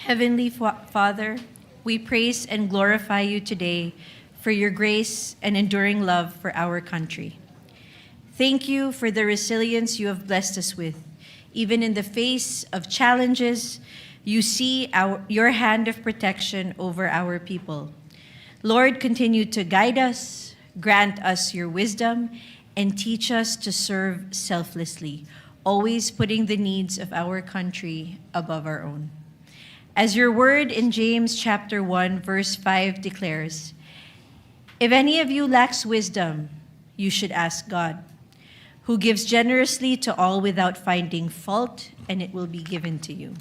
Heavenly Father, we praise and glorify you today for your grace and enduring love for our country. Thank you for the resilience you have blessed us with. Even in the face of challenges, you see your hand of protection over our people. Lord, continue to guide us, grant us your wisdom, and teach us to serve selflessly, always putting the needs of our country above our own. As your word in James chapter 1, verse 5 declares, if any of you lacks wisdom, you should ask God, who gives generously to all without finding fault, and it will be given to you.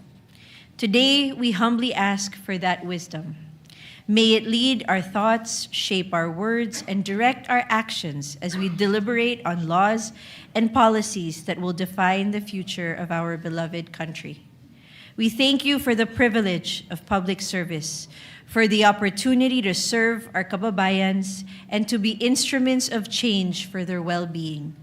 Today, we humbly ask for that wisdom. May it lead our thoughts, shape our words, and direct our actions as we deliberate on laws and policies that will define the future of our beloved country. We thank you for the privilege of public service, for the opportunity to serve our kababayans and to be instruments of change for their well-being.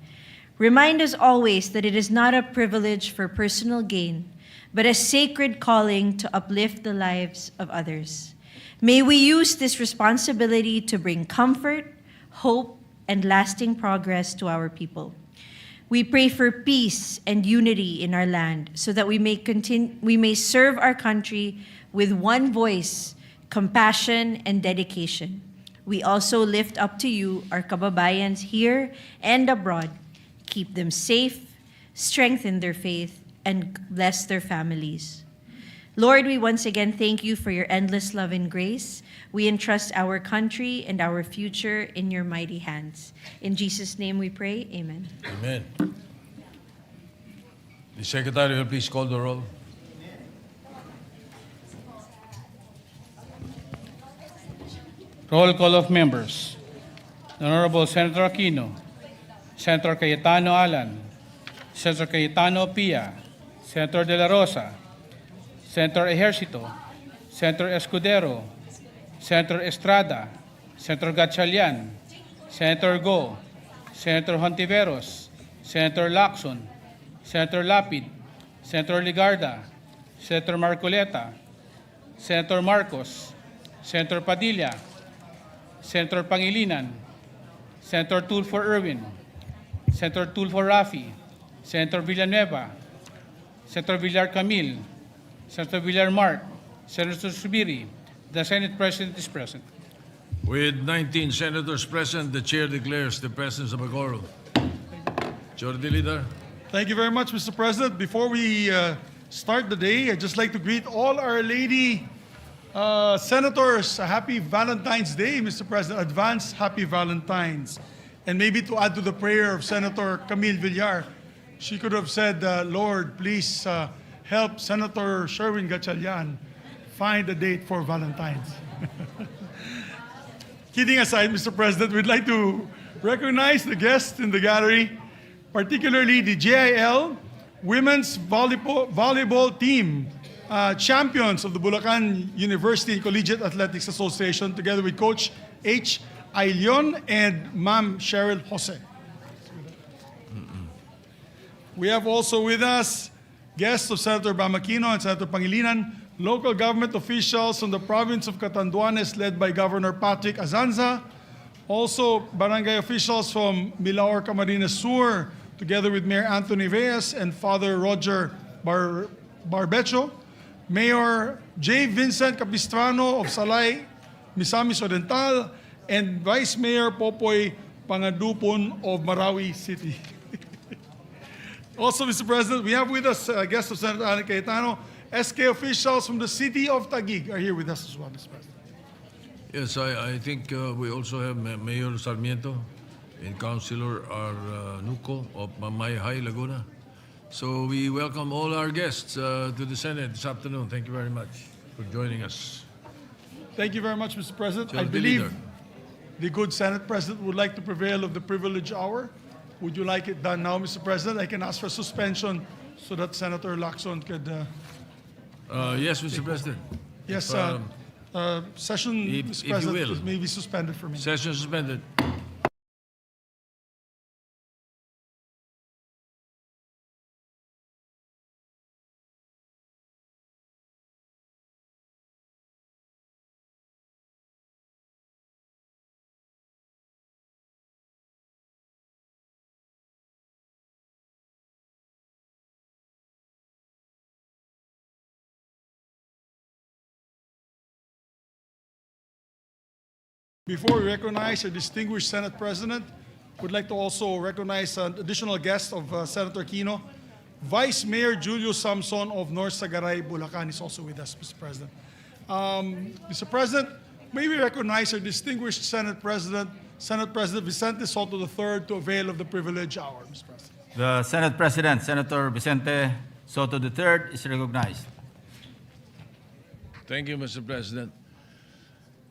Remind us always that it is not a privilege for personal gain, but a sacred calling to uplift the lives of others. May we use this responsibility to bring comfort, hope, and lasting progress to our people. We pray for peace and unity in our land so that we may serve our country with one voice, compassion, and dedication. We also lift up to you our kababayans here and abroad. Keep them safe, strengthen their faith, and bless their families. Lord, we once again thank you for your endless love and grace. We entrust our country and our future in your mighty hands. In Jesus' name we pray, amen. Amen. The Secretary will please call the roll. Roll call of members. Honorable Senator Aquino, Senator Cayetano Alan, Senator Cayetano Pia, Senator De La Rosa, Senator Ejercito, Senator Escudero, Senator Estrada, Senator Gatchalian, Senator Go, Senator Hontiveros, Senator Lacson, Senator Lapid, Senator Ligarda, Senator Marcoleta, Senator Marcos, Senator Padilla, Senator Pangilinan, Senator Tulfo Erwin, Senator Tulfo Rafi, Senator Villanueva, Senator Villar Camil, Senator Villar Mark, Senator Subiri. The Senate President is present. With 19 senators present, the chair declares the presence of a quorum. Majority Leader. Thank you very much, Mr. President. Before we start the day, I'd just like to greet all our lady senators a happy Valentine's Day, Mr. President. Advance happy Valentine's. And maybe to add to the prayer of Senator Camille Villar, she could have said, Lord, please help Senator Sherwin Gatchalian find a date for Valentine's. Kidding aside, Mr. President, we'd like to recognize the guests in the gallery, particularly the JIL Women's Volleyball Team, champions of the Bulacan University Collegiate Athletics Association, together with Coach H. Ailion and Ma'am Cheryl Jose. We have also with us guests of Senator Bamakino and Senator Pangilinan, local government officials from the province of Catanduanes led by Governor Patrick Azanza, also barangay officials from Milaor, Camarines Sur, together with Mayor Anthony Reyes and Father Roger Barbecho, Mayor J. Vincent Capistrano of Salay, Misamis Oriental, and Vice Mayor Popoy Pangadupon of Marawi City. Also, Mr. President, we have with us guests of Senator Alan Cayetano. SK officials from the city of Taguig are here with us as well, Mr. President. Yes, I think we also have Mayor Sarmiento and Councilor Nuco of Mamay High, Laguna. So we welcome all our guests to the Senate this afternoon. Thank you very much for joining us. Thank you very much, Mr. President. I Majority believe Leader. the good Senate President would like to prevail of the privilege hour. Would you like it done now, Mr. President? I can ask for suspension so that Senator Lacson could... Yes, Mr. President. yes, session, Mr. if you President, will. may be suspended for me. Session suspended. Before we recognize our distinguished Senate President, we'd like to also recognize an additional guest of Senator Aquino. Vice Mayor Julio Samson of North Sagaray, Bulacan is also with us, Mr. President. Mr. President, may we recognize our distinguished Senate President Vicente Soto III, to avail of the privilege hour, Mr. President. The Senate President, Senator Vicente Soto III, is recognized. Thank you, Mr. President.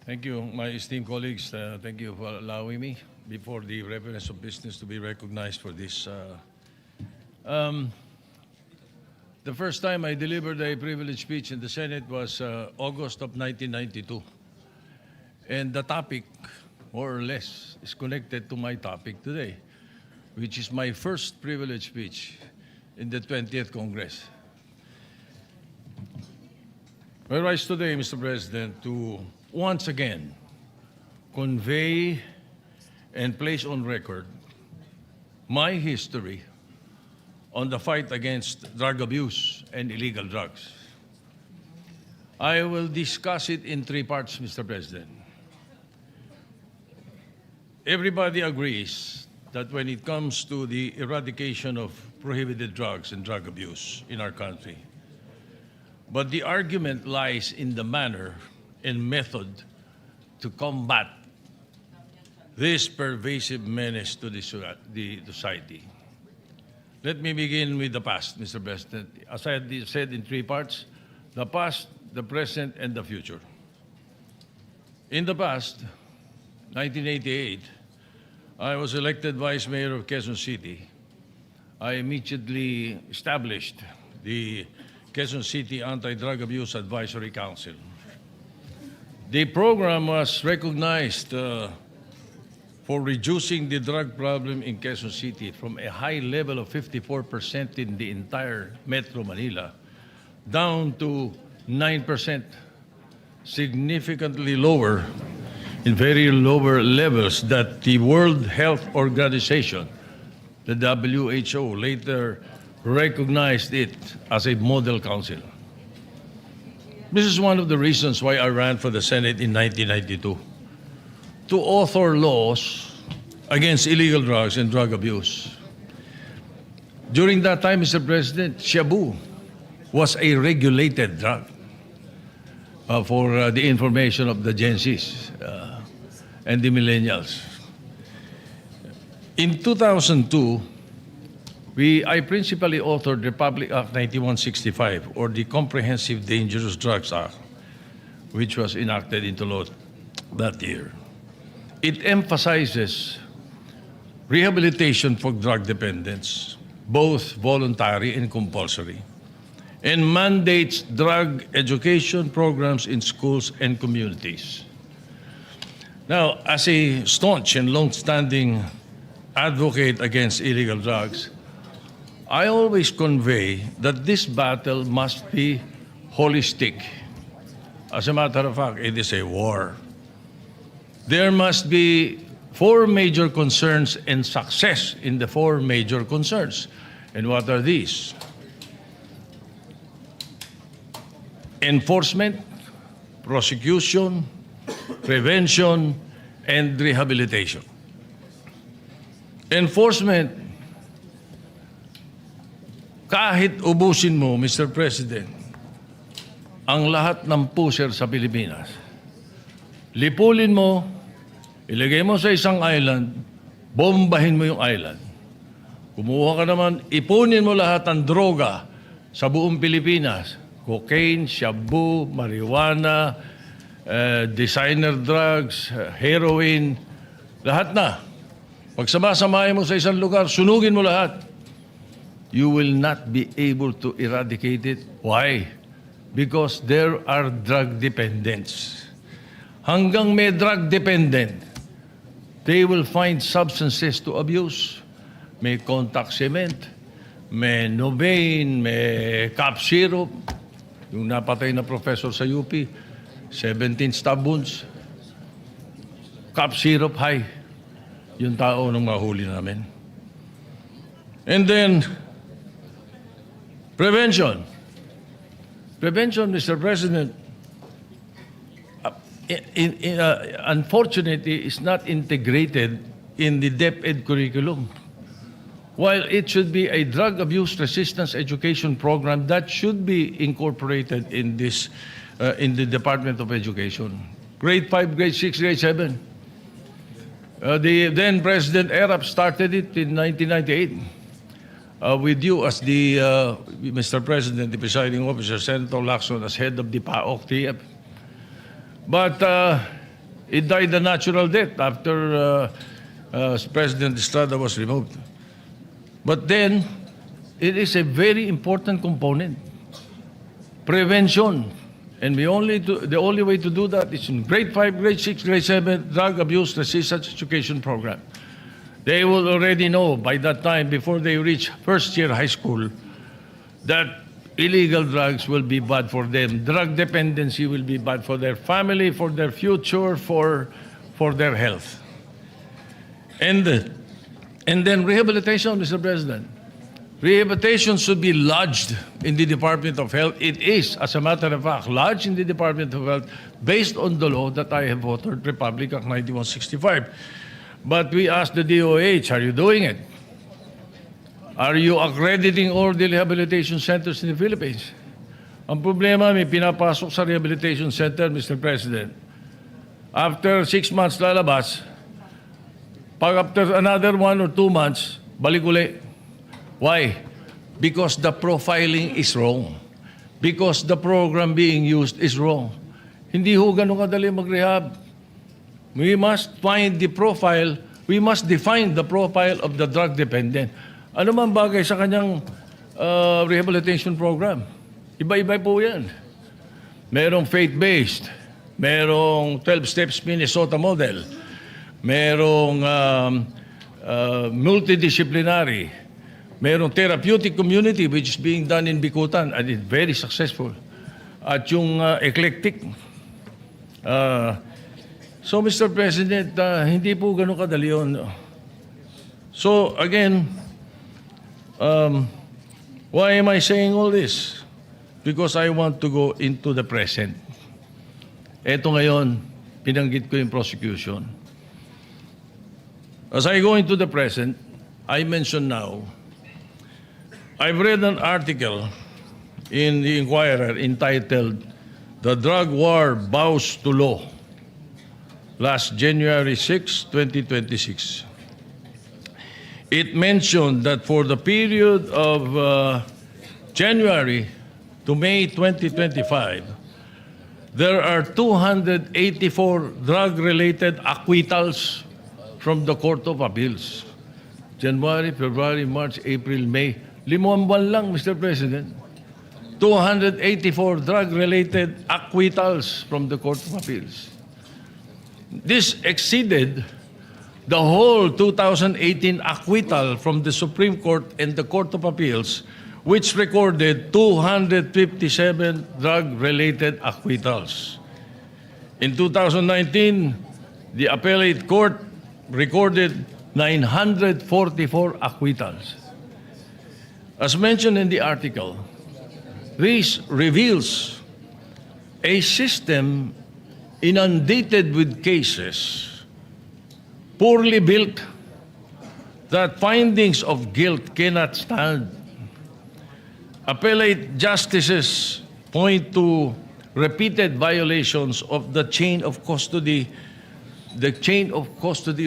Thank you, my esteemed colleagues. Thank you for allowing me, before the reverence of business, to be recognized for this. The first time I delivered a privileged speech in the Senate was August of 1992. And the topic, more or less, is connected to my topic today, which is my first privileged speech in the 20th Congress. I rise today, Mr. President, to once again convey and place on record my history on the fight against drug abuse and illegal drugs. I will discuss it in three parts, Mr. President. Everybody agrees that when it comes to the eradication of prohibited drugs and drug abuse in our country, but the argument lies in the manner and method to combat this pervasive menace to the society. Let me begin with the past, Mr. President. As I had said in three parts, the past, the present, and the future. In the past, 1988, I was elected Vice Mayor of Quezon City. I immediately established the Quezon City Anti-Drug Abuse Advisory Council. The program was recognized for reducing the drug problem in Quezon City from a high level of 54% in the entire Metro Manila down to 9%, significantly lower, in very lower levels that the World Health Organization, the WHO, later recognized it as a model council. This is one of the reasons why I ran for the Senate in 1992, to author laws against illegal drugs and drug abuse. During that time, Mr. President, shabu was a regulated drug, for the information of the Gen Zs and the millennials. In 2002, I principally authored Republic Act 9165, or the Comprehensive Dangerous Drugs Act, which was enacted into law that year. It emphasizes rehabilitation for drug dependents, both voluntary and compulsory, and mandates drug education programs in schools and communities. Now, as a staunch and long-standing advocate against illegal drugs, I always convey that this battle must be holistic. As a matter of fact, it is a war. There must be four major concerns and success in the four major concerns. And what are these? Enforcement, prosecution, prevention, and rehabilitation. Enforcement, kahit ubusin mo, Mr. President, ang lahat ng pusher sa Pilipinas, lipulin mo, ilagay mo sa isang island, bombahin mo yung island. Kumuha ka naman, ipunin mo lahat ng droga sa buong Pilipinas. Cocaine, shabu, marijuana, designer drugs, heroin, lahat na. Pag sama-samahin mo sa isang lugar, sunugin mo lahat. You will not be able to eradicate it. Why? Because there are drug dependents. Hanggang may drug dependent, they will find substances to abuse. May contact cement, may Novain, may cough syrup. Yung napatay na professor sa UP, 17 stab wounds. Cough syrup high. Yung tao nung mahuli namin. And then, prevention. Prevention, Mr. President. unfortunately, is not integrated in the DepEd curriculum. While it should be a drug abuse resistance education program that should be incorporated in this, in the Department of Education. Grade 5, grade 6, grade 7. The then President Erap started it in 1998. With you as the, Mr. President, the presiding officer, Senator Lacson as head of the PAOK TF. But it died a natural death after President Estrada was removed. But then, it is a very important component. Prevention. And the only way to do that is in grade 5, grade 6, grade 7, drug abuse resistance education program. They will already know by that time, before they reach first year high school, that illegal drugs will be bad for them. Drug dependency will be bad for their family, for their future, for their health. And then rehabilitation, Mr. President. Rehabilitation should be lodged in the Department of Health. It is, as a matter of fact, lodged in the Department of Health based on the law that I have authored, Republic Act 9165. But we asked the DOH, are you doing it? Are you accrediting all the rehabilitation centers in the Philippines? Ang problema, may pinapasok sa rehabilitation center, Mr. President. After 6 months lalabas, pag after another 1 or 2 months, balik uli. Why? Because the profiling is wrong. Because the program being used is wrong. Hindi ho ganun kadali mag-rehab. We must find the profile, we must define the profile of the drug dependent. Ano man bagay sa kanyang rehabilitation program? Iba-iba po yan. Merong faith-based, merong 12 steps Minnesota model, merong multidisciplinary, merong therapeutic community which is being done in Bikutan and it's very successful. At yung eclectic. So, Mr. President, hindi po ganun kadali yun. So, again, why am I saying all this? Because I want to go into the present. Eto ngayon, pinanggit ko yung prosecution. As I go into the present, I mention now, I've read an article in the Inquirer entitled, "The Drug War Bows to Law," last January 6, 2026. It mentioned that for the period of January to May 2025, there are 284 drug-related acquittals from the Court of Appeals. January, February, March, April, May. 5 buwan lang, Mr. President. 284 drug-related acquittals from the Court of Appeals. This exceeded the whole 2018 acquittal from the Supreme Court and the Court of Appeals, which recorded 257 drug-related acquittals. In 2019, the Appellate Court recorded 944 acquittals. As mentioned in the article, this reveals a system inundated with cases, poorly built, that findings of guilt cannot stand. Appellate justices point to repeated violations of the chain of custody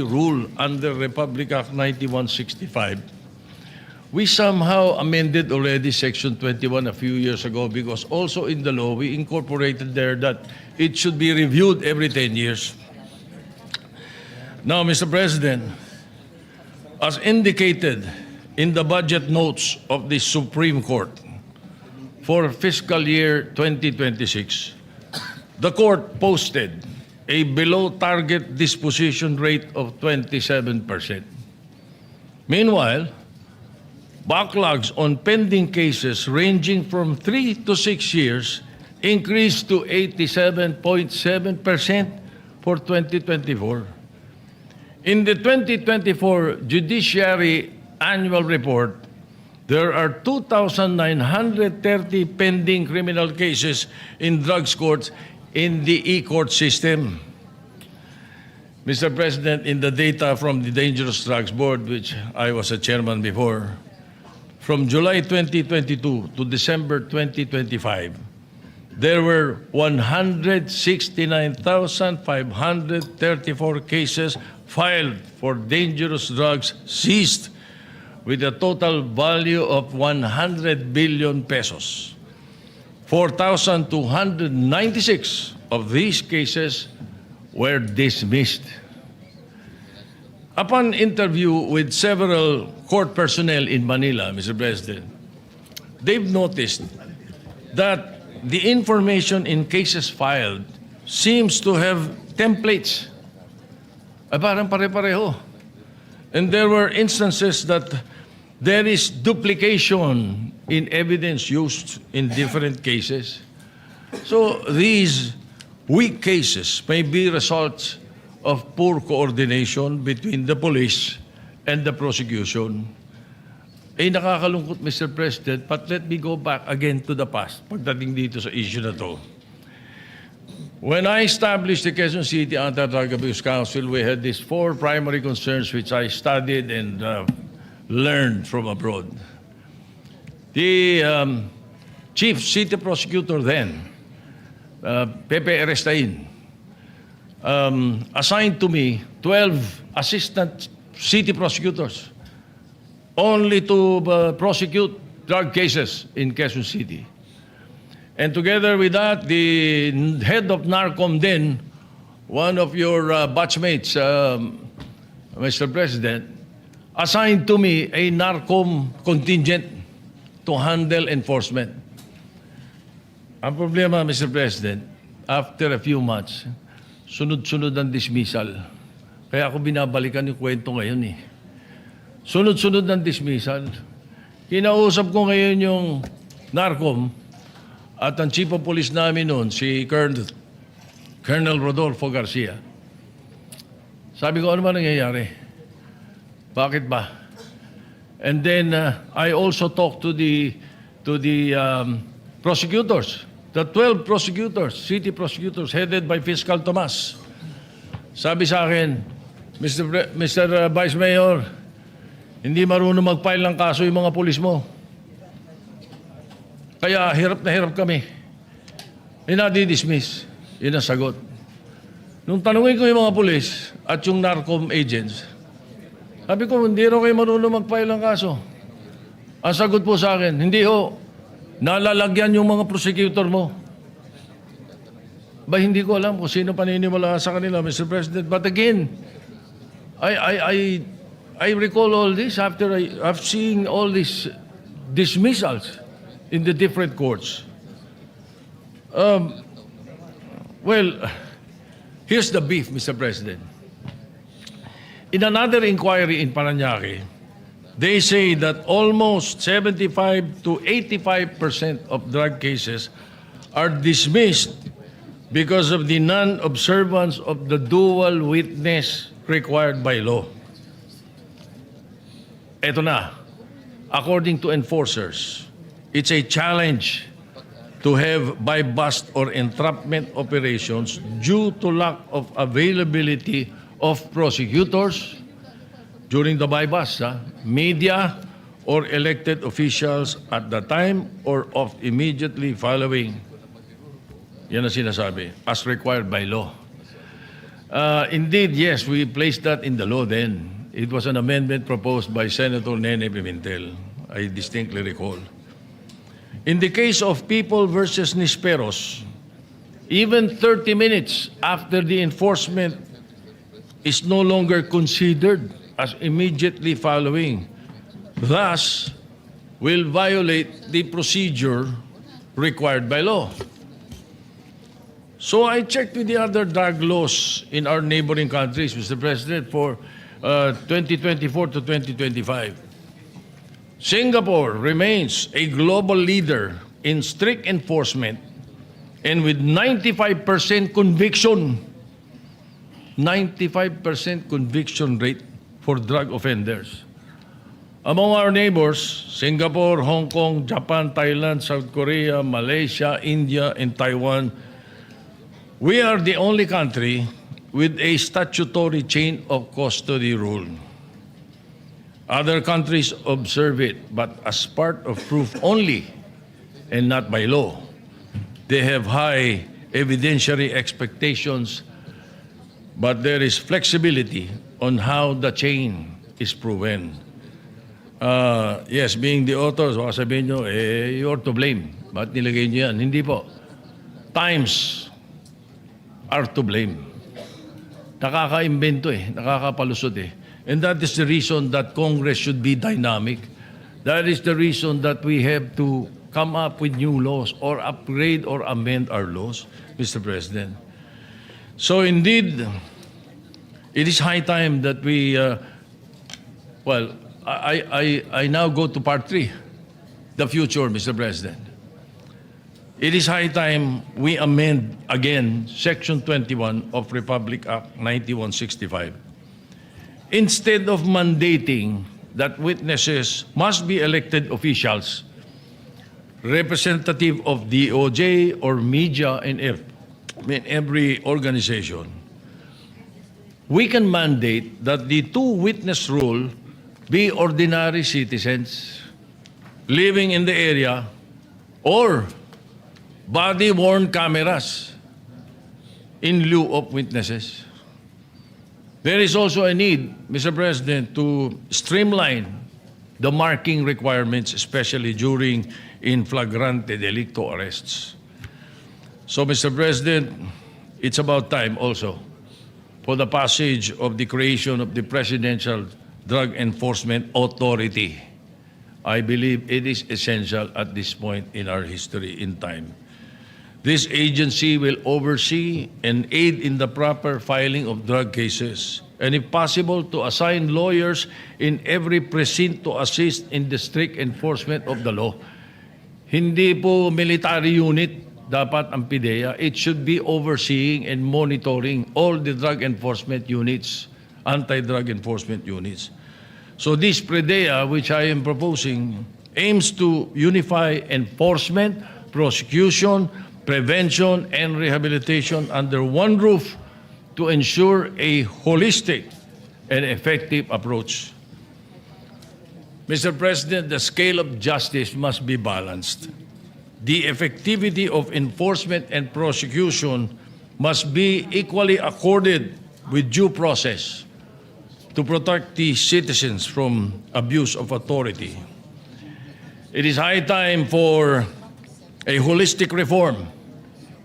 rule under Republic Act 9165. We somehow amended already Section 21 a few years ago because also in the law we incorporated there that it should be reviewed every 10 years. Now, Mr. President, as indicated in the budget notes of the Supreme Court for fiscal year 2026, the court posted a below-target disposition rate of 27%. Meanwhile, backlogs on pending cases ranging from 3 to 6 years increased to 87.7% for 2024. In the 2024 Judiciary Annual Report, there are 2,930 pending criminal cases in drugs courts, in the e-court system. Mr. President, in the data from the Dangerous Drugs Board, which I was a chairman before, from July 2022 to December 2025, there were 169,534 cases filed for dangerous drugs seized with a total value of 100 billion pesos. 4,296 of these cases were dismissed. Upon interview with several court personnel in Manila, Mr. President, they've noticed that the information in cases filed seems to have templates. Parang pare-pareho. And there were instances that there is duplication in evidence used in different cases. So these weak cases may be results of poor coordination between the police and the prosecution. Nakakalungkot, Mr. President, but let me go back again to the past pagdating dito sa issue na to. When I established the Quezon City Anti-Drug Abuse Council, we had these 4 primary concerns which I studied and learned from abroad. The chief city prosecutor then, Pepe Erestain, assigned to me 12 assistant city prosecutors only to prosecute drug cases in Quezon City. And together with that, the head of NARCOM then, one of your batchmates, Mr. President, assigned to me a NARCOM contingent to handle enforcement. Ang problema, Mr. President, after a few months, sunod-sunod ang dismissal. Kaya ako binabalikan yung kwento ngayon eh. Sunod-sunod ng dismissal. Kinausap ko ngayon yung NARCOM at ang chief of police namin noon, si Colonel Rodolfo Garcia. Sabi ko, ano ba nangyayari? Bakit ba? And then I also talked to the prosecutors, the 12 prosecutors, city prosecutors headed by Fiscal Tomas. Sabi sa akin, Mr. Vice Mayor, hindi marunong mag-file ng kaso yung mga pulis mo. Kaya hirap na hirap kami. Inadi-dismiss. Yun ang sagot. Nung tanungin ko yung mga pulis at yung NARCOM agents, sabi ko, hindi rin kayo marunong mag-file ng kaso. Ang sagot po sa akin, hindi ho, nalalagyan yung mga prosecutor mo. Ba, hindi ko alam kung sino paniniwala sa kanila, Mr. President. But again, I recall all this after I've seen all these dismissals in the different courts. Well, here's the beef, Mr. President. In another inquiry in Parañaque, they say that almost 75 to 85% of drug cases are dismissed because of the non-observance of the dual witness required by law. Ito na, according to enforcers, it's a challenge to have buy-bust or entrapment operations due to lack of availability of prosecutors during the buy-bust, media, or elected officials at the time or of immediately following. Yan ang sinasabi, as required by law. Indeed, yes, we placed that in the law then. It was an amendment proposed by Senator Nene Pimentel, I distinctly recall. In the case of People versus Nisperos, even 30 minutes after the enforcement is no longer considered as immediately following, thus will violate the procedure required by law. So I checked with the other drug laws in our neighboring countries, Mr. President, for 2024 to 2025. Singapore remains a global leader in strict enforcement and with 95% conviction, 95% conviction rate for drug offenders. Among our neighbors, Singapore, Hong Kong, Japan, Thailand, South Korea, Malaysia, India, and Taiwan, We are the only country with a statutory chain of custody rule. Other countries observe it, but as part of proof only and not by law. They have high evidentiary expectations, but there is flexibility on how the chain is proven. Yes, being the author, baka sabihin nyo, you're to blame. Ba't nilagay nyo yan? Hindi po. Times are to blame. Nakaka-imbento nakakapalusot And that is the reason that Congress should be dynamic. That is the reason that we have to come up with new laws or upgrade or amend our laws, Mr. President. So indeed, it is high time that we, I now go to part 3, the future, Mr. President. It is high time we amend again Section 21 of Republic Act 9165. Instead of mandating that witnesses must be elected officials, representative of DOJ or media in every organization, we can mandate that the two-witness rule be ordinary citizens living in the area or body-worn cameras in lieu of witnesses. There is also a need, Mr. President, to streamline the marking requirements, especially during in flagrante delicto arrests. So, Mr. President, it's about time also for the passage of the creation of the Presidential Drug Enforcement Authority. I believe it is essential at this point in our history in time. This agency will oversee and aid in the proper filing of drug cases, and if possible, to assign lawyers in every precinct to assist in the strict enforcement of the law. Hindi po military unit dapat ang PIDEA. It should be overseeing and monitoring all the drug enforcement units, anti-drug enforcement units. So this PIDEA, which I am proposing, aims to unify enforcement, prosecution, prevention, and rehabilitation under one roof to ensure a holistic and effective approach. Mr. President, the scale of justice must be balanced. The effectivity of enforcement and prosecution must be equally accorded with due process to protect the citizens from abuse of authority. It is high time for a holistic reform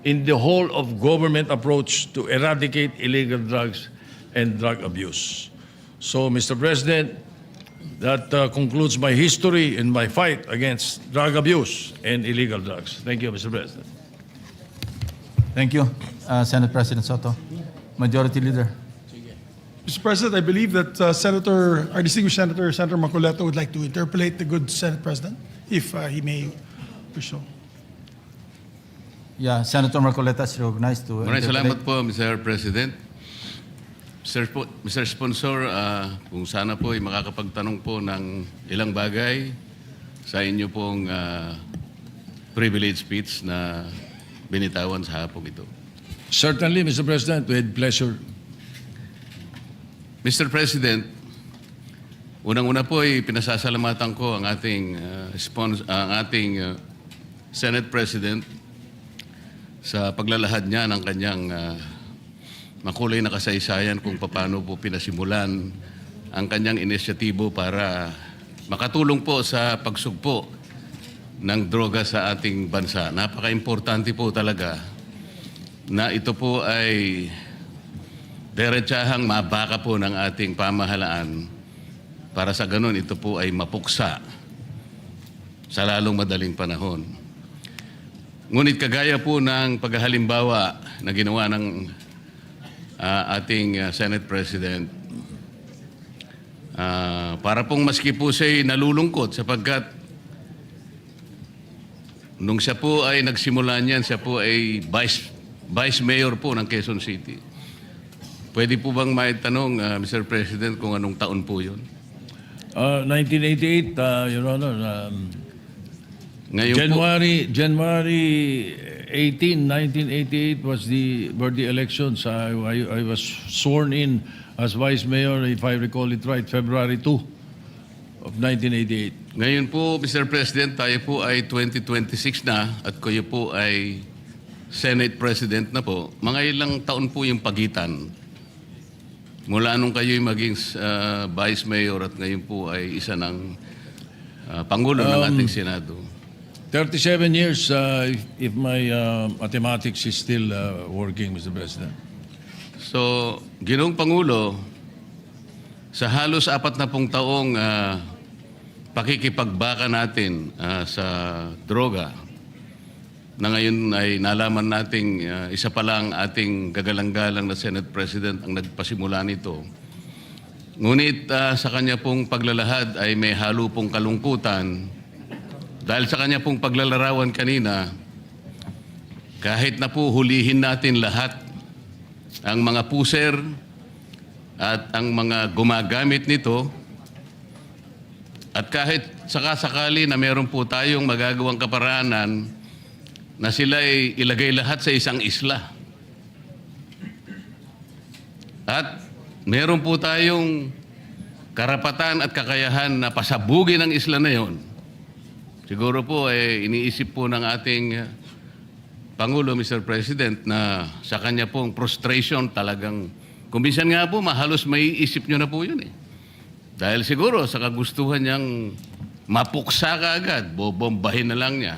in the whole of government approach to eradicate illegal drugs and drug abuse. So, Mr. President, that concludes my history and my fight against drug abuse and illegal drugs. Thank you, Mr. President. Thank you, Senate President Soto. Majority Leader. Mr. President, I believe that our distinguished Senator, Senator Macoleta, would like to interpolate the good Senate President, if he may wish so. Yeah, Senator Marcoleta is recognized to Maraming interpolate. salamat po, Mr. President. Mr. Sponsor, kung sana po ay makakapagtanong po ng ilang bagay sa inyo pong privilege speech na binitawan sa hapong ito. Certainly, Mr. President, with pleasure. Mr. President, unang-una po ay pinasasalamatan ko ang ating, Senate President sa paglalahad niya ng kanyang makulay na kasaysayan kung paano po pinasimulan ang kanyang inisyatibo para makatulong po sa pagsugpo ng droga sa ating bansa. Napaka-importante po talaga na ito po ay diretsahang mabaka po ng ating pamahalaan para sa ganun ito po ay mapuksa sa lalong madaling panahon. Ngunit kagaya po ng paghahalimbawa na ginawa ng ating Senate President, para pong maski po siya'y nalulungkot sapagkat nung siya po ay nagsimula niyan, siya po ay Vice Mayor po ng Quezon City. Pwede po bang maitanong, Mr. President, kung anong taon po yun? 1988, Your Honor, Ngayon po, January 1988 were the elections. I was sworn in as vice mayor, if I recall it right, February 2 of 1988. Ngayon po, Mr. President, tayo po ay 2026 na at kayo po ay Senate President na po. Mga ilang taon po yung pagitan mula nung kayo'y maging Vice Mayor at ngayon po ay isa ng Pangulo ng ating Senado. 37 years, if my mathematics is still working, Mr. President. So, Ginoong Pangulo, sa halos 40 taong pakikipagbaka natin sa droga, na ngayon ay nalaman nating isa pa lang ating gagalang-galang na Senate President ang nagpasimula nito. Ngunit sa kanya pong paglalahad ay may halo pong kalungkutan dahil sa kanya pong paglalarawan kanina, kahit na po hulihin natin lahat ang mga puser at ang mga gumagamit nito, at kahit sakasakali na meron po tayong magagawang kaparaanan na sila ay ilagay lahat sa isang isla. At meron po tayong karapatan at kakayahan na pasabugin ang isla na yon. Siguro po iniisip po ng ating Pangulo, Mr. President, na sa kanya pong frustration talagang, kuminsan nga po, mahalos maiisip nyo na po yun eh. Dahil siguro sa kagustuhan niyang mapuksa ka agad, bobombahin na lang niya.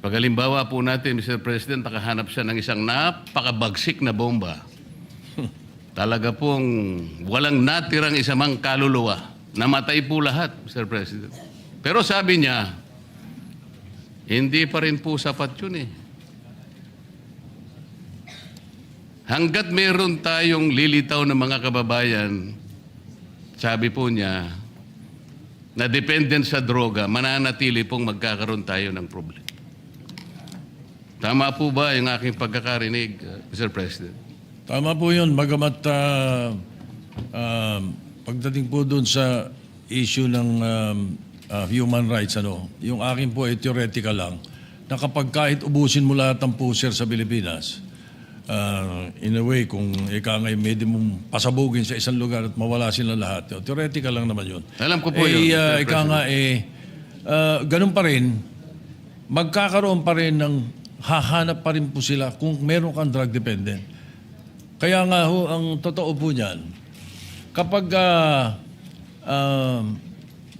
Pag halimbawa po natin, Mr. President, nakahanap siya ng isang napakabagsik na bomba. Talaga pong walang natirang isamang kaluluwa. Namatay po lahat, Mr. President. Pero sabi niya, hindi pa rin po sapat yun eh. Hanggat meron tayong lilitaw ng mga kababayan, sabi po niya, na dependent sa droga, mananatili pong magkakaroon tayo ng problema. Tama po ba yung aking pagkakarinig, Mr. President? Tama po yun, bagamat pagdating po doon sa issue ng human rights, yung akin po ay theoretical lang, na kapag kahit ubusin mo lahat ng puser sa Pilipinas, in a way, kung ika ngay medyo mong pasabugin sa isang lugar at mawala sila lahat, theoretical lang naman yun. Alam ko po yun, Mr. Ika nga ganun pa rin, magkakaroon pa rin ng hahanap pa rin po sila kung meron kang drug dependent. Kaya nga ho, ang totoo po niyan, kapag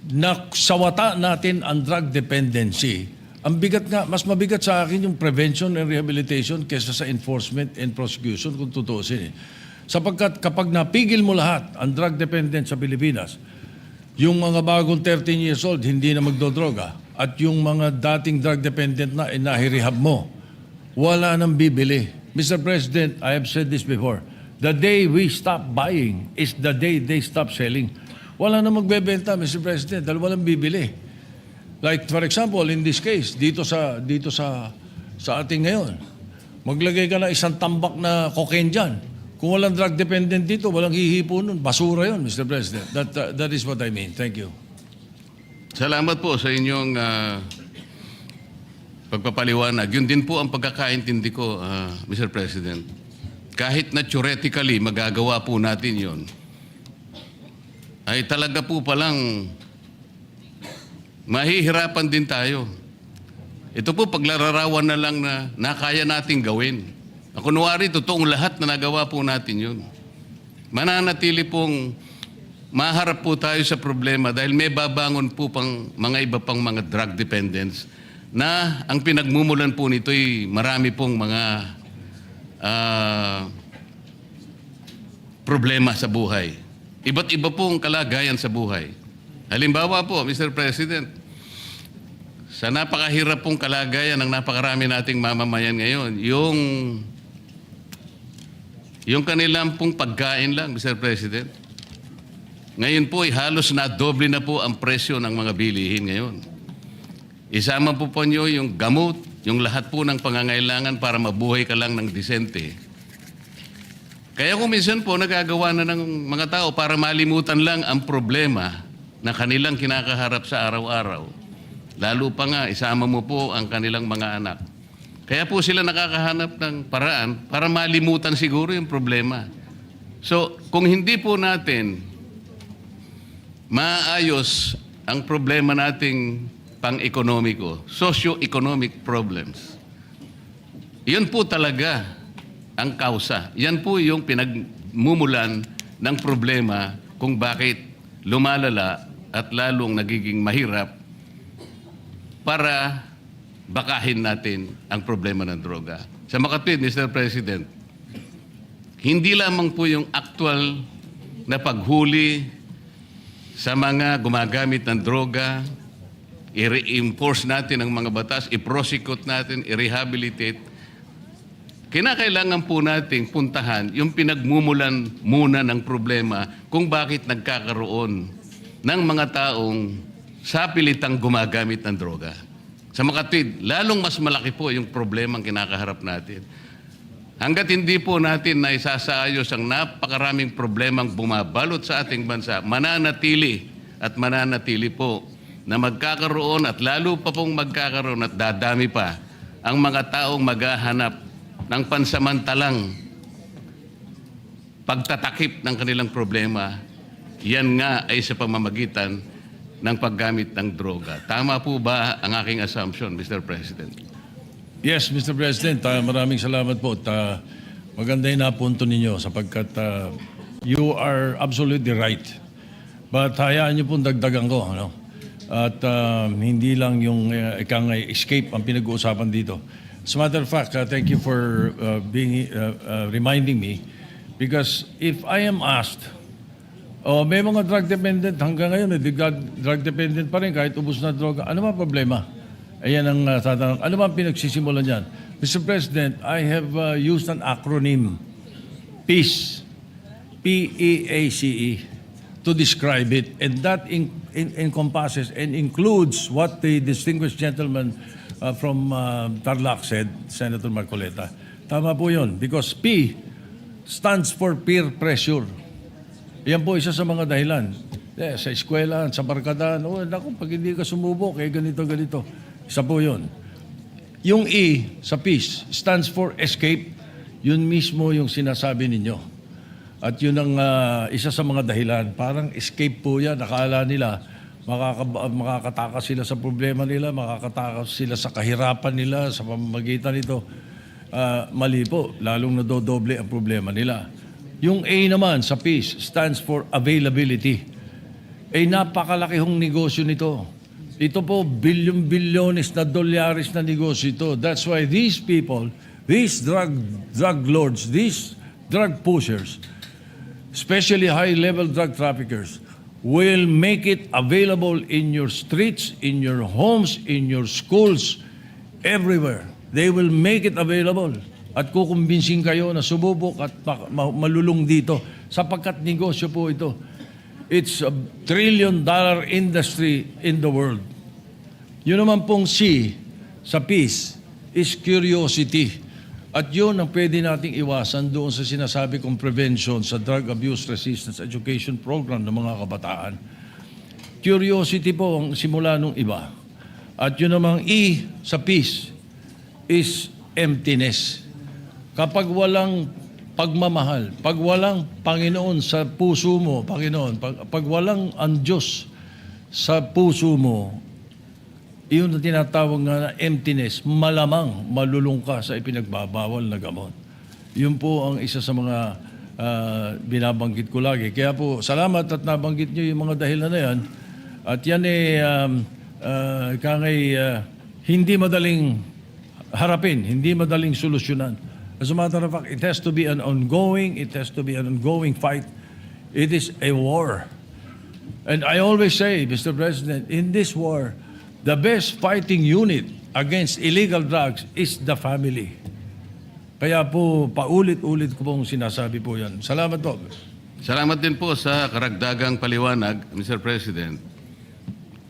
naksawata natin ang drug dependency, ang bigat nga, mas mabigat sa akin yung prevention and rehabilitation kaysa sa enforcement and prosecution kung tutuusin. Sapagkat kapag napigil mo lahat ang drug dependent sa Pilipinas, yung mga bagong 13 years old hindi na magdodroga at yung mga dating drug dependent na inahirehab mo, wala nang bibili. Mr. President, I have said this before, the day we stop buying is the day they stop selling. Wala na magbebenta, Mr. President, dahil walang bibili. Like for example, in this case, dito sa ating ngayon, maglagay ka na isang tambak na cocaine dyan. Kung walang drug dependent dito, walang hihipo nun. Basura yun, Mr. President. That is what I mean. Thank you. Salamat po sa inyong pagpapaliwanag. Yun din po ang pagkakaintindi ko, Mr. President. Kahit na theoretically magagawa po natin yun, ay talaga po palang mahihirapan din tayo. Ito po paglararawan na lang na kaya nating gawin. Kunwari, totoong lahat na nagawa po natin yun. Mananatili pong maharap po tayo sa problema dahil may babangon po pang mga iba pang mga drug dependents na ang pinagmumulan po nito ay marami pong mga problema sa buhay. Iba't iba pong kalagayan sa buhay. Halimbawa po, Mr. President, sa napakahirap pong kalagayan ng napakarami nating mamamayan ngayon, yung kanilang pong pagkain lang, Mr. President. Ngayon po ay halos na doble na po ang presyo ng mga bilihin ngayon. Isama po nyo yung gamot, yung lahat po ng pangangailangan para mabuhay ka lang ng disente. Kaya kung minsan po nagagawa na ng mga tao para malimutan lang ang problema na kanilang kinakaharap sa araw-araw. Lalo pa nga, isama mo po ang kanilang mga anak. Kaya po sila nakakahanap ng paraan para malimutan siguro yung problema. So, kung hindi po natin maayos ang problema nating pang-ekonomiko, socio-economic problems, yun po talaga ang kausa. Yan po yung pinagmumulan ng problema kung bakit lumalala at lalong nagiging mahirap para bakahin natin ang problema ng droga. Sa makatwid, Mr. President, hindi lamang po yung actual na paghuli sa mga gumagamit ng droga, i-reinforce natin ang mga batas, i-prosecute natin, i-rehabilitate. Kinakailangan po nating puntahan yung pinagmumulan muna ng problema kung bakit nagkakaroon ng mga taong sapilitang gumagamit ng droga. Sa makatwid, lalong mas malaki po yung problema ang kinakaharap natin. Hanggat hindi po natin na isasaayos ang napakaraming problemang bumabalot sa ating bansa, mananatili po na magkakaroon at lalo pa pong magkakaroon at dadami pa ang mga taong maghahanap ng pansamantalang pagtatakip ng kanilang problema. Yan nga ay sa pamamagitan ng paggamit ng droga. Tama po ba ang aking assumption, Mr. President? Yes, Mr. President, maraming salamat po. At, maganda yung napunto ninyo sapagkat you are absolutely right. But hayaan niyo pong dagdagan ko. Ano? At hindi lang yung ikang escape ang pinag-uusapan dito. As a matter of fact, thank you for reminding me because if I am asked, may mga drug dependent hanggang ngayon, drug dependent pa rin kahit ubos na droga. Ano ba problema? Ayan ang tatanong. Ano ba ang pinagsisimulan niyan? Mr. President, I have used an acronym, PEACE, P-E-A-C-E, to describe it. And that encompasses and includes what the distinguished gentleman from Tarlac said, Senator Marcoleta. Tama po yun. Because P stands for peer pressure. Yan po isa sa mga dahilan. Sa eskwela, sa barkadahan, naku, pag hindi ka sumubok, ganito. Isa po yun. Yung E sa peace stands for escape. Yun mismo yung sinasabi ninyo. At yun ang isa sa mga dahilan. Parang escape po yan. Nakala nila, makakatakas sila sa problema nila, makakatakas sila sa kahirapan nila, sa pamamagitan nito. Mali po. Lalong nadodoble ang problema nila. Yung A naman sa peace stands for availability. Napakalaki hong negosyo nito. Ito po, bilyon-bilyones na dolyares na negosyo ito. That's why these people, these drug lords, these drug pushers, especially high-level drug traffickers, will make it available in your streets, in your homes, in your schools, everywhere. They will make it available. At kukumbinsin kayo na sububok at malulong dito sapagkat negosyo po ito. It's a $1 trillion industry in the world. Yun naman pong C sa peace is curiosity. At yun ang pwede nating iwasan doon sa sinasabi kong prevention sa Drug Abuse Resistance Education Program ng mga kabataan. Curiosity po ang simula nung iba. At yun namang E sa peace is emptiness. Kapag walang pagmamahal, pag walang Panginoon sa puso mo, Panginoon, pag walang ang Diyos sa puso mo, iyon na tinatawag nga na emptiness, malamang malulung ka sa ipinagbabawal na gamot. Yun po ang isa sa mga binabanggit ko lagi. Kaya po, salamat at nabanggit nyo yung mga dahilan na yan. At yan hindi madaling harapin, hindi madaling solusyonan. As a matter of fact, it has to be an ongoing fight. It is a war. And I always say, Mr. President, in this war, the best fighting unit against illegal drugs is the family. Kaya po, paulit-ulit ko pong sinasabi po yan. Salamat po. Salamat din po sa karagdagang paliwanag, Mr. President.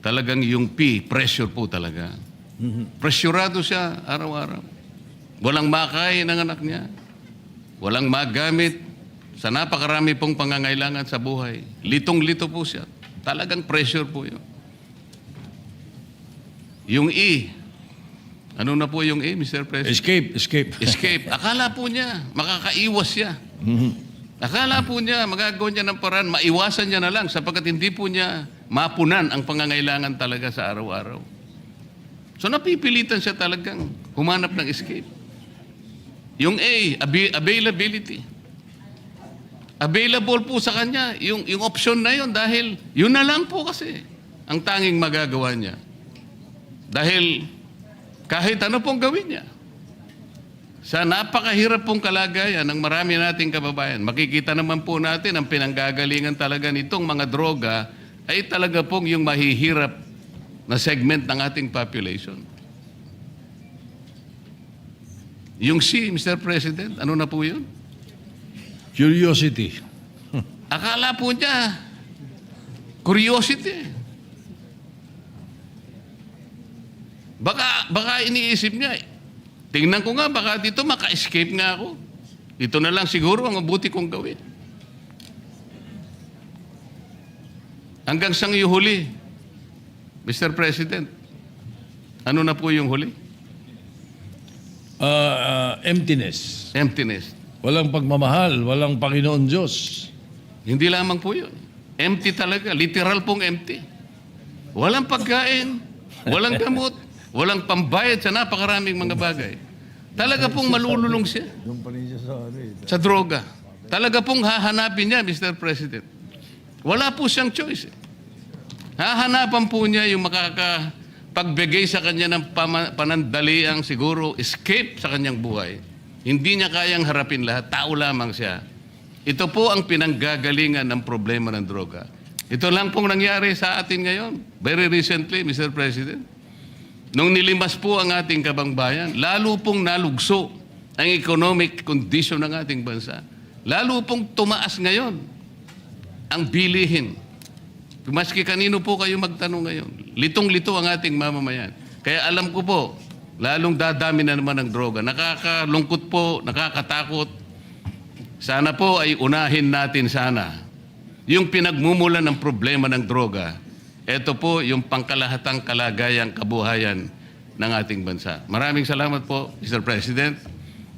Talagang yung P, pressure po talaga. Pressurado siya araw-araw. Walang makain ng anak niya. Walang magamit sa napakarami pong pangangailangan sa buhay. Litong-lito po siya. Talagang pressure po yun. Yung E, Ano na po yung A, Mr. President? Escape. Escape. Akala po niya, makakaiwas siya. Akala po niya, magagawa niya ng paraan, maiwasan niya na lang sapagkat hindi po niya mapunan ang pangangailangan talaga sa araw-araw. So napipilitan siya talagang humanap ng escape. Yung A, availability. Available po sa kanya yung option na yun dahil yun na lang po kasi ang tanging magagawa niya. Dahil kahit ano pong gawin niya. Sa napakahirap pong kalagayan ng marami nating kababayan, makikita naman po natin ang pinanggagalingan talaga nitong mga droga ay talaga pong yung mahihirap na segment ng ating population. Yung C, Mr. President, ano na po yun? Curiosity. Akala po niya, curiosity. Baka iniisip niya, tingnan ko nga, baka dito maka-escape nga ako. Ito na lang siguro ang mabuti kong gawin. Hanggang sang huli, Mr. President, ano na po yung huli? Emptiness. Emptiness. Walang pagmamahal, walang Panginoon Diyos. Hindi lamang po yun. Empty talaga. Literal pong empty. Walang pagkain, walang gamot, walang pambayad sa napakaraming mga bagay. Talaga pong malululong siya sa droga. Talaga pong hahanapin niya, Mr. President. Wala po siyang choice. Hahanapan po niya yung makakapagbigay sa kanya ng panandaliang siguro escape sa kanyang buhay. Hindi niya kayang harapin lahat. Tao lamang siya. Ito po ang pinanggagalingan ng problema ng droga. Ito lang pong nangyari sa atin ngayon. Very recently, Mr. President. Nung nilimas po ang ating kabangbayan, lalo pong nalugso ang economic condition ng ating bansa. Lalo pong tumaas ngayon ang bilihin. Maski kanino po kayo magtanong ngayon, litong-lito ang ating mamamayan. Kaya alam ko po, lalong dadami na naman ang droga. Nakakalungkot po, nakakatakot. Sana po ay unahin natin sana yung pinagmumulan ng problema ng droga. Ito po yung pangkalahatang kalagayang kabuhayan ng ating bansa. Maraming salamat po, Mr. President.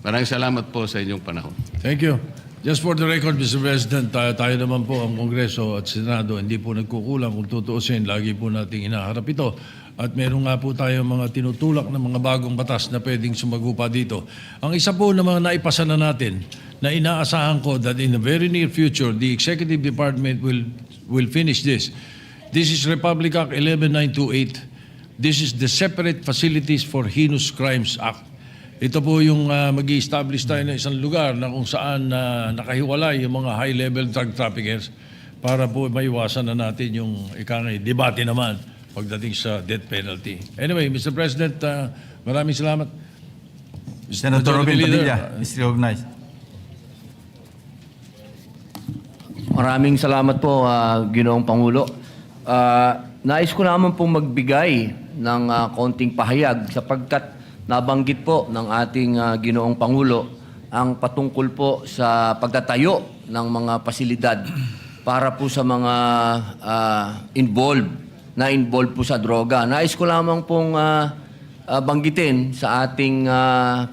Maraming salamat po sa inyong panahon. Thank you. Just for the record, Mr. President, tayo naman po ang Kongreso at Senado, hindi po nagkukulang kung tutuusin. Lagi po nating hinaharap ito. At meron nga po tayo mga tinutulak na mga bagong batas na pwedeng sumagupa dito. Ang isa po na mga naipasa na natin, na inaasahan ko that in the very near future, the Executive Department will finish this. This is Republic Act 11928. This is the Separate Facilities for Heinous Crimes Act. Ito po yung mag-i-establish tayo ng isang lugar na kung saan nakahiwalay yung mga high-level drug traffickers para po maiwasan na natin yung debate naman pagdating sa death penalty. Anyway, Mr. President, maraming salamat. Senator Robin Majority Leader, Padilla is recognized. Maraming salamat po, Ginoong Pangulo. Nais ko naman pong magbigay ng konting pahayag sapagkat nabanggit po ng ating Ginoong Pangulo ang patungkol po sa pagtatayo ng mga pasilidad para po sa mga involved po sa droga. Nais ko lamang pong banggitin sa ating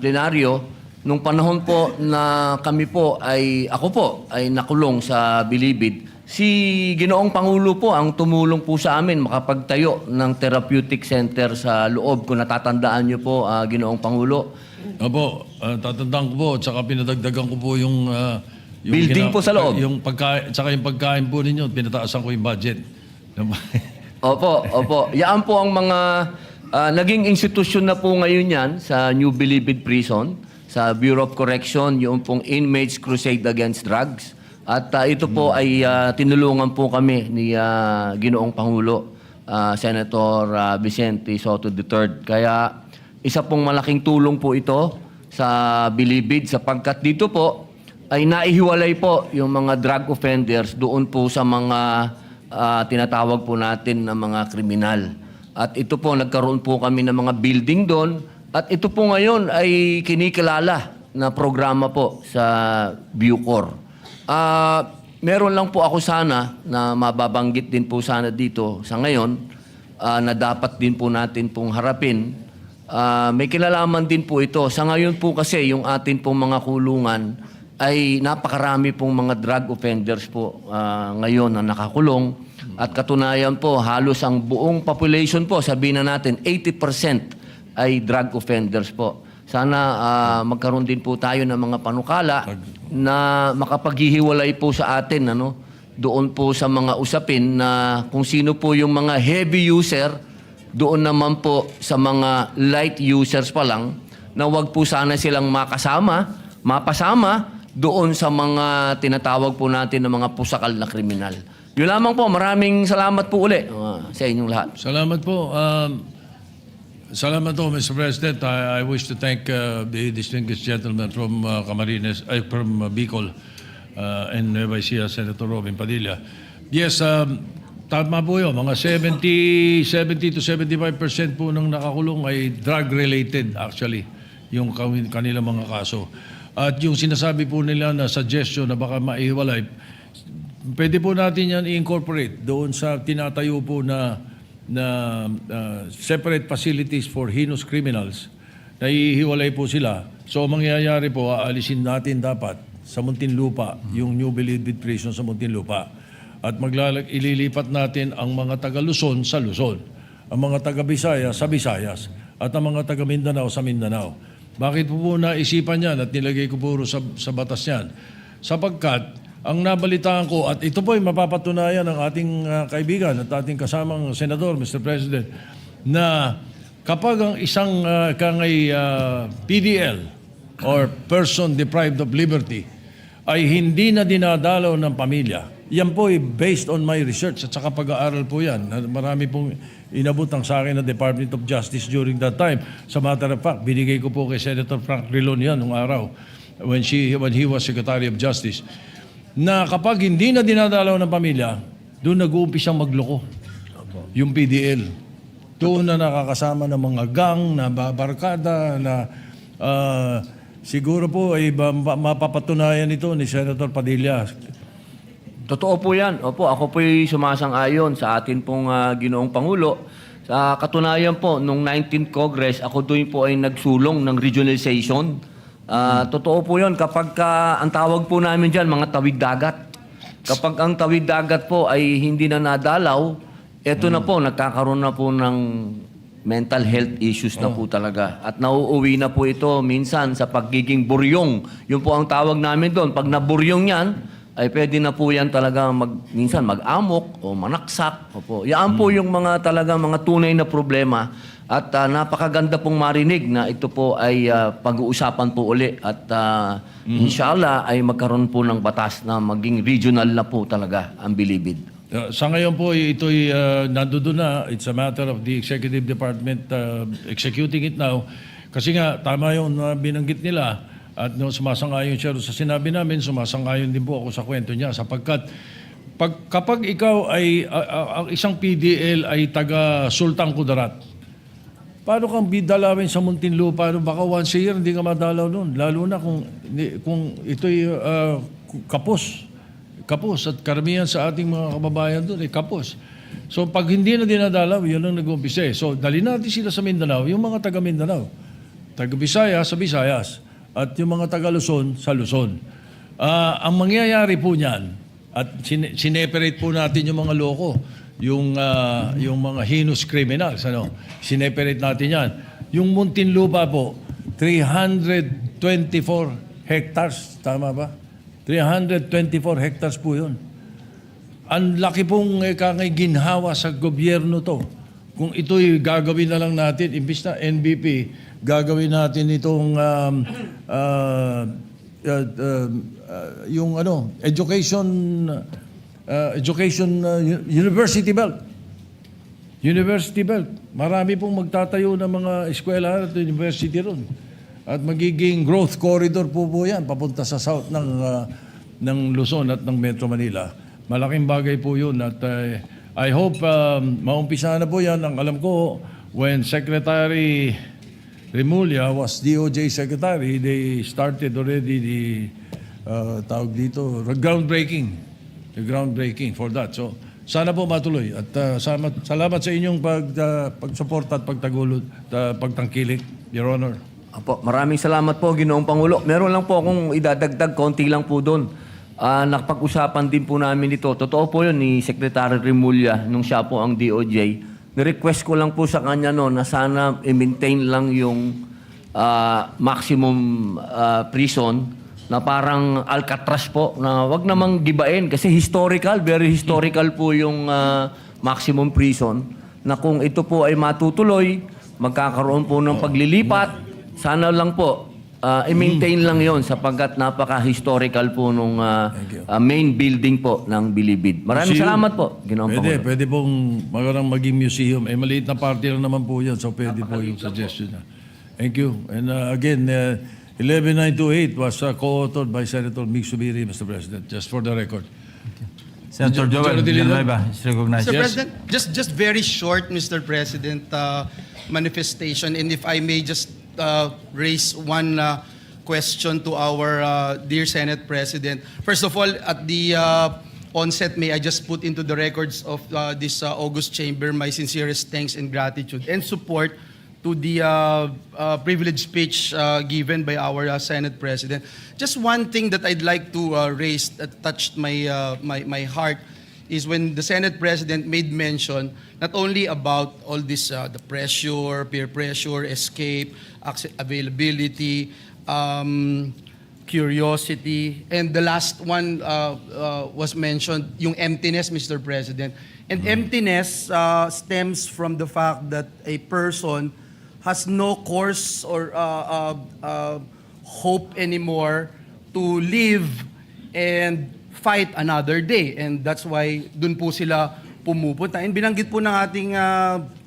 plenaryo nung panahon po na ako po ay nakulong sa Bilibid, si Ginoong Pangulo po ang tumulong po sa amin makapagtayo ng therapeutic center sa loob. Kung natatandaan niyo po, Ginoong Pangulo. Opo, tatandaan ko po at saka pinadagdagan ko po yung Building po sa loob. Yung pagkain po ninyo, pinataasan ko yung budget. Opo. Yan po ang mga naging institusyon na po ngayon yan sa New Bilibid Prison, sa Bureau of Correction, yung pong Inmates Crusade Against Drugs. At ito po ay tinulungan po kami ni Ginoong Pangulo, Senator Vicente Soto III. Kaya isa pong malaking tulong po ito sa Bilibid sapagkat dito po ay naihiwalay po yung mga drug offenders doon po sa mga tinatawag po natin na mga kriminal. At ito po, nagkaroon po kami ng mga building doon. At ito po ngayon ay kinikilala na programa po sa Bucor. Meron lang po ako sana na mababanggit din po sana dito sa ngayon na dapat din po natin pong harapin. may kinalaman din po ito. Sa ngayon po kasi yung atin pong mga kulungan ay napakarami pong mga drug offenders po ngayon na nakakulong. At katunayan po, halos ang buong population po, sabihin na natin, 80% ay drug offenders po. Sana magkaroon din po tayo ng mga panukala na makapaghihiwalay po sa atin, doon po sa mga usapin na kung sino po yung mga heavy user, doon naman po sa mga light users pa lang, na wag po sana silang mapasama doon sa mga tinatawag po natin ng mga pusakal na kriminal. Yun lamang po, maraming salamat po uli sa inyong lahat. Salamat po. Salamat po, Mr. President. I wish to thank the distinguished gentleman from Camarines, from Bicol, and Nueva Ecija, Senator Robin Padilla. Yes, tama po yun. Mga 70 to 75% po ng nakakulong ay drug-related actually, yung kanilang mga kaso. At yung sinasabi po nila na suggestion na baka maihiwalay, pwede po natin yan i-incorporate doon sa tinatayo po na separate facilities for heinous criminals. Nahihiwalay po sila. So mangyayari po, aalisin natin dapat sa Muntinlupa, yung New Bilibid Prison sa Muntinlupa. At ililipat natin ang mga taga-Luzon sa Luzon, ang mga taga-Visayas sa Visayas, at ang mga taga-Mindanao sa Mindanao. Bakit po naisipan yan at nilagay ko puro sa batas yan? Sapagkat ang nabalitaan ko, at ito po ay mapapatunayan ng ating kaibigan at ating kasamang senador, Mr. President, na kapag ang isang PDL or person deprived of liberty ay hindi na dinadalaw ng pamilya, yan po ay based on my research at saka pag-aaral po yan. Marami pong inabot ang sa akin ng Department of Justice during that time. Sa matter of fact, binigay ko po kay Senator Frank Rilon yan nung araw when he was Secretary of Justice, na kapag hindi na dinadalaw ng pamilya, doon nag-uumpisang magloko yung PDL. Doon na nakakasama ng mga gang, na barkada, na siguro po ay mapapatunayan ito ni Senator Padilla. Totoo po yan. Opo, ako po'y sumasang-ayon sa atin pong Ginoong Pangulo. Sa katunayan po, nung 19th Congress, ako doon po ay nagsulong ng regionalization. Totoo po yun. Kapag ang tawag po namin dyan, mga tawid dagat. Kapag ang tawid dagat po ay hindi na nadalaw, eto na po, nagkakaroon na po ng mental health issues na po talaga. At nauuwi na po ito minsan sa pagiging buryong. Yun po ang tawag namin doon. Pag naburyong yan, ay pwede na po yan talaga minsan mag-amok o manaksak. Opo. Yan po yung mga talaga mga tunay na problema. At napakaganda pong marinig na ito po ay pag-uusapan po uli. At inshallah ay magkaroon po ng batas na maging regional na po talaga ang Bilibid. Sa ngayon po, ito'y nandoon na. It's a matter of the Executive Department executing it now. Kasi nga, tama yung binanggit nila. At sumasang-ayon siya sa sinabi namin, sumasang-ayon din po ako sa kwento niya. Sapagkat kapag ikaw ay, ang isang PDL ay taga Sultan Kudarat, paano kang bidalawin sa Muntinlupa? Baka once a year hindi ka madalaw noon. Lalo na kung ito'y kapos. Kapos. At karamihan sa ating mga kababayan doon ay kapos. So pag hindi na dinadalaw, yun ang nag-umpisa. So dali natin sila sa Mindanao, yung mga taga Mindanao. Taga Visayas sa Visayas. At yung mga taga Luzon sa Luzon. Ang mangyayari po niyan, at sineperate po natin yung mga loko, yung mga heinous criminals, sineperate natin yan. Yung Muntinlupa po, 324 hectares, tama ba? 324 hectares po yun. Ang laki pong ginhawa sa gobyerno to. Kung ito'y gagawin na lang natin, imbis na NBP, gagawin natin itong yung education university belt. University belt. Marami pong magtatayo ng mga eskwela at university ron. At magiging growth corridor po yan papunta sa south ng Luzon at ng Metro Manila. Malaking bagay po yun at I hope maumpisa na po yan. Ang alam ko, when Secretary Remulla was DOJ Secretary, they started already the groundbreaking for that. So Sana po matuloy at salamat sa inyong pagsuporta at pagtangkilik, Your Honor. Apo, maraming salamat po, Ginoong Pangulo. Meron lang po akong idadagdag, konti lang po doon. Nakapag-usapan din po namin ito. Totoo po yun ni Secretary Remulla nung siya po ang DOJ. Ni-request ko lang po sa kanya no, na sana i-maintain lang yung maximum prison na parang Alcatraz po, na wag namang gibain kasi historical, very historical po yung maximum prison, na kung ito po ay matutuloy, magkakaroon po ng paglilipat. Sana lang po, i-maintain lang yon sapagkat napaka-historical po nung main building po ng Bilibid. Maraming Museum. salamat po, Ginoong Pangulo. Pwede pong maging museum. Maliit na party lang naman po yan, so pwede po yung suggestion niya. Thank you. And again, 11928 was co-authored by Senator Mig Subiri, Mr. President, just for the record. Senator Joel Majority Leader. Villanueva is recognized. Mr. Yes. President, just very short, Mr. President, manifestation, and if I may just raise one question to our dear Senate President. First of all, at the onset, may I just put into the records of this August Chamber my sincerest thanks and gratitude and support to the privileged speech given by our Senate President. Just one thing that I'd like to raise that touched my heart is when the Senate President made mention not only about all this, the pressure, peer pressure, escape, availability, curiosity, and the last one was mentioned, yung emptiness, Mr. President. And emptiness stems from the fact that a person has no course or hope anymore to live and fight another day. And that's why dun po sila pumupunta. And binanggit po ng ating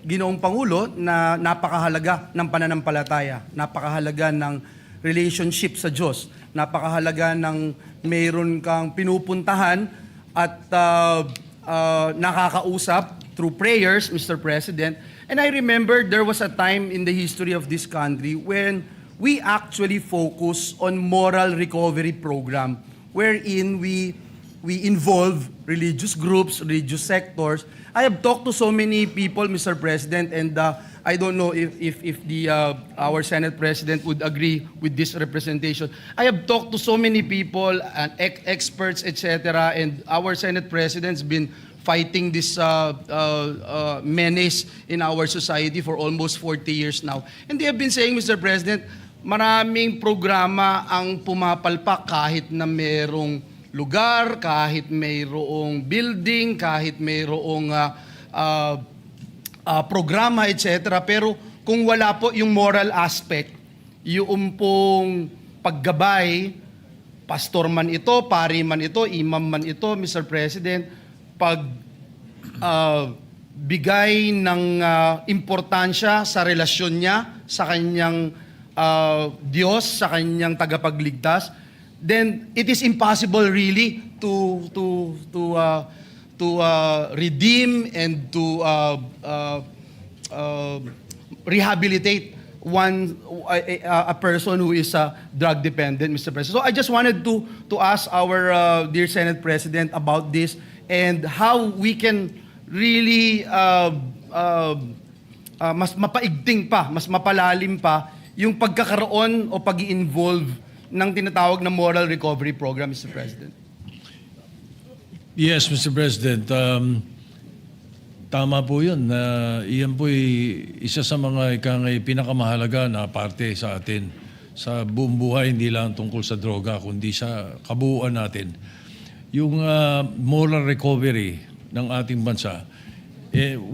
Ginoong Pangulo na napakahalaga ng pananampalataya, napakahalaga ng relationship sa Diyos, napakahalaga ng mayroon kang pinupuntahan at nakakausap through prayers, Mr. President. And I remember there was a time in the history of this country when we actually focus on moral recovery program wherein we involve religious groups, religious sectors. I have talked to so many people, Mr. President, and I don't know if our Senate President would agree with this representation. I have talked to so many people, and experts, etc., and our Senate President's been fighting this menace in our society for almost 40 years now. And they have been saying, Mr. President, maraming programa ang pumapalpak kahit na merong lugar, kahit mayroong building, kahit mayroong programa, etc. Pero kung wala po yung moral aspect, yung pong paggabay, pastor man ito, pari man ito, imam man ito, Mr. President, bigay ng importansya sa relasyon niya, sa kanyang Diyos, sa kanyang tagapagligtas, then it is impossible really to redeem and to rehabilitate a person who is drug dependent, Mr. President. So I just wanted to ask our dear Senate President about this and how we can really mas mapaigting pa, mas mapalalim pa yung pagkakaroon o pag-i-involve ng tinatawag na moral recovery program, Mr. President. Yes, Mr. President. Tama po yun. Iyan po isa sa mga pinakamahalaga na parte sa atin sa buong buhay, hindi lang tungkol sa droga, kundi sa kabuuan natin. Yung moral recovery ng ating bansa,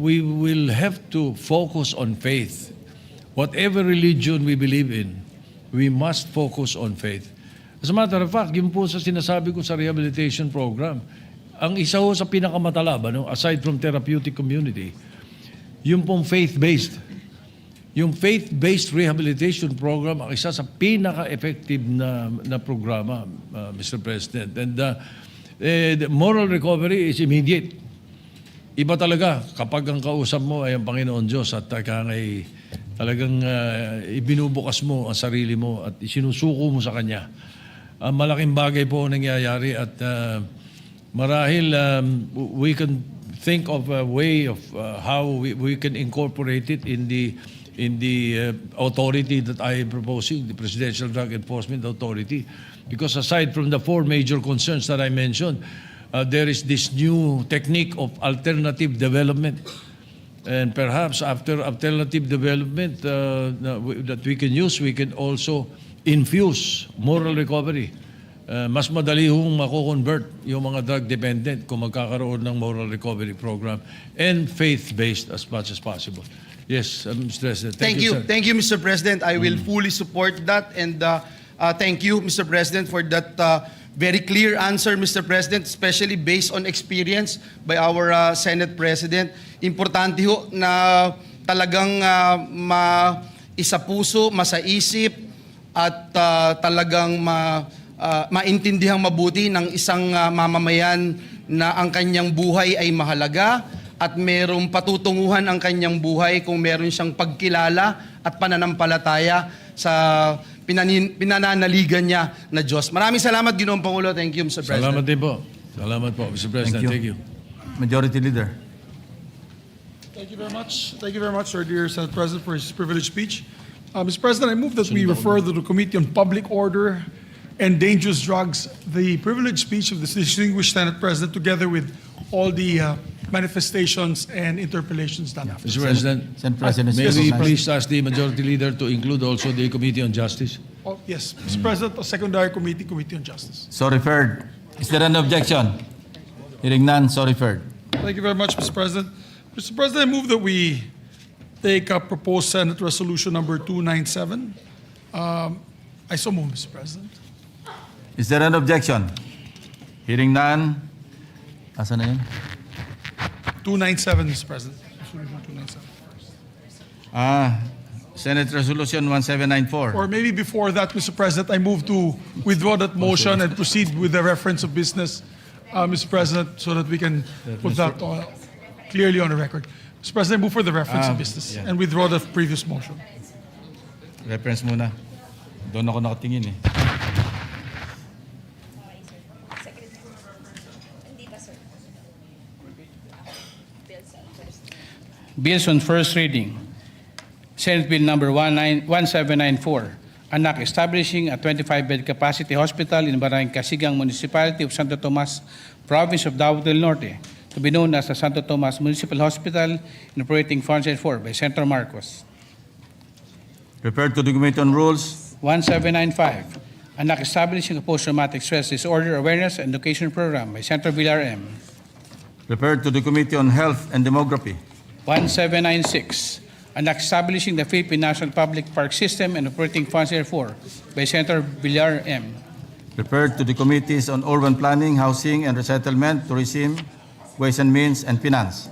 we will have to focus on faith. Whatever religion we believe in, we must focus on faith. As a matter of fact, yun po sa sinasabi ko sa rehabilitation program, ang isa ho sa pinakamatalaba, aside from therapeutic community, yung pong faith-based. Yung faith-based rehabilitation program, ang isa sa pinaka-effective na programa, Mr. President. And the moral recovery is immediate. Iba talaga kapag ang kausap mo ay ang Panginoon Diyos at talagang ibinubukas mo ang sarili mo at isinusuko mo sa Kanya. Malaking bagay po ang nangyayari at marahil we can think of a way of how we can incorporate it in the authority that I am proposing, the Presidential Drug Enforcement Authority. Because aside from the 4 major concerns that I mentioned, there is this new technique of alternative development. And perhaps after alternative development that we can use, we can also infuse moral recovery. Mas madali hong mako-convert yung mga drug dependent kung magkakaroon ng moral recovery program and faith-based as much as possible. Yes, Mr. President. Thank you. sir. Thank you, Mr. President. I will fully support that. And thank you, Mr. President, for that very clear answer, Mr. President, especially based on experience by our Senate President. Importante ho na talagang maisapuso, masaisip, at talagang maintindihan mabuti ng isang mamamayan na ang kanyang buhay ay mahalaga at merong patutunguhan ang kanyang buhay kung meron siyang pagkilala at pananampalataya sa pinananaligan niya na Diyos. Maraming salamat, Ginoong Pangulo. Thank you, Mr. President. Salamat din po. Salamat po, Mr. President. Thank you. Majority Leader. Thank you very much. Thank you very much, our dear Senate President, for his privileged speech. Mr. President, I move that we refer to the Committee on Public Order and Dangerous Drugs the privileged speech of the distinguished Senate President together with all the manifestations and interpellations done after. Mr. President, Senate President, may is we recognized. please ask the Majority Leader to include also the Committee on Justice? Oh, yes, Mr. President, a secondary committee, Committee on Justice. So referred. Is there an objection? Hearing none, so referred. Thank you very much, Mr. President. Mr. President, I move that we take up proposed Senate Resolution number 297. I so move, Mr. President. Is there an objection? Hearing none. Asa na yun? 297, Mr. President. Resolution 297. Senate Resolution 1794. Or maybe before that, Mr. President, I move to withdraw that motion and proceed with the reference of business, Mr. President, so that we can put that clearly on the record. Mr. President, I move for the reference of business and withdraw the previous motion. Reference muna. Doon ako nakatingin eh. Bills on first reading. Senate Bill number 1794, anak establishing a 25-bed capacity hospital in Barangay Casigang Municipality of Santo Tomas, Province of Davao del Norte, to be known as the Santo Tomas Municipal Hospital in operating Funds 4 by Senator Marcos. Referred to the Committee on Rules. 1795, anak establishing a post-traumatic stress disorder awareness and education program by Senator Villar M. Referred to the Committee on Health and Demography. 1796, anak establishing the Philippine National Public Park System and operating Funds 4 by Senator Villar M. Referred to the Committees on Urban Planning, Housing and Resettlement, Tourism, Ways and Means, and Finance.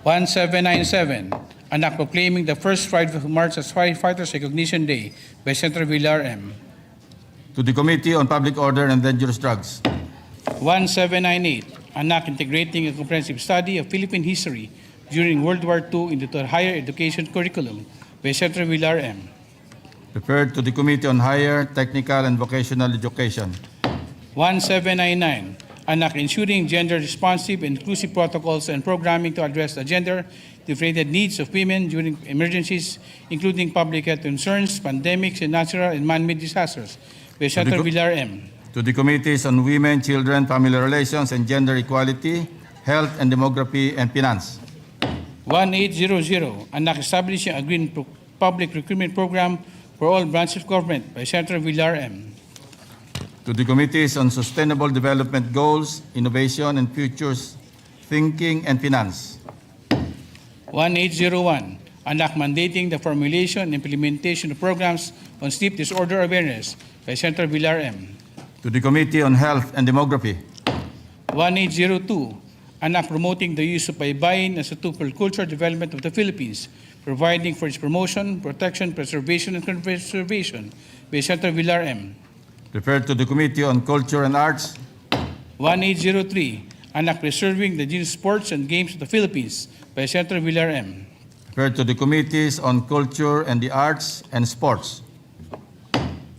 1797, anak proclaiming the first Friday of March as Firefighters Recognition Day by Senator Villar M. To the Committee on Public Order and Dangerous Drugs. 1798, anak integrating a comprehensive study of Philippine history during World War II into the higher education curriculum by Senator Villar M. Referred to the Committee on Higher, Technical, and Vocational Education. 1799, anak ensuring gender-responsive and inclusive protocols and programming to address the gender-differentiated needs of women during emergencies, including public health concerns, pandemics, and natural and man-made disasters by Senator Villar M. To the Committees on Women, Children, Family Relations, and Gender Equality, Health and Demography, and Finance. 1800, anak establishing a green public recruitment program for all branches of government by Senator Villar M. To the Committees on Sustainable Development Goals, Innovation, and Futures Thinking, and Finance. 1801, anak mandating the formulation and implementation of programs on sleep disorder awareness by Senator Villar M. To the Committee on Health and Demography. 1802, anak promoting the use of baybayin as a tool for cultural development of the Philippines, providing for its promotion, protection, preservation, and conservation by Senator Villar M. Referred to the Committee on Culture and Arts. 1803, anak preserving the indigenous sports and games of the Philippines by Senator Villar M. Referred to the Committees on Culture and the Arts and Sports.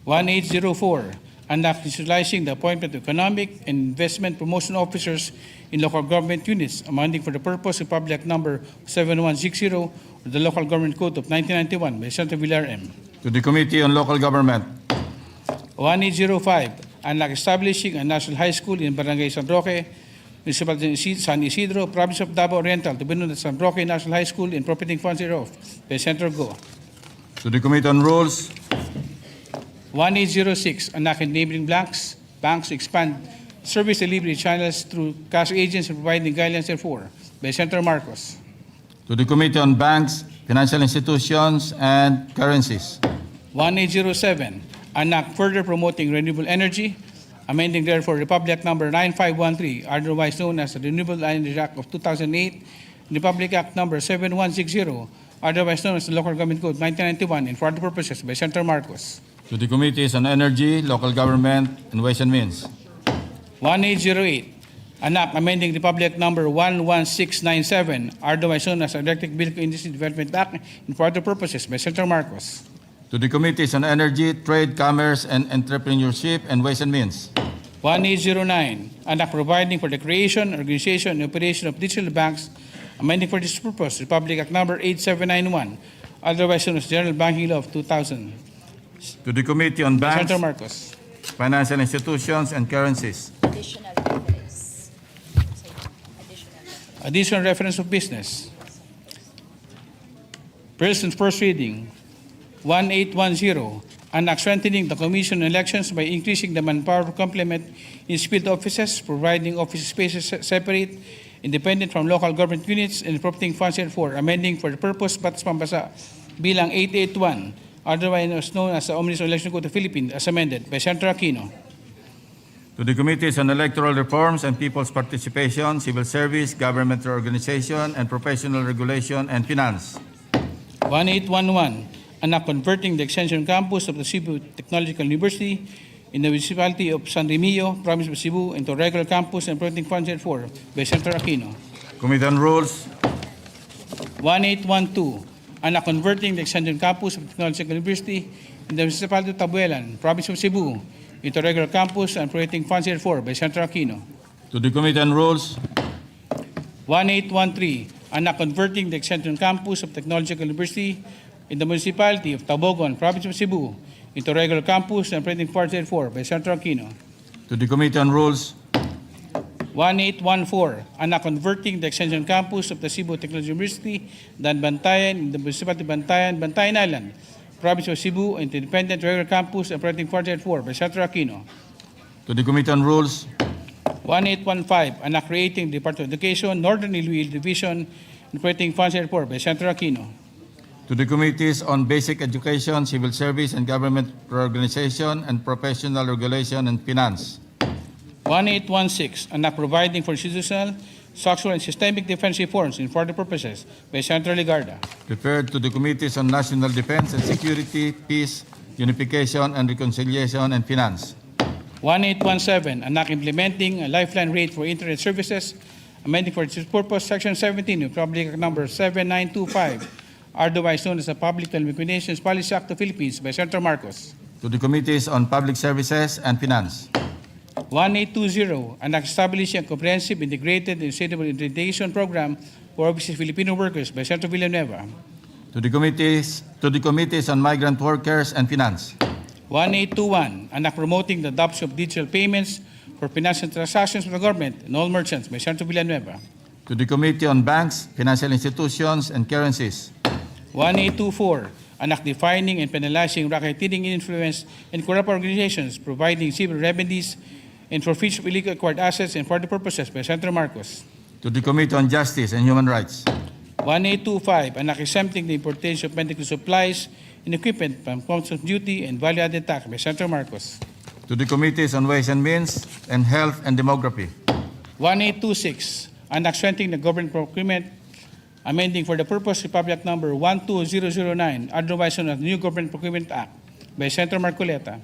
1804, and institutionalizing the appointment of economic and investment promotion officers in local government units, amending for the purpose of Public Act Number 7160 of the Local Government Code of 1991 by Senator Villar M. to the Committee on Local Government, 1805, an act establishing a national high school in Barangay San Roque, Municipality of San Isidro, Province of Davao Oriental, to be known as San Roque National High School in appropriating funds thereof by Senator Go. to the Committee on Rules, 1806, an act enabling banks to expand service delivery channels through cash agents and providing guidelines therefore by Senator Marcos. to the Committee on Banks, Financial Institutions, and Currencies, 1807, an act further promoting renewable energy, amending therefore Republic Act Number 9513, otherwise known as the Renewable Energy Act of 2008, Republic Act Number 7160, otherwise known as the Local Government Code 1991, and for other purposes by Senator Marcos. to the Committees on Energy, Local Government, and Ways and Means, 1808, an act amending Republic Act Number 11697, otherwise known as the Electric Vehicle Industry Development Act, and for other purposes by Senator Marcos. to the Committees on Energy, Trade, Commerce, and Entrepreneurship, and Ways and Means, 1809, an act providing for the creation, organization, and operation of digital banks, amending for this purpose Republic Act Number 8791, otherwise known as General Banking Law of 2000. to the Committee on Banks, Senator Marcos. Financial Institutions, and Currencies, Additional reference. Additional reference of business. First reading. 1810, an act strengthening the Commission on Elections by increasing the manpower complement in field offices, providing office spaces separate, independent from local government units, and appropriating funds for amending for the purpose Batas Pambasa bilang 881, otherwise known as the Omnibus Election Code of the Philippines, as amended by Senator Aquino. to the Committees on Electoral Reforms and People's Participation, Civil Service, Government Reorganization, and Professional Regulation, and Finance, 1811, an act converting the extension campus of the Cebu Technological University in the municipality of San Remillo, province of Cebu, into a regular campus and appropriating funds therefor by Senator Aquino. Committee on Rules, 1812, an act converting the extension campus of the Technological University in the municipality of Tabuelan, province of Cebu, into a regular campus and appropriating funds therefor by Senator Aquino. to the Committee on Rules, 1813, an act converting the extension campus of Technological University in the municipality of Tabogon, province of Cebu, into a regular campus and operating funds therefor by Senator Aquino. to the Committee on Rules, 1814, an act converting the extension campus of the Cebu Technology University, Dan Bantayan, in the municipality of Bantayan, Bantayan Island, province of Cebu, into independent regular campus and operating funds therefor by Senator Aquino. to the Committee on Rules, 1815, an act creating the Department of Education, Northern Iloilo Division, and operating funds therefor by Senator Aquino. to the Committees on Basic Education, Civil Service, and Government Reorganization, and Professional Regulation, and Finance, 1816, an act providing for institutional, structural, and systemic defense reforms in further purposes by Senator Ligarda. referred to the Committees on National Defense and Security, Peace, Unification, and Reconciliation, and Finance, 1817, an act implementing a lifeline rate for internet services, amending for this purpose Section 17 of Public Act Number 7925, otherwise known as the Public Telecommunications Policy Act of the Philippines by Senator Marcos. to the Committees on Public Services and Finance, 1820, an act establishing a comprehensive integrated and sustainable integration program for overseas Filipino workers by Senator Villanueva. to the Committees on Migrant Workers and Finance, 1821, an act promoting the adoption of digital payments for financial transactions with the government and all merchants by Senator Villanueva. to the Committee on Banks, Financial Institutions, and Currencies, 1824, an act defining and penalizing racketeering influence and corrupt organizations, providing civil remedies and forfeiture of illegally acquired assets and for the purposes by Senator Marcos. to the Committee on Justice and Human Rights, 1825, an act exempting the importation of medical supplies and equipment from customs duty and value-added tax by Senator Marcos. to the Committees on Ways and Means, and Health and Demography, 1826, an act strengthening the government procurement, amending for the purpose Republic Act Number 12009, otherwise known as the New Government Procurement Act by Senator Marcoleta.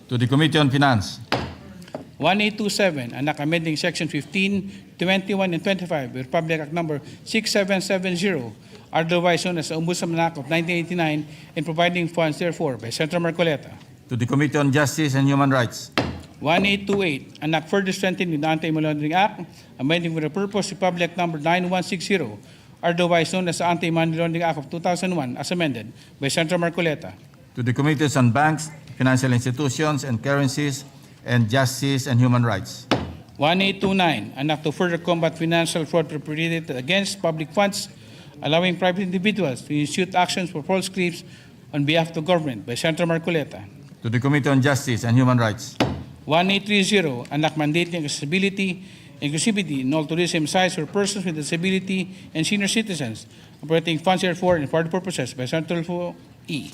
to the Committee on Finance, 1827, an act amending Section 15, 21, and 25 of Republic Act Number 6770, otherwise known as the Ombudsman Act of 1989, and providing funds therefore by Senator Marcoleta. to the Committee on Justice and Human Rights, 1828, anak further strengthened with the Anti-Money Laundering Act, amending for the purpose Republic Act number 9160, otherwise known as the Anti-Money Laundering Act of 2001, as amended by Senator Marcoleta. to the Committees on Banks, Financial Institutions and Currencies, and Justice and Human Rights. 1829, an act to further combat financial fraud perpetrated against public funds, allowing private individuals to institute actions for false claims on behalf of the government by Senator Marcoleta. To the Committee on Justice and Human Rights. 1830, an act mandating accessibility, inclusivity in all tourism sites for persons with disability and senior citizens, operating funds therefore and for the purposes by Senator Tulfo E.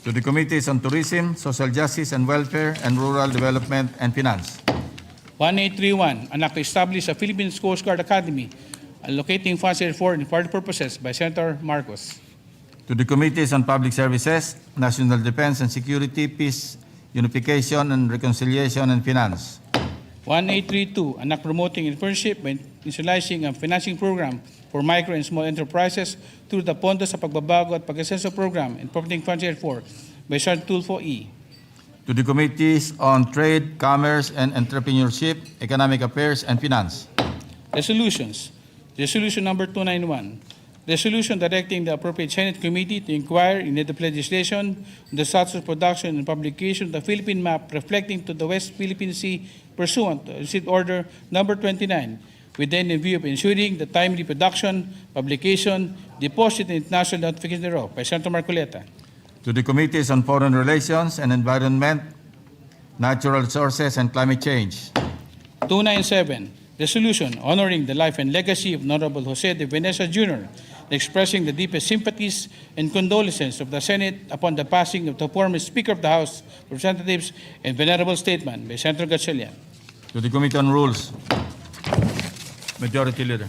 To the Committees on Tourism, Social Justice and Welfare, and Rural Development and Finance. 1831, an act to establish a Philippine Coast Guard Academy, allocating funds therefore and for the purposes by Senator Marcos. To the Committees on Public Services, National Defense and Security, Peace, Unification and Reconciliation, and Finance. 1832, an act promoting internship by initializing a financing program for micro and small enterprises through the Pondo sa Pagbabago at Pag-asenso Program and promoting funds therefore by Senator Tulfo E. To the Committees on Trade, Commerce and Entrepreneurship, Economic Affairs, and Finance. Resolutions. Resolution number 291. Resolution directing the appropriate Senate committee to inquire in need of legislation on the status of production and publication of the Philippine map reflecting to the West Philippine Sea pursuant to Receipt Order number 29, within the view of ensuring the timely production, publication, deposit, and international notification thereof by Senator Marcoleta. To the Committees on Foreign Relations and Environment, Natural Resources, and Climate Change. 297, resolution honoring the life and legacy of Honorable Jose de Venecia Jr., expressing the deepest sympathies and condolences of the Senate upon the passing of the former Speaker of the House of Representatives and Venerable Statesman by Senator Gatchalian. To the Committee on Rules, Majority Leader.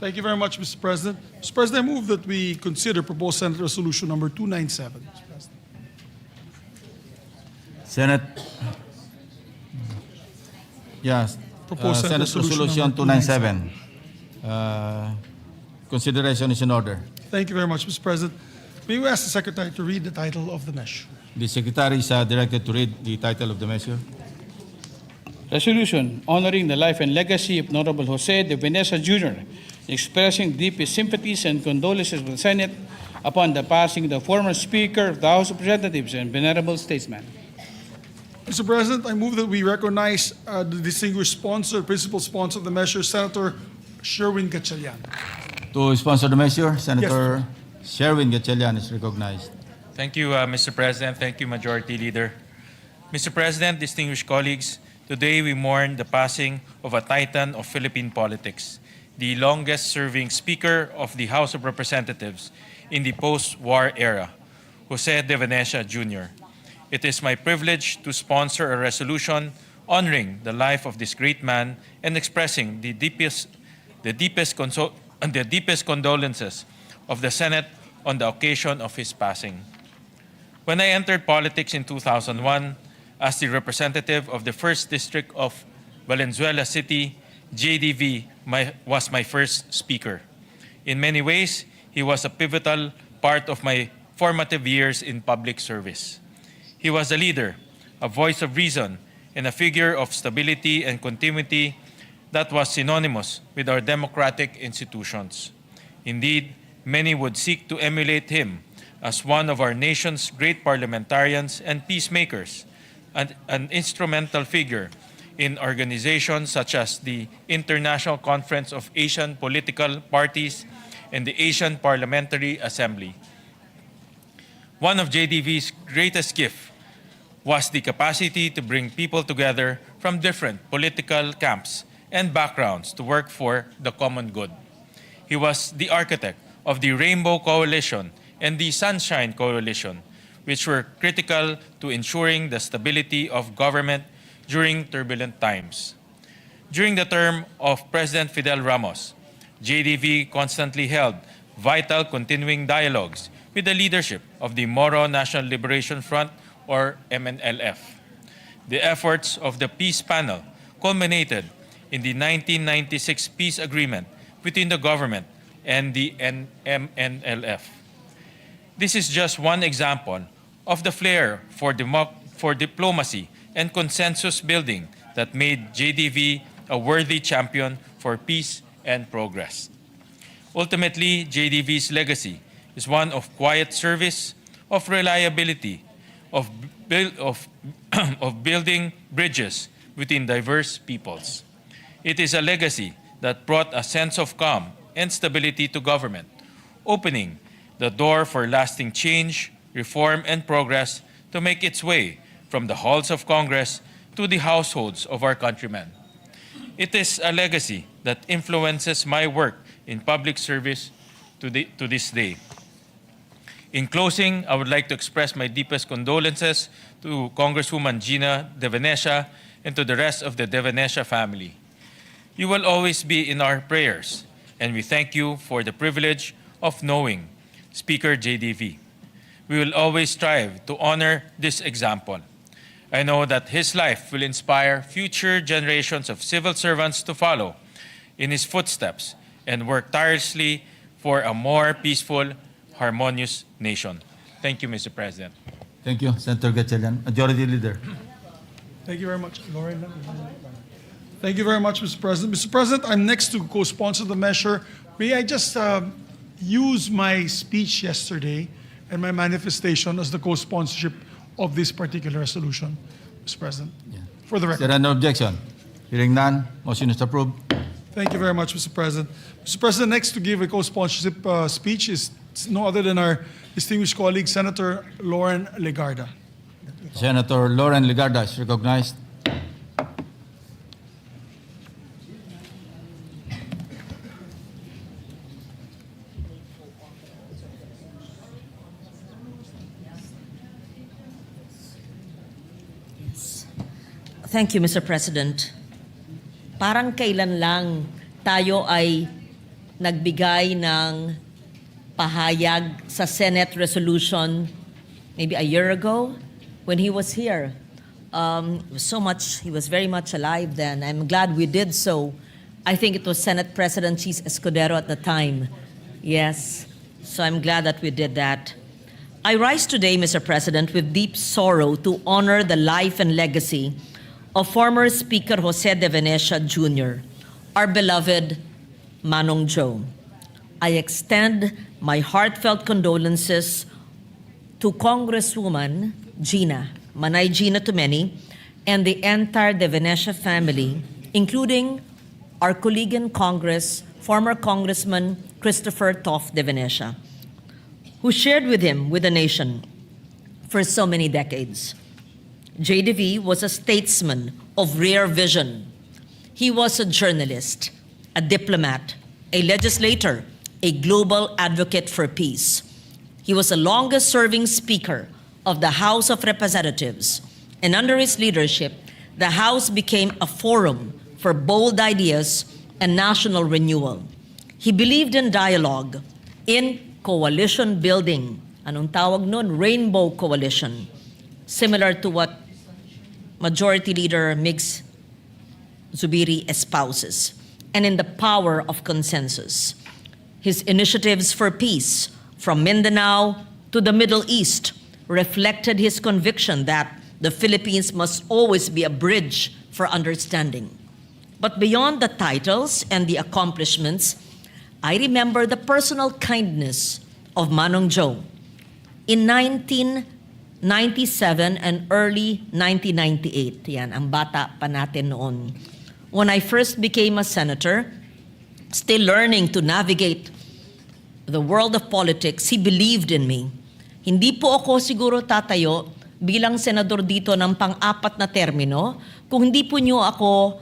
Thank you very much, Mr. President. Mr. President, I move that we consider proposed Senate Resolution number 297. Mr. President. Senate. Yes. Proposed Senate Senate Resolution Resolution number 297. Consideration is in order. Thank you very much, Mr. President. May we ask the Secretary to read the title of the measure? The Secretary is directed to read the title of the measure. Resolution honoring the life and legacy of Honorable Jose de Venecia Jr., expressing deepest sympathies and condolences of the Senate upon the passing of the former Speaker of the House of Representatives and Venerable Statesman. Mr. President, I move that we recognize the distinguished sponsor, principal sponsor of the measure, Senator Sherwin Gatchalian. To sponsor the measure, Senator Sherwin Gatchalian is recognized. Thank you, Mr. President. Thank you, Majority Leader. Mr. President, distinguished colleagues, today we mourn the passing of a titan of Philippine politics, the longest-serving Speaker of the House of Representatives in the post-war era, Jose de Venecia Jr. It is my privilege to sponsor a resolution honoring the life of this great man and expressing the deepest condolences of the Senate on the occasion of his passing. When I entered politics in 2001 as the representative of the 1st District of Valenzuela City, JDV was my first speaker. In many ways, he was a pivotal part of my formative years in public service. He was a leader, a voice of reason, and a figure of stability and continuity that was synonymous with our democratic institutions. Indeed, many would seek to emulate him as one of our nation's great parliamentarians and peacemakers, and an instrumental figure in organizations such as the International Conference of Asian Political Parties and the Asian Parliamentary Assembly. One of JDV's greatest gifts was the capacity to bring people together from different political camps and backgrounds to work for the common good. He was the architect of the Rainbow Coalition and the Sunshine Coalition, which were critical to ensuring the stability of government during turbulent times. During the term of President Fidel Ramos, JDV constantly held vital continuing dialogues with the leadership of the Moro National Liberation Front, or MNLF. The efforts of the Peace Panel culminated in the 1996 peace agreement between the government and the MNLF. This is just one example of the flair for diplomacy and consensus building that made JDV a worthy champion for peace and progress. Ultimately, JDV's legacy is one of quiet service, of reliability, of building bridges between diverse peoples. It is a legacy that brought a sense of calm and stability to government, opening the door for lasting change, reform, and progress to make its way from the halls of Congress to the households of our countrymen. It is a legacy that influences my work in public service to this day. In closing, I would like to express my deepest condolences to Congresswoman Gina De Venecia and to the rest of the De Venecia family. You will always be in our prayers, and we thank you for the privilege of knowing Speaker JDV. We will always strive to honor this example. I know that his life will inspire future generations of civil servants to follow in his footsteps and work tirelessly for a more peaceful, harmonious nation. Thank you, Mr. President. Thank you, Senator Gatchalian. Majority Leader. Thank you very much. Lauren. Thank you very much, Mr. President. Mr. President, I'm next to co-sponsor the measure. May I just use my speech yesterday and my manifestation as the co-sponsorship of this particular resolution, Mr. President? For the Is record. there no objection? Hearing none, motion is approved. Thank you very much, Mr. President. Mr. President, next to give a co-sponsorship speech is no other than our distinguished colleague, Senator Lauren Legarda. Senator Lauren Legarda is recognized. Thank you, Mr. President. Parang kailan lang tayo ay nagbigay ng pahayag sa Senate resolution, maybe a year ago, when he was here. He was very much alive then. I'm glad we did so. I think it was Senate President Chis Escudero at the time. Yes, so I'm glad that we did that. I rise today, Mr. President, with deep sorrow to honor the life and legacy of former Speaker Jose De Venecia Jr., our beloved Manong Joe. I extend my heartfelt condolences to Congresswoman Gina, Manay Gina to many, and the entire De Venecia family, including our colleague in Congress, former Congressman Christopher Toff De Venecia, who shared with him, with the nation, for so many decades. JDV was a statesman of rare vision. He was a journalist, a diplomat, a legislator, a global advocate for peace. He was the longest-serving Speaker of the House of Representatives, and under his leadership, the House became a forum for bold ideas and national renewal. He believed in dialogue, in coalition building. Anong tawag nun? Rainbow coalition. Similar to what Majority Leader Migs Zubiri espouses, and in the power of consensus. His initiatives for peace, from Mindanao to the Middle East, reflected his conviction that the Philippines must always be a bridge for understanding. But beyond the titles and the accomplishments, I remember the personal kindness of Manong Joe. In 1997 and early 1998, yan, ang bata pa natin noon. When I first became a senator, still learning to navigate the world of politics, he believed in me. Hindi po ako siguro tatayo bilang senador dito ng pang-apat na termino kung hindi po niya ako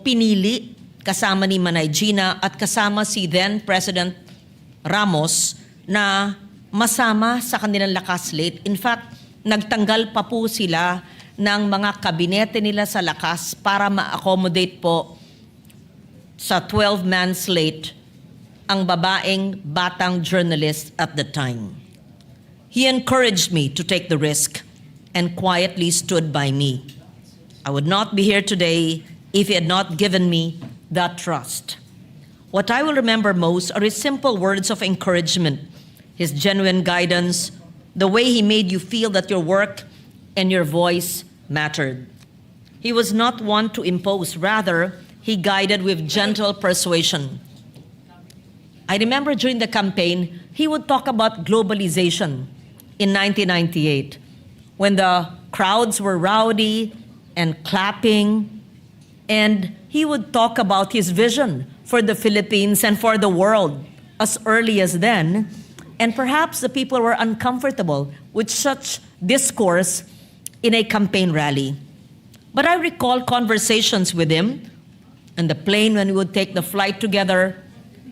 pinili kasama ni Manay Gina at kasama si then President Ramos na masama sa kanilang lakas slate. In fact, nagtanggal pa po sila ng mga kabinete nila sa lakas para ma-accommodate po sa 12-man slate ang babaeng batang journalist at the time. He encouraged me to take the risk and quietly stood by me. I would not be here today if he had not given me that trust. What I will remember most are his simple words of encouragement, his genuine guidance, the way he made you feel that your work and your voice mattered. He was not one to impose, rather, he guided with gentle persuasion. I remember during the campaign, he would talk about globalization in 1998, when the crowds were rowdy and clapping, and he would talk about his vision for the Philippines and for the world as early as then, and perhaps the people were uncomfortable with such discourse in a campaign rally. But I recall conversations with him on the plane when we would take the flight together.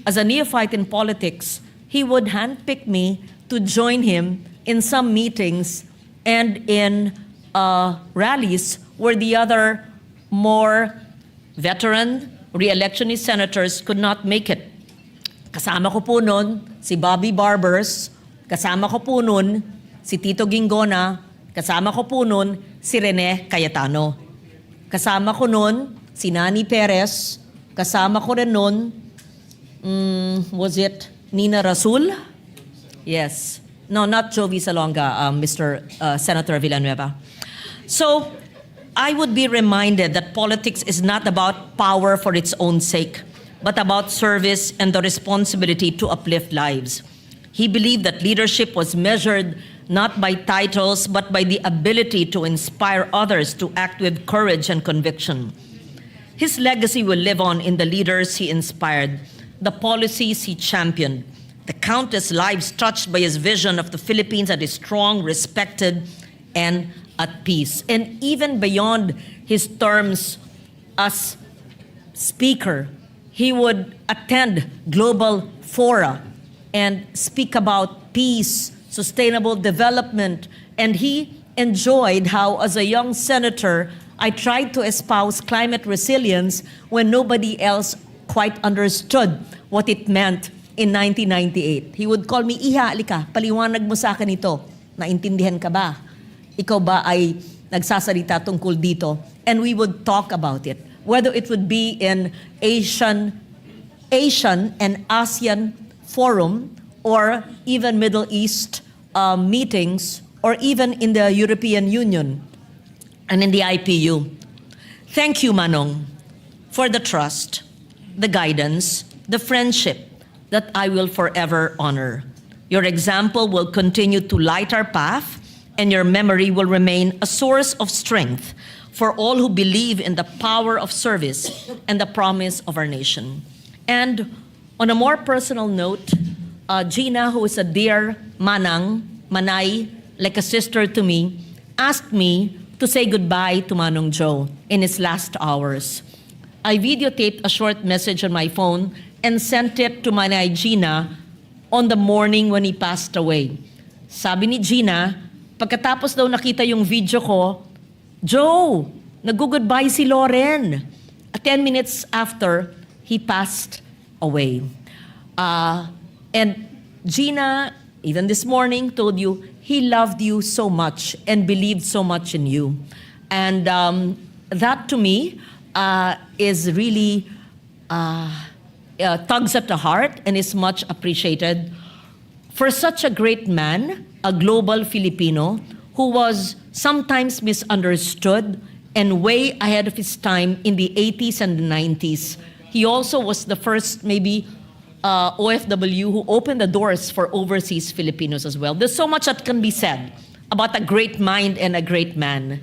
As a neophyte in politics, he would handpick me to join him in some meetings and in rallies where the other more veteran re-electionist senators could not make it. Kasama ko po nun si Bobby Barbers, kasama ko po nun si Tito Gingona, kasama ko po nun si Rene Cayetano. Kasama ko nun si Nani Perez, kasama ko rin nun, was it Nina Rasul? Yes. No, not Jovi Salonga, Mr. Senator Villanueva. So, I would be reminded that politics is not about power for its own sake, but about service and the responsibility to uplift lives. He believed that leadership was measured not by titles, but by the ability to inspire others to act with courage and conviction. His legacy will live on in the leaders he inspired, the policies he championed, the countless lives touched by his vision of the Philippines that is strong, respected, and at peace. And even beyond his terms as speaker, he would attend global fora and speak about peace, sustainable development, and he enjoyed how, as a young senator, I tried to espouse climate resilience when nobody else quite understood what it meant in 1998. He would call me, Iha, alika, paliwanag mo sa akin ito. Naintindihan ka ba? Ikaw ba ay nagsasalita tungkol dito? And we would talk about it. Whether it would be in Asian and ASEAN forum, or even Middle East meetings, or even in the European Union and in the IPU. Thank you, Manong, for the trust, the guidance, the friendship that I will forever honor. Your example will continue to light our path, and your memory will remain a source of strength for all who believe in the power of service and the promise of our nation. And on a more personal note, Gina, who is a dear Manay, like a sister to me, asked me to say goodbye to Manong Joe in his last hours. I videotaped a short message on my phone and sent it to Manay Gina on the morning when he passed away. Sabi ni Gina, pagkatapos daw nakita yung video ko, Joe, nag-goodbye si Loren. 10 minutes after, he passed away. And Gina, even this morning, told you he loved you so much and believed so much in you. And that to me is really tugs at the heart and is much appreciated. For such a great man, a global Filipino, who was sometimes misunderstood and way ahead of his time in the 80s and the 90s. He also was the first, maybe, OFW who opened the doors for overseas Filipinos as well. There's so much that can be said about a great mind and a great man,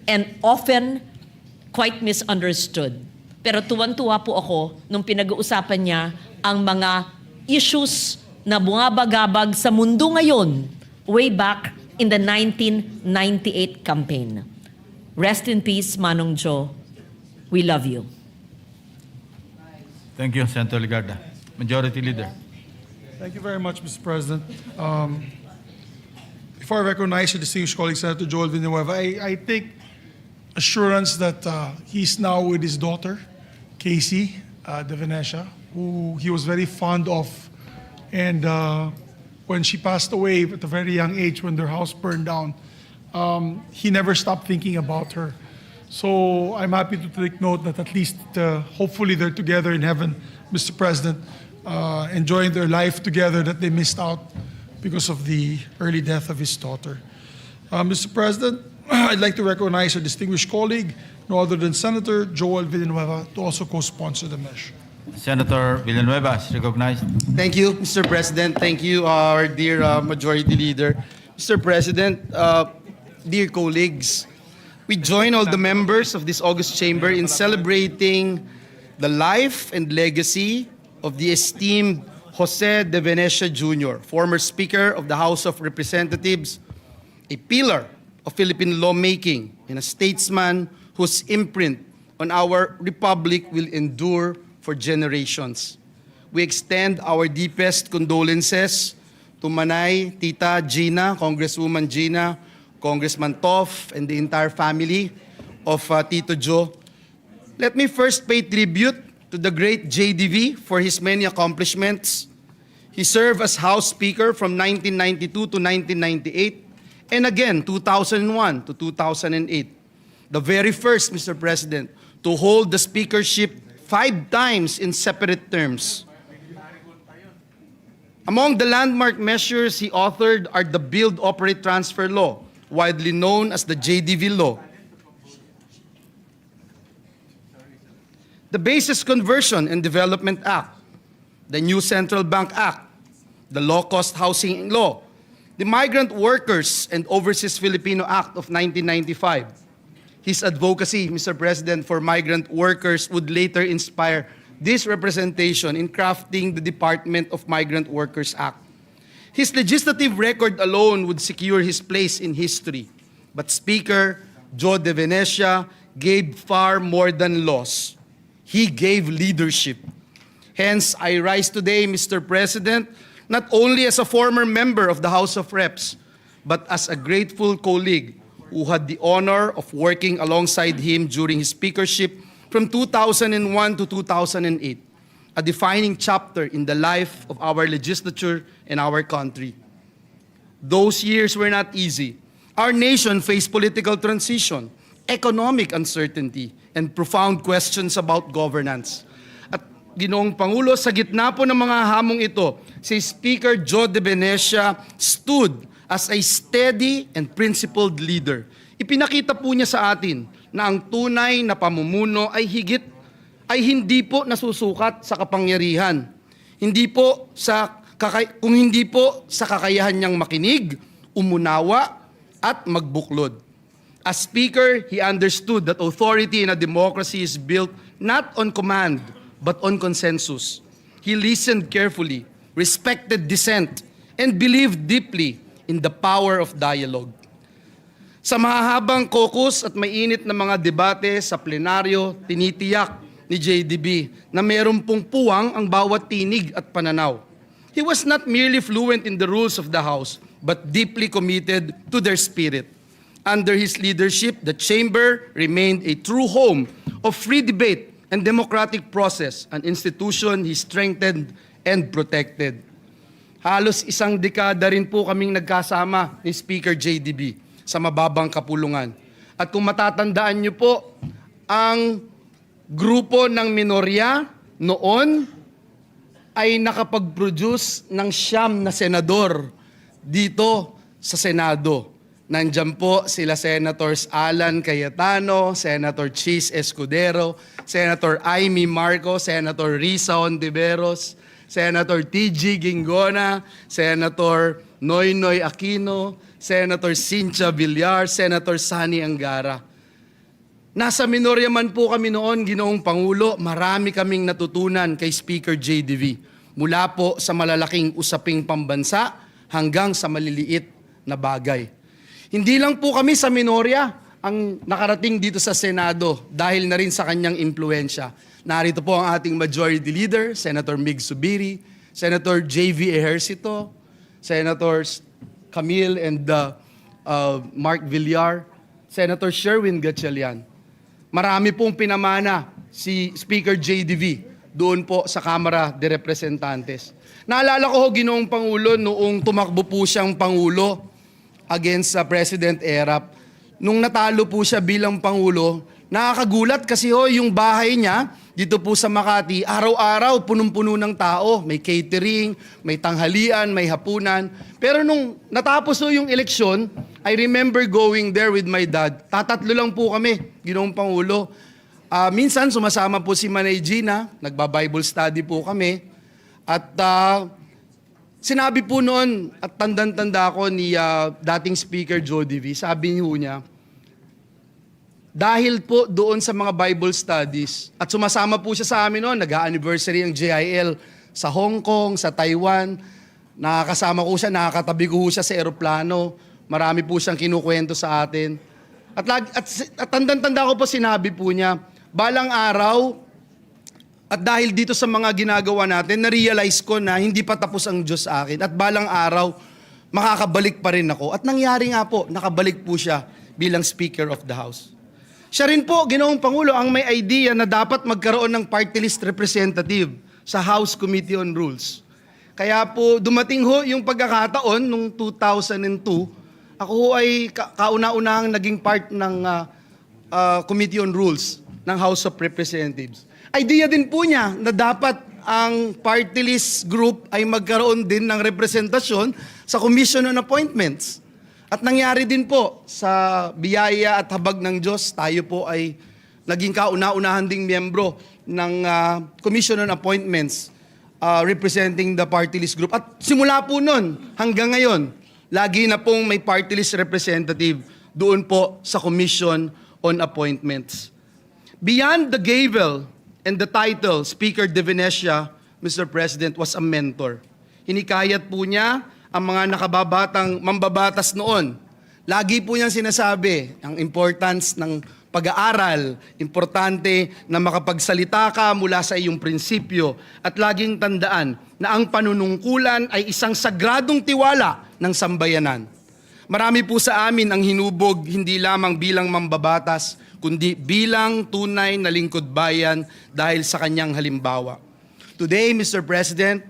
and often quite misunderstood. Pero tuwan-tuwa po ako nung pinag-uusapan niya ang mga issues na bumabagabag sa mundo ngayon way back in the 1998 campaign. Rest in peace, Manong Joe. We love you. Thank you, Senator Ligarda. Majority Leader. Thank you very much, Mr. President. Before I recognize your distinguished colleague, Senator Joel Villanueva, I take assurance that he's now with his daughter, Casey De Venecia, who he was very fond of. And when she passed away at a very young age, when their house burned down, he never stopped thinking about her. So I'm happy to take note that at least, hopefully, they're together in heaven, Mr. President, enjoying their life together that they missed out because of the early death of his daughter. Mr. President, I'd like to recognize our distinguished colleague, no other than Senator Joel Villanueva, to also co-sponsor the measure. Senator Villanueva is recognized. Thank you, Mr. President. Thank you, our dear Majority Leader. Mr. President, dear colleagues, we join all the members of this August Chamber in celebrating the life and legacy of the esteemed Jose de Venecia Jr., former Speaker of the House of Representatives, a pillar of Philippine lawmaking and a statesman whose imprint on our republic will endure for generations. We extend our deepest condolences to Manay, Tita Gina, Congresswoman Gina, Congressman Toff, and the entire family of Tito Joe. Let me first pay tribute to the great JDV for his many accomplishments. He served as House Speaker from 1992 to 1998, and again 2001 to 2008. The very first, Mr. President, to hold the speakership 5 times in separate terms. Among the landmark measures he authored are the Build, Operate, Transfer Law, widely known as the JDV Law, the Basis Conversion and Development Act, the New Central Bank Act, the Low Cost Housing Law, the Migrant Workers and Overseas Filipino Act of 1995. His advocacy, Mr. President, for migrant workers would later inspire this representation in crafting the Department of Migrant Workers Act. His legislative record alone would secure his place in history. But Speaker Joe de Venecia gave far more than laws. He gave leadership. Hence, I rise today, Mr. President, not only as a former member of the House of Reps, but as a grateful colleague who had the honor of working alongside him during his speakership from 2001 to 2008, a defining chapter in the life of our legislature and our country. Those years were not easy. Our nation faced political transition, economic uncertainty, and profound questions about governance. At Ginoong Pangulo, sa gitna po ng mga hamong ito, si Speaker Joe de Venecia stood as a steady and principled leader. Ipinakita po niya sa atin na ang tunay na pamumuno ay hindi po nasusukat sa kapangyarihan. Kung hindi po sa kakayahan niyang makinig, umunawa, at magbuklod. As Speaker, he understood that authority in a democracy is built not on command, but on consensus. He listened carefully, respected dissent, and believed deeply in the power of dialogue. Sa mahahabang caucus at mainit na mga debate sa plenaryo, tinitiyak ni JDB na meron pong puwang ang bawat tinig at pananaw. He was not merely fluent in the rules of the House, but deeply committed to their spirit. Under his leadership, the Chamber remained a true home of free debate and democratic process, an institution he strengthened and protected. Halos isang dekada rin po kaming nagkasama ni Speaker JDB sa mababang kapulungan. At kung matatandaan niyo po, ang grupo ng minorya noon ay nakapag-produce ng 9 na senador dito sa Senado. Nandiyan po sila Senators Alan Cayetano, Senator Chis Escudero, Senator Amy Marcos, Senator Risa Ontiveros, Senator T.G. Gingona, Senator Noynoy Aquino, Senator Cynthia Villar, Senator Sani Angara. Nasa minorya man po kami noon, Ginoong Pangulo, marami kaming natutunan kay Speaker JDV. Mula po sa malalaking usaping pambansa hanggang sa maliliit na bagay. Hindi lang po kami sa minorya ang nakarating dito sa Senado dahil na rin sa kanyang impluensya. Narito po ang ating Majority Leader, Senator Mig Subiri, Senator J.V. Ejercito, Senators Camille and Mark Villar, Senator Sherwin Gatchalian. Marami pong pinamana si Speaker JDV doon po sa Kamara de Representantes. Naalala ko, Ginoong Pangulo, noong tumakbo po siyang Pangulo against President Erap, nung natalo po siya bilang Pangulo, nakakagulat kasi yung bahay niya dito po sa Makati, araw-araw punong-puno ng tao. May catering, may tanghalian, may hapunan. Pero nung natapos yung eleksyon, I remember going there with my dad. Tatatlo lang po kami, Ginoong Pangulo. Minsan sumasama po si Manay Gina, nagba-Bible study po kami. At sinabi po noon, at tandang-tanda ko ni dating Speaker Jody V, sabi niya, dahil po doon sa mga Bible studies, at sumasama po siya sa amin noon, nag-anniversary ang JIL sa Hong Kong, sa Taiwan, nakakasama ko siya, nakakatabi ko siya sa eroplano, marami po siyang kinukwento sa atin. At tandang-tanda ko po sinabi po niya, balang araw, at dahil dito sa mga ginagawa natin, na-realize ko na hindi pa tapos ang Diyos sa akin. At balang araw, makakabalik pa rin ako. At nangyari nga po, nakabalik po siya bilang Speaker of the House. Siya rin po, Ginoong Pangulo, ang may idea na dapat magkaroon ng party list representative sa House Committee on Rules. Kaya po, dumating yung pagkakataon noong 2002, ako ay kauna-unahang naging part ng Committee on Rules ng House of Representatives. Idea din po niya na dapat ang party list group ay magkaroon din ng representasyon sa Commission on Appointments. At nangyari din po sa biyaya at habag ng Diyos, tayo po ay naging kauna-unahan ding miyembro ng Commission on Appointments representing the party list group. At simula po nun hanggang ngayon, lagi na pong may party list representative doon po sa Commission on Appointments. Beyond the gavel and the title, Speaker De Venecia, Mr. President, was a mentor. Hinikayat po niya ang mga nakababatang mambabatas noon. Lagi po niyang sinasabi ang importance ng pag-aaral, importante na makapagsalita ka mula sa iyong prinsipyo at laging tandaan na ang panunungkulan ay isang sagradong tiwala ng sambayanan. Marami po sa amin ang hinubog hindi lamang bilang mambabatas, kundi bilang tunay na lingkod bayan dahil sa kanyang halimbawa. Today, Mr. President,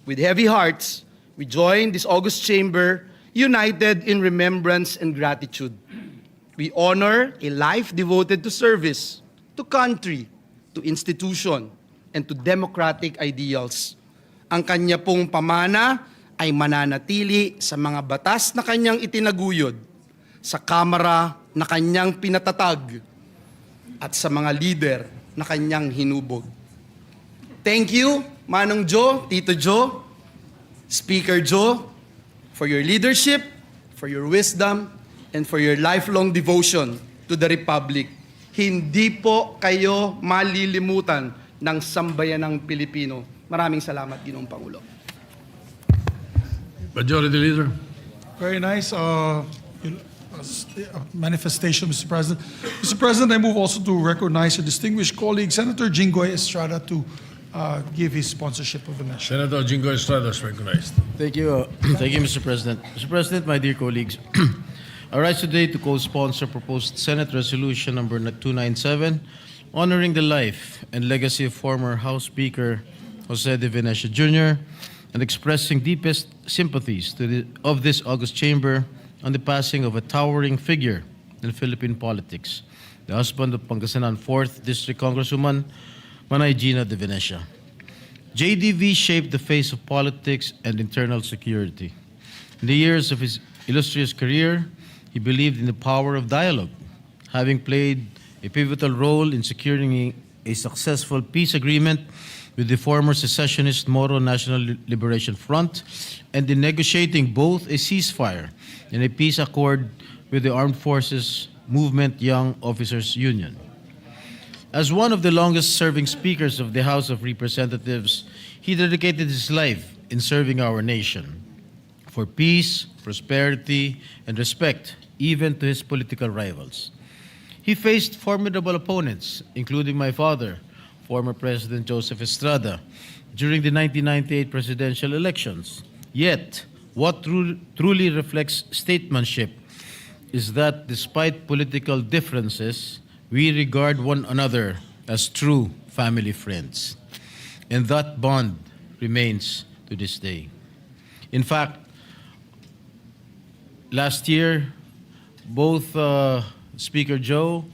with heavy hearts, we join this august chamber united in remembrance and gratitude. We honor a life devoted to service, to country, to institution, and to democratic ideals. Ang kanya pong pamana ay mananatili sa mga batas na kanyang itinaguyod, sa kamara na kanyang pinatatag, at sa mga leader na kanyang hinubog. Thank you, Manong Jo, Tito Jo, Speaker Joe, for your leadership, for your wisdom, and for your lifelong devotion to the Republic. Hindi po kayo malilimutan ng sambayanang Pilipino. Maraming salamat, Ginoong Pangulo. Majority Leader. Very nice manifestation, Mr. President. Mr. President, I move also to recognize your distinguished colleague, Senator Jinggoy Estrada, to give his sponsorship of the measure. Senator Jingo Estrada is recognized. Thank you. Thank you, Mr. President. Mr. President, my dear colleagues, I rise today to co-sponsor proposed Senate Resolution number 297, honoring the life and legacy of former House Speaker Jose De Venecia Jr. and expressing deepest sympathies of this august chamber on the passing of a towering figure in Philippine politics, the husband of Pangasinan 4th District Congresswoman Manay Gina De Venecia. JDV shaped the face of politics and internal security. In the years of his illustrious career, he believed in the power of dialogue, having played a pivotal role in securing a successful peace agreement with the former secessionist Moro National Liberation Front and in negotiating both a ceasefire and a peace accord with the Armed Forces Movement Young Officers Union. As one of the longest-serving speakers of the House of Representatives, he dedicated his life in serving our nation for peace, prosperity, and respect, even to his political rivals. He faced formidable opponents, including my father, former President Joseph Estrada, during the 1998 presidential elections. Yet, what truly reflects statesmanship is that despite political differences, we regard one another as true family friends. And that bond remains to this day. In fact, last year, both Speaker Joe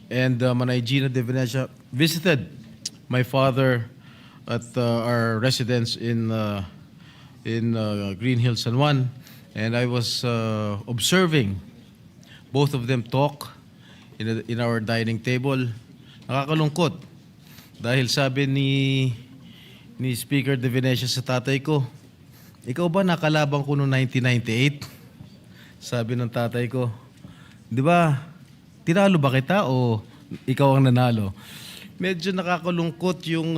and Manay Gina de Venecia visited my father at our residence in Green Hills, San Juan, and I was observing both of them talk in our dining table. Nakakalungkot dahil sabi ni Speaker de Venecia sa tatay ko, ikaw ba nakalabang ko noong 1998? Sabi ng tatay ko, di ba, tinalo ba kita o ikaw ang nanalo? Medyo nakakalungkot yung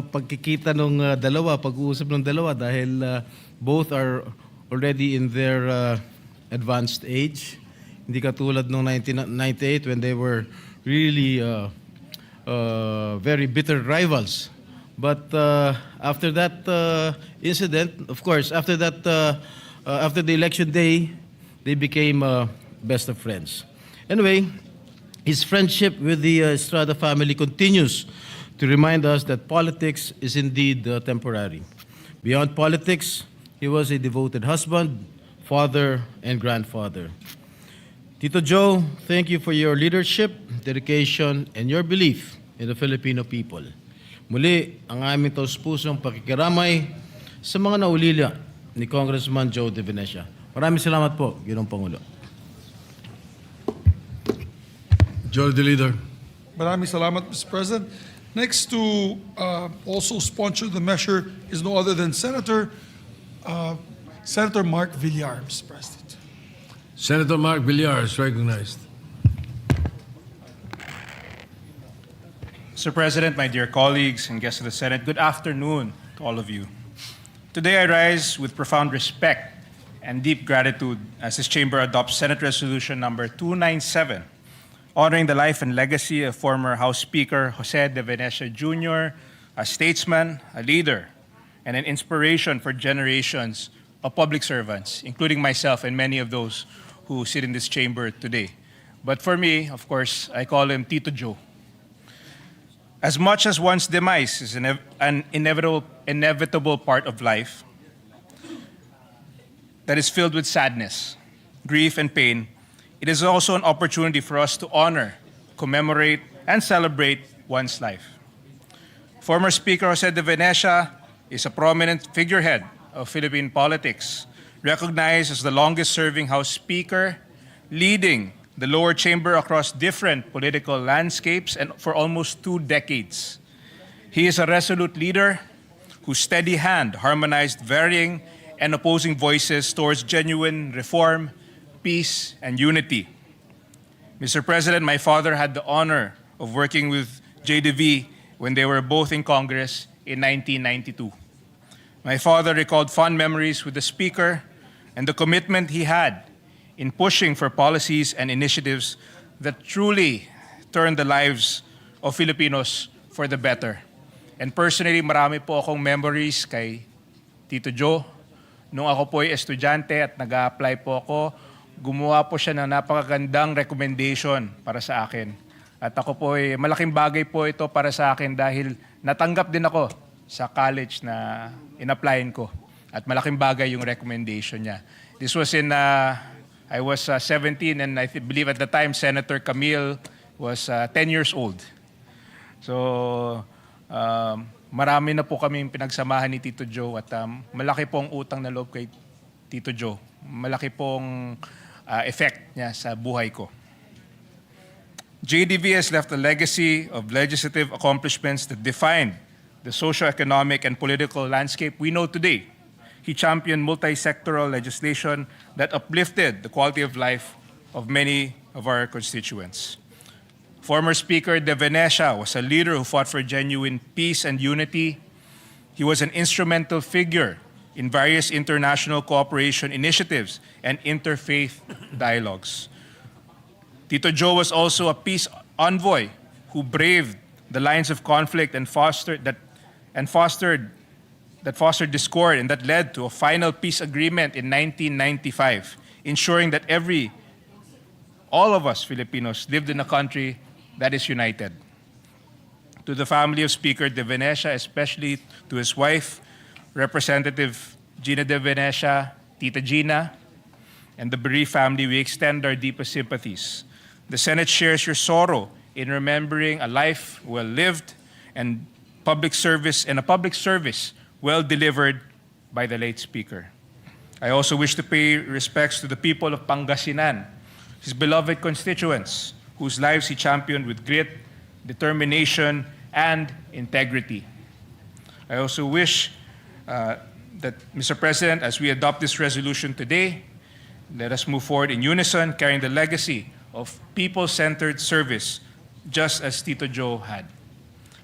pagkikita ng dalawa, pag-uusap ng dalawa dahil both are already in their advanced age. Hindi katulad noong 1998 when they were really very bitter rivals. But after that incident, of course, after the election day, they became best of friends. Anyway, his friendship with the Estrada family continues to remind us that politics is indeed temporary. Beyond politics, he was a devoted husband, father, and grandfather. Tito Joe, thank you for your leadership, dedication, and your belief in the Filipino people. Muli, ang aming taus-pusong pakikiramay sa mga naulila ni Congressman Joe de Venecia. Maraming salamat po, Ginoong Pangulo. Majority Leader. Maraming salamat, Mr. President. Next to also sponsor the measure is no other than Senator Mark Villar, Mr. President. Senator Mark Villar is recognized. Mr. President, my dear colleagues and guests of the Senate, good afternoon to all of you. Today I rise with profound respect and deep gratitude as this chamber adopts Senate Resolution number 297, honoring the life and legacy of former House Speaker Jose de Venecia Jr., a statesman, a leader, and an inspiration for generations of public servants, including myself and many of those who sit in this chamber today. But for me, of course, I call him Tito Joe. As much as one's demise is an inevitable part of life that is filled with sadness, grief, and pain, it is also an opportunity for us to honor, commemorate, and celebrate one's life. Former Speaker Jose de Venecia is a prominent figurehead of Philippine politics, recognized as the longest-serving House Speaker, leading the lower chamber across different political landscapes and for almost 2 decades. He is a resolute leader whose steady hand harmonized varying and opposing voices towards genuine reform, peace, and unity. Mr. President, my father had the honor of working with JDV when they were both in Congress in 1992. My father recalled fond memories with the Speaker and the commitment he had in pushing for policies and initiatives that truly turned the lives of Filipinos for the better. And personally, marami po akong memories kay Tito Joe. Nung ako po ay estudyante at nag-a-apply po ako, gumawa po siya ng napakagandang recommendation para sa akin. At ako po ay malaking bagay po ito para sa akin dahil natanggap din ako sa college na in-applyin ko. At malaking bagay yung recommendation niya. This was I was 17 and I believe at the time Senator Camille was 10 years old. So marami na po kaming pinagsamahan ni Tito Joe at malaki pong utang na loob kay Tito Joe. Malaki pong effect niya sa buhay ko. JDV has left a legacy of legislative accomplishments that defined the socio-economic and political landscape we know today. He championed multi-sectoral legislation that uplifted the quality of life of many of our constituents. Former Speaker de Venecia was a leader who fought for genuine peace and unity. He was an instrumental figure in various international cooperation initiatives and interfaith dialogues. Tito Joe was also a peace envoy who braved the lines of conflict and fostered discord, and that led to a final peace agreement in 1995, ensuring that all of us Filipinos lived in a country that is united. To the family of Speaker de Venecia, especially to his wife, Representative Gina de Venecia, Tita Gina, and the bereaved family, we extend our deepest sympathies. The Senate shares your sorrow in remembering a life well lived and a public service well delivered by the late Speaker. I also wish to pay respects to the people of Pangasinan, his beloved constituents, whose lives he championed with grit, determination, and integrity. I also wish that, Mr. President, as we adopt this resolution today, let us move forward in unison, carrying the legacy of people-centered service, just as Tito Joe had.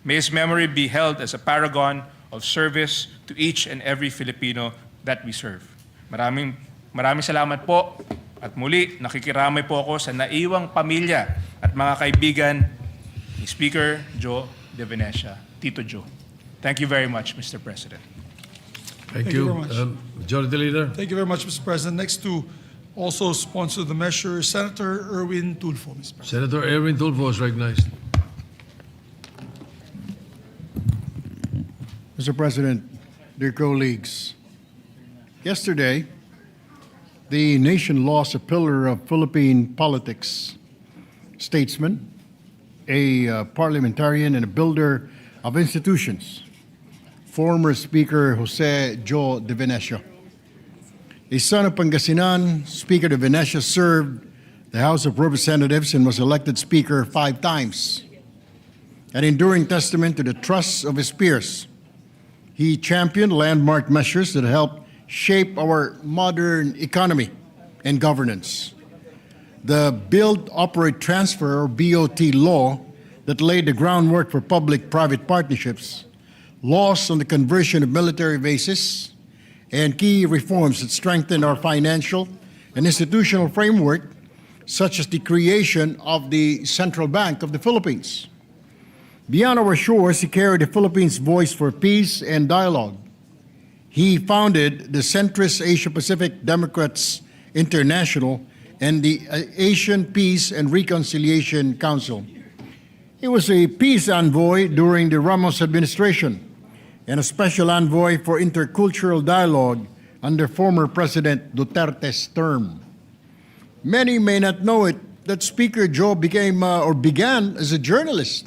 May his memory be held as a paragon of service to each and every Filipino that we serve. Maraming salamat po. At muli, nakikiramay po ako sa naiwang pamilya at mga kaibigan ni Speaker Joe De Venecia, Tito Joe. Thank you very much, Mr. President. Thank Thank you you. very much. Majority Leader. Thank you very much, Mr. President. Next to also sponsor the measure, Senator Erwin Tulfo, Mr. President. Senator Erwin Tulfo is recognized. Mr. President, dear colleagues, yesterday, the nation lost a pillar of Philippine politics, statesman, a parliamentarian, and a builder of institutions, former Speaker Jose Joe De Venecia. A son of Pangasinan, Speaker De Venecia served the House of Representatives and was elected Speaker 5 times. An enduring testament to the trust of his peers, he championed landmark measures that helped shape our modern economy and governance. The Build, Operate, Transfer, or BOT law that laid the groundwork for public-private partnerships, laws on the conversion of military bases, and key reforms that strengthened our financial and institutional framework, such as the creation of the Central Bank of the Philippines. Beyond our shores, he carried the Philippines' voice for peace and dialogue. He founded the centrist Asia-Pacific Democrats International and the Asian Peace and Reconciliation Council. He was a peace envoy during the Ramos administration and a special envoy for intercultural dialogue under former President Duterte's term. Many may not know it that Speaker Joe began as a journalist.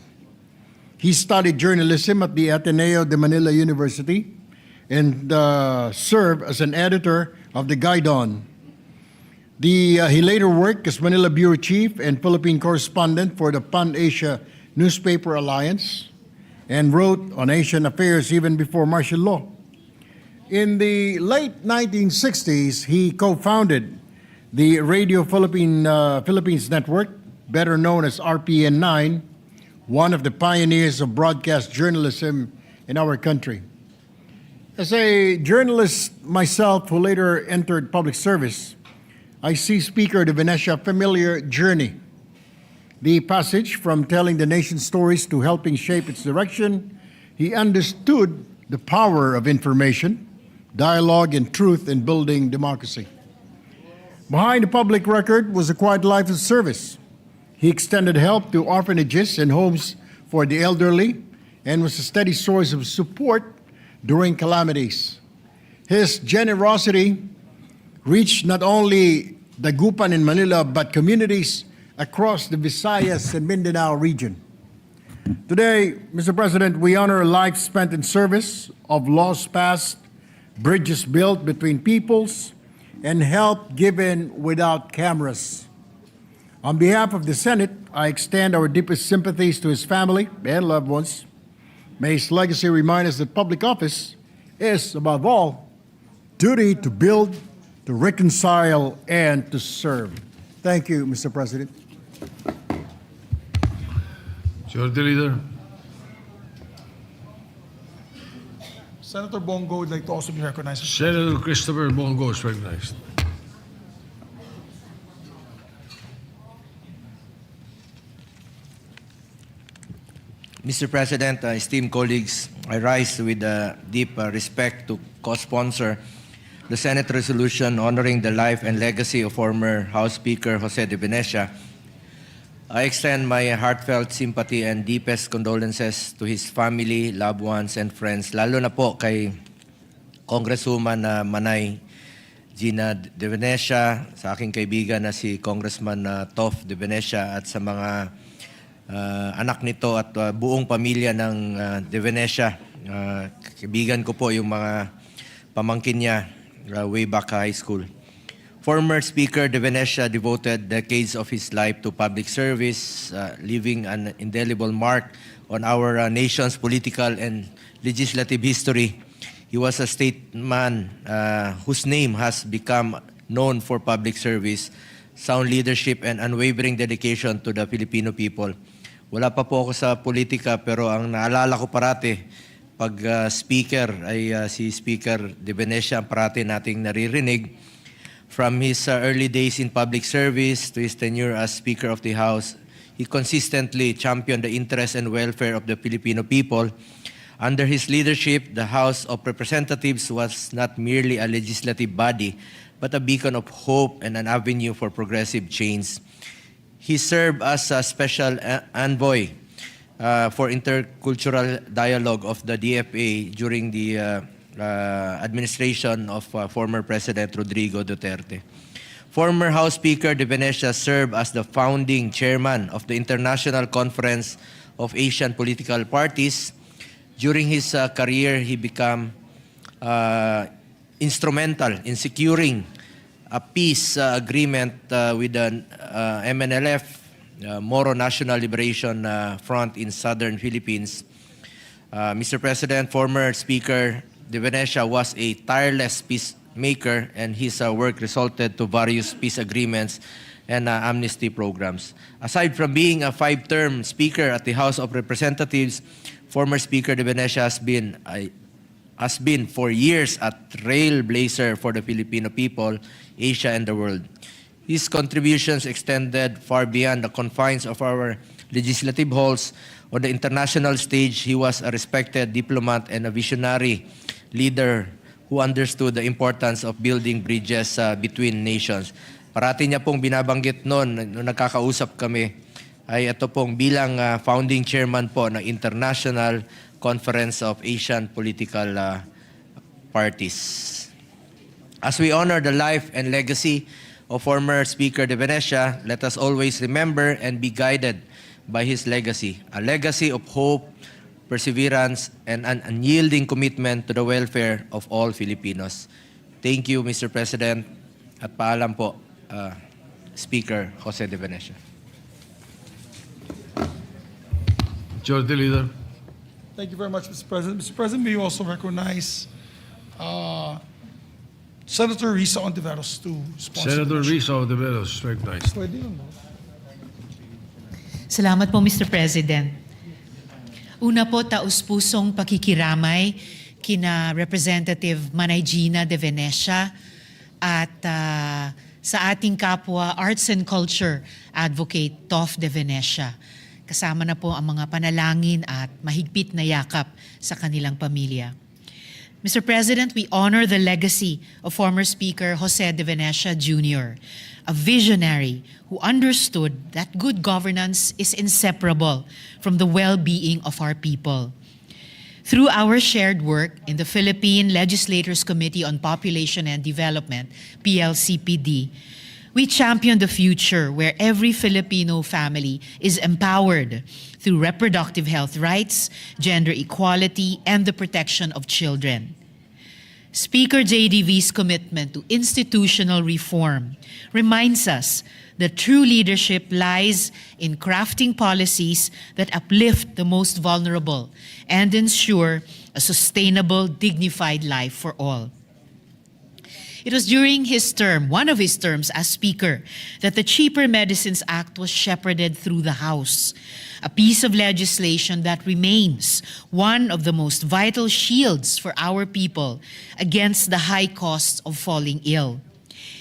He studied journalism at the Ateneo de Manila University and served as an editor of the Gaidon. He later worked as Manila Bureau Chief and Philippine correspondent for the Pan-Asia Newspaper Alliance and wrote on Asian affairs even before martial law. In the late 1960s, he co-founded the Radio Philippines Network, better known as RPN9, one of the pioneers of broadcast journalism in our country. As a journalist myself who later entered public service, I see Speaker De Venecia a familiar journey. The passage from telling the nation's stories to helping shape its direction, he understood the power of information, dialogue, and truth in building democracy. Behind the public record was a quiet life of service. He extended help to orphanages and homes for the elderly and was a steady source of support during calamities. His generosity reached not only Dagupan in Manila, but communities across the Visayas and Mindanao region. Today, Mr. President, we honor a life spent in service, of laws passed, bridges built between peoples, and help given without cameras. On behalf of the Senate, I extend our deepest sympathies to his family and loved ones. May his legacy remind us that public office is, above all, duty to build, to reconcile, and to serve. Thank you, Mr. President. Majority Leader. Senator Bongo would like to also be recognized. Senator Christopher Bongo is recognized. Mr. President, esteemed colleagues, I rise with deep respect to co-sponsor the Senate resolution honoring the life and legacy of former House Speaker Jose De Venecia. I extend my heartfelt sympathy and deepest condolences to his family, loved ones, and friends, lalo na po kay Congresswoman Manay Gina De Venecia, sa aking kaibigan na si Congressman Toff De Venecia at sa mga anak nito at buong pamilya ng De Venecia. Kaibigan ko po yung mga pamangkin niya way back high school. Former Speaker De Venecia devoted decades of his life to public service, leaving an indelible mark on our nation's political and legislative history. He was a statesman whose name has become known for public service, sound leadership, and unwavering dedication to the Filipino people. Wala pa po ako sa politika pero ang naalala ko parati pag speaker ay si Speaker De Venecia ang parati nating naririnig. From his early days in public service to his tenure as Speaker of the House, he consistently championed the interests and welfare of the Filipino people. Under his leadership, the House of Representatives was not merely a legislative body, but a beacon of hope and an avenue for progressive change. He served as a special envoy for intercultural dialogue of the DFA during the administration of former President Rodrigo Duterte. Former House Speaker De Venecia served as the founding chairman of the International Conference of Asian Political Parties. During his career, he became instrumental in securing a peace agreement with the MNLF, Moro National Liberation Front in southern Philippines. Mr. President, former Speaker De Venecia was a tireless peacemaker, and his work resulted to various peace agreements and amnesty programs. Aside from being a 5-term Speaker at the House of Representatives, former Speaker De Venecia has been for years a trailblazer for the Filipino people, Asia, and the world. His contributions extended far beyond the confines of our legislative halls. On the international stage, he was a respected diplomat and a visionary leader who understood the importance of building bridges between nations. Parati niya pong binabanggit noon, nung nagkakausap kami, ay ito pong bilang founding chairman po ng International Conference of Asian Political Parties. As we honor the life and legacy of former Speaker De Venecia, let us always remember and be guided by his legacy, a legacy of hope, perseverance, and an unyielding commitment to the welfare of all Filipinos. Thank you, Mr. President, at paalam po, Speaker Jose De Venecia. Majority Leader. Thank you very much, Mr. President. Mr. President, may you also recognize Senator Risa Ontiveros to sponsor Senator the motion. Risa Ontiveros, recognized. Pwede yun, no? Salamat po, Mr. President. Una po, taus-pusong pakikiramay kina Representative Manay Gina De Venecia at sa ating kapwa Arts and Culture Advocate Toff De Venecia. Kasama na po ang mga panalangin at mahigpit na yakap sa kanilang pamilya. Mr. President, we honor the legacy of former Speaker Jose De Venecia Jr., a visionary who understood that good governance is inseparable from the well-being of our people. Through our shared work in the Philippine Legislators Committee on Population and Development, PLCPD, we champion the future where every Filipino family is empowered through reproductive health rights, gender equality, and the protection of children. Speaker JDV's commitment to institutional reform reminds us that true leadership lies in crafting policies that uplift the most vulnerable and ensure a sustainable, dignified life for all. It was during his term, one of his terms as Speaker, that the Cheaper Medicines Act was shepherded through the House, a piece of legislation that remains one of the most vital shields for our people against the high costs of falling ill.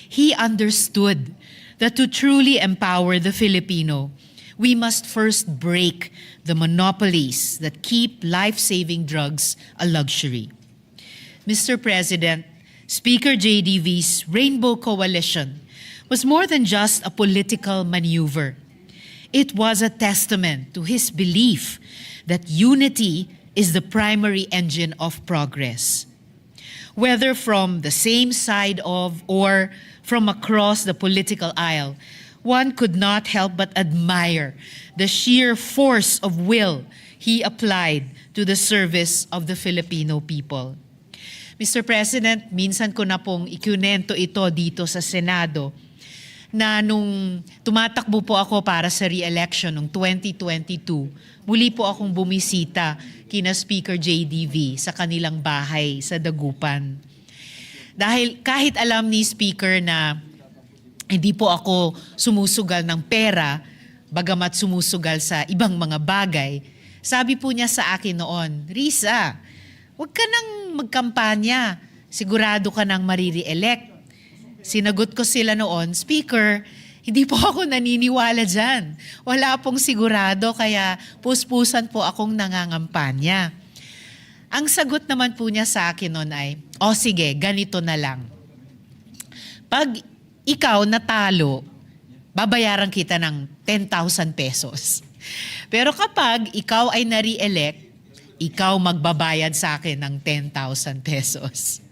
He understood that to truly empower the Filipino, we must first break the monopolies that keep life-saving drugs a luxury. Mr. President, Speaker JDV's Rainbow Coalition was more than just a political maneuver. It was a testament to his belief that unity is the primary engine of progress. whether from the same side of or from across the political aisle, one could not help but admire the sheer force of will he applied to the service of the Filipino people. Mr. President, minsan ko na pong ikunento ito dito sa Senado na nung tumatakbo po ako para sa re-election noong 2022, muli po akong bumisita kina Speaker JDV sa kanilang bahay sa Dagupan. Dahil kahit alam ni Speaker na hindi po ako sumusugal ng pera, bagamat sumusugal sa ibang mga bagay, sabi po niya sa akin noon, Risa, huwag ka nang magkampanya, sigurado ka nang mariri-elect. Sinagot ko sila noon, Speaker, hindi po ako naniniwala dyan. Wala pong sigurado kaya puspusan po akong nangangampanya. Ang sagot naman po niya sa akin noon ay, o sige, ganito na lang. Pag ikaw natalo, babayaran kita ng 10,000 pesos. Pero kapag ikaw ay nare-elect, ikaw magbabayad sa akin ng 10,000 pesos.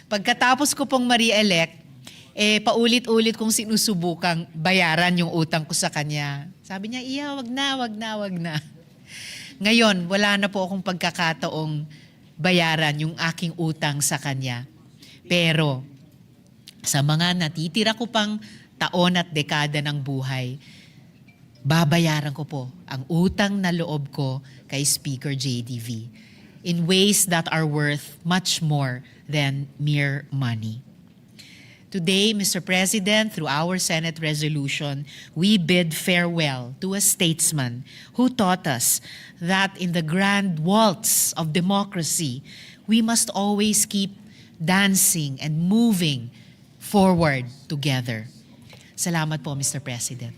Pagkatapos ko pong mari-elect, paulit-ulit kong sinusubukang bayaran yung utang ko sa kanya. Sabi niya, iya, wag na. Ngayon, wala na po akong pagkakataong bayaran yung aking utang sa kanya. Pero, sa mga natitira ko pang taon at dekada ng buhay, babayaran ko po ang utang na loob ko kay Speaker JDV in ways that are worth much more than mere money. Today, Mr. President, through our Senate resolution, we bid farewell to a statesman who taught us that in the grand waltz of democracy, we must always keep dancing and moving forward together. Salamat po, Mr. President.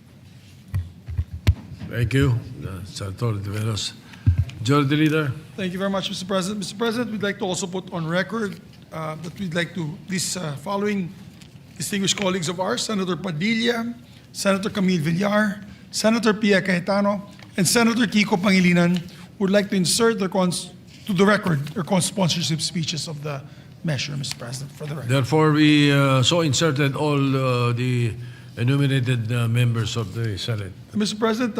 Thank you, Senator De Veros. Majority Leader. Thank you very much, Mr. President. Mr. President, we'd like to also put on record that we'd like to, these following distinguished colleagues of ours, Senator Padilla, Senator Camille Villar, Senator Pia Cayetano, and Senator Kiko Pangilinan would like to insert to the record their sponsorship speeches of the measure, Mr. President, for the record. Therefore, we so inserted all the enumerated members of the Senate. Mr. President,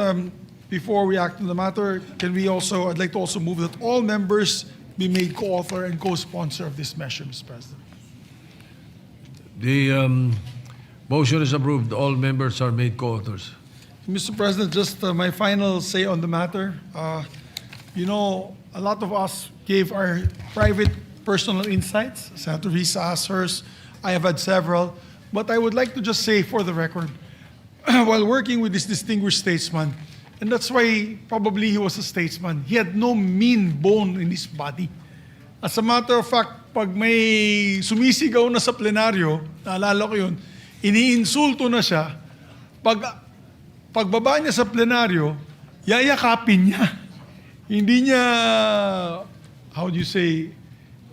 before we act on the matter, I'd like to also move that all members be made co-author and co-sponsor of this measure, Mr. President. The motion is approved. All members are made co-authors. Mr. President, just my final say on the matter. You know, a lot of us gave our private personal insights. Senator Risa has hers. I have had several. But I would like to just say for the record, while working with this distinguished statesman, and that's why probably he was a statesman, he had no mean bone in his body. As a matter of fact, pag may sumisigaw na sa plenaryo, naalala ko yun, iniinsulto na siya, pagbaba niya sa plenaryo, yayakapin niya. Hindi niya, how do you say,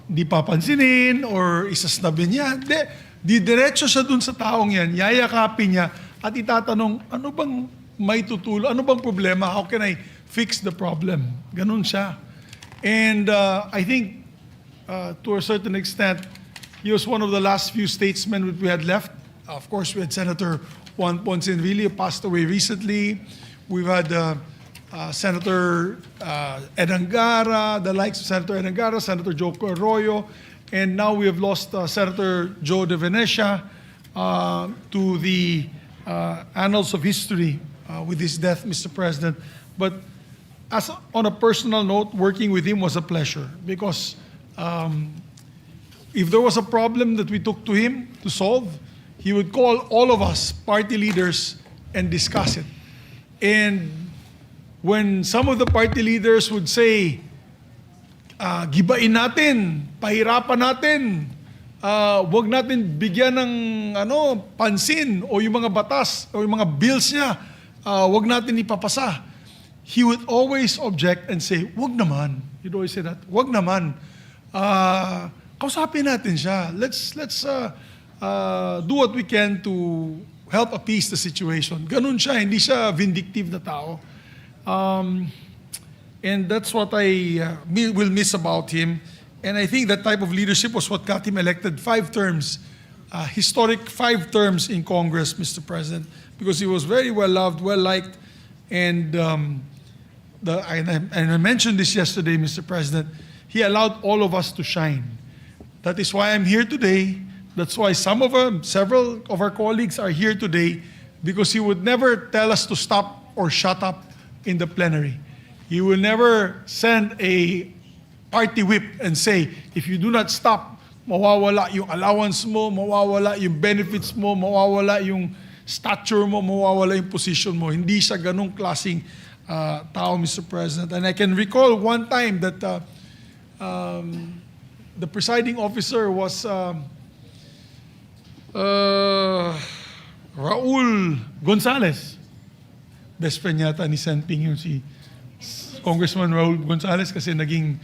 di papansinin or isasnabin niya. Diretso siya dun sa taong yan, yayakapin niya at itatanong, ano bang may tutulo, ano bang problema, how can I fix the problem? Ganun siya. And I think to a certain extent, he was one of the last few statesmen that we had left. Of course, we had Senator Juan Ponce Enrile, who passed away recently. We've had Senator Ed Angara, the likes of Senator Ed Angara, Senator Joco Arroyo, and now we have lost Senator Joe De Venecia to the annals of history with his death, Mr. President. But on a personal note, working with him was a pleasure because if there was a problem that we took to him to solve, he would call all of us party leaders and discuss it. And when some of the party leaders would say, gibain natin, pahirapan natin, wag natin bigyan ng pansin o yung mga batas o yung mga bills niya, wag natin ipapasa. He would always object and say, wag naman. He'd always say that, wag naman. Kausapin natin siya. Let's do what we can to help appease the situation. Ganun siya, hindi siya vindictive na tao. And that's what I will miss about him. And I think that type of leadership was what got him elected 5 terms, historic 5 terms in Congress, Mr. President, because he was very well loved, well liked, and I mentioned this yesterday, Mr. President. He allowed all of us to shine. That is why I'm here today. That's why several of our colleagues are here today, because he would never tell us to stop or shut up in the plenary. He will never send a party whip and say, if you do not stop, mawawala yung allowance mo, mawawala yung benefits mo, mawawala yung stature mo, mawawala yung position mo. Hindi siya ganong klaseng tao, Mr. President. And I can recall one time that the presiding officer was Raul Gonzalez. Best friend yata ni Sen Ping yung si Congressman Raul Gonzalez kasi naging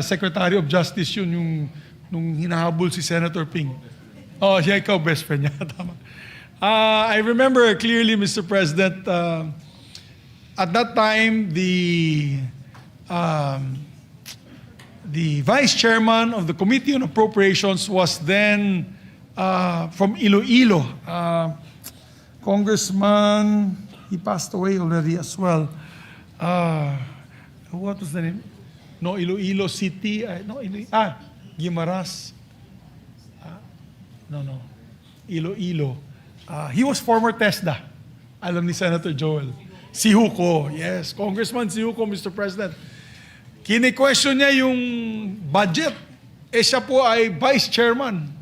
Secretary of Justice yun yung nung hinahabol si Senator Ping. Oh, siya ikaw best friend niya. Tama. I remember clearly, Mr. President, at that time, the vice chairman of the Committee on Appropriations was then from Iloilo, Congressman. He passed away already as well. What was the name? No, Iloilo City. Guimaras. No. Iloilo. He was former TESDA. Alam ni Senator Joel. Si Huco. Yes, Congressman si Huco, Mr. President. Kini-question niya yung budget. Siya po ay vice chairman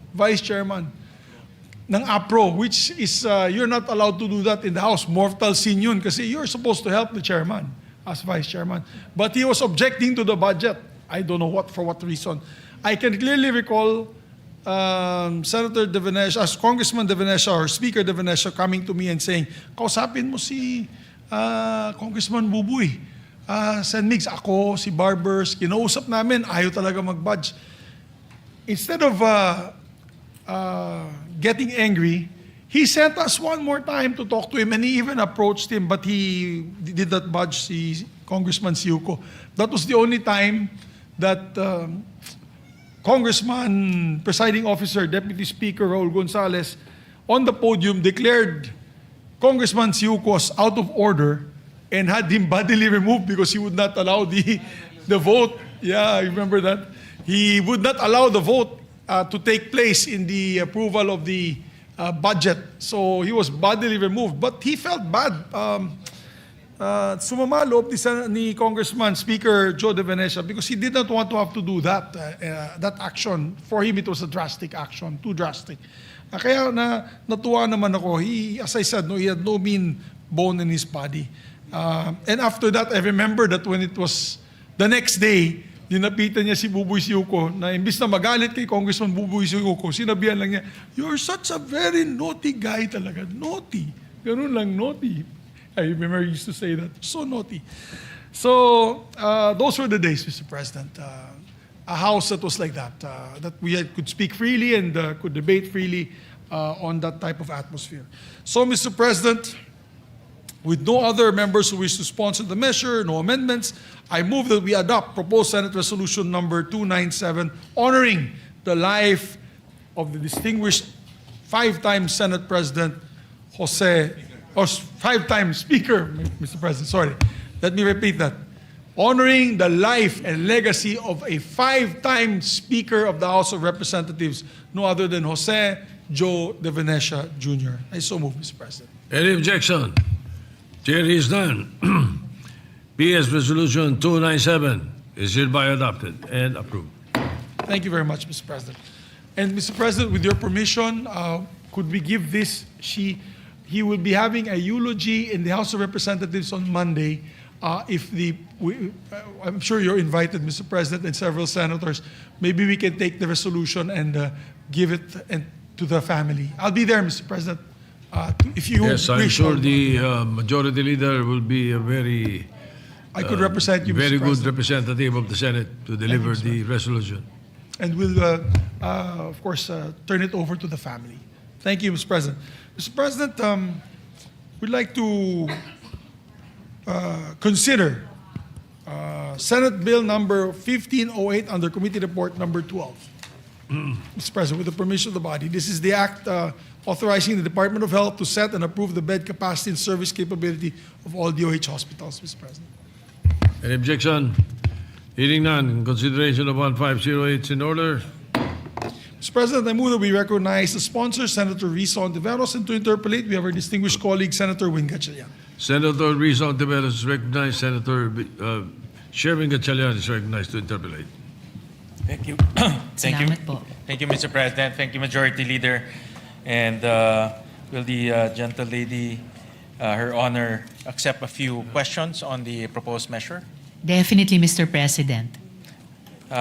ng APRO, which is, you're not allowed to do that in the House. Mortal sin yun kasi you're supposed to help the chairman as vice chairman. But he was objecting to the budget. I don't know for what reason. I can clearly recall Senator De Venecia, as Congressman De Venecia or Speaker De Venecia coming to me and saying, kausapin mo si Congressman Bubuy. Sen Migs, ako, si Barbers, kinausap namin, ayaw talaga mag-budge. Instead of getting angry, he sent us one more time to talk to him, and he even approached him, but he did not budge si Congressman Siuko. That was the only time that Congressman, Presiding Officer, Deputy Speaker Raul Gonzalez, on the podium declared Congressman Siuko's out of order and had him bodily removed because he would not allow the vote. Yeah, I remember that. He would not allow the vote to take place in the approval of the budget. So he was bodily removed. But he felt bad. Sumama loob ni Congressman Speaker Joe De Venecia because he did not want to have to do that action. For him, it was a drastic action, too drastic. Kaya natuwa naman ako. As I said, he had no mean bone in his body. And after that, I remember that when it was the next day, dinapitan niya si Buboy Siuko na imbis na magalit kay Congressman Buboy Siuko, sinabihan lang niya, "You're such a very naughty guy talaga. Naughty. Ganun lang, naughty." I remember he used to say that. So naughty. So, those were the days, Mr. President. A house that was like that, that we could speak freely and could debate freely on that type of atmosphere. So, Mr. President, with no other members who wish to sponsor the measure, no amendments, I move that we adopt proposed Senate Resolution number 297, honoring the life of the distinguished 5-time Senate President five-time Speaker, Mr. President, sorry. Let me repeat that. Honoring the life and legacy of a 5-time Speaker of the House of Representatives, no other than Jose Joe De Venecia Jr. I so move, Mr. President. Any objection? Chair is none. PS Resolution 297 is hereby adopted and approved. Thank you very much, Mr. President. And Mr. President, with your permission, could we give this? He will be having a eulogy in the House of Representatives on Monday. I'm sure you're invited, Mr. President, and several senators. Maybe we can take the resolution and give it to the family. I'll be there, Mr. President. If you Yes, I'm wish. sure the Majority Leader will be a very I could represent you, Mr. very good President. representative of the Senate to deliver the resolution. And we'll, of course, turn it over to the family. Thank you, Mr. President. Mr. President, we'd like to consider Senate Bill number 1508 under Committee Report number 12. Mr. President, with the permission of the body, this is the act authorizing the Department of Health to set and approve the bed capacity and service capability of all DOH hospitals, Mr. President. Any objection? Hearing none, in consideration of 1508 is in order. Mr. President, I move that we recognize the sponsor, Senator Risa Ontiveros, and to interpolate, we have our distinguished colleague, Senator Win Gatchalian. Senator Risa Ontiveros is recognized. Senator Sherwin Gatchalian is recognized to interpolate. Thank you. Thank you. Salamat po. Thank you, Mr. President. Thank you, Majority Leader. And will the gentle lady, Her Honor, accept a few questions on the proposed measure? Definitely, Mr. President.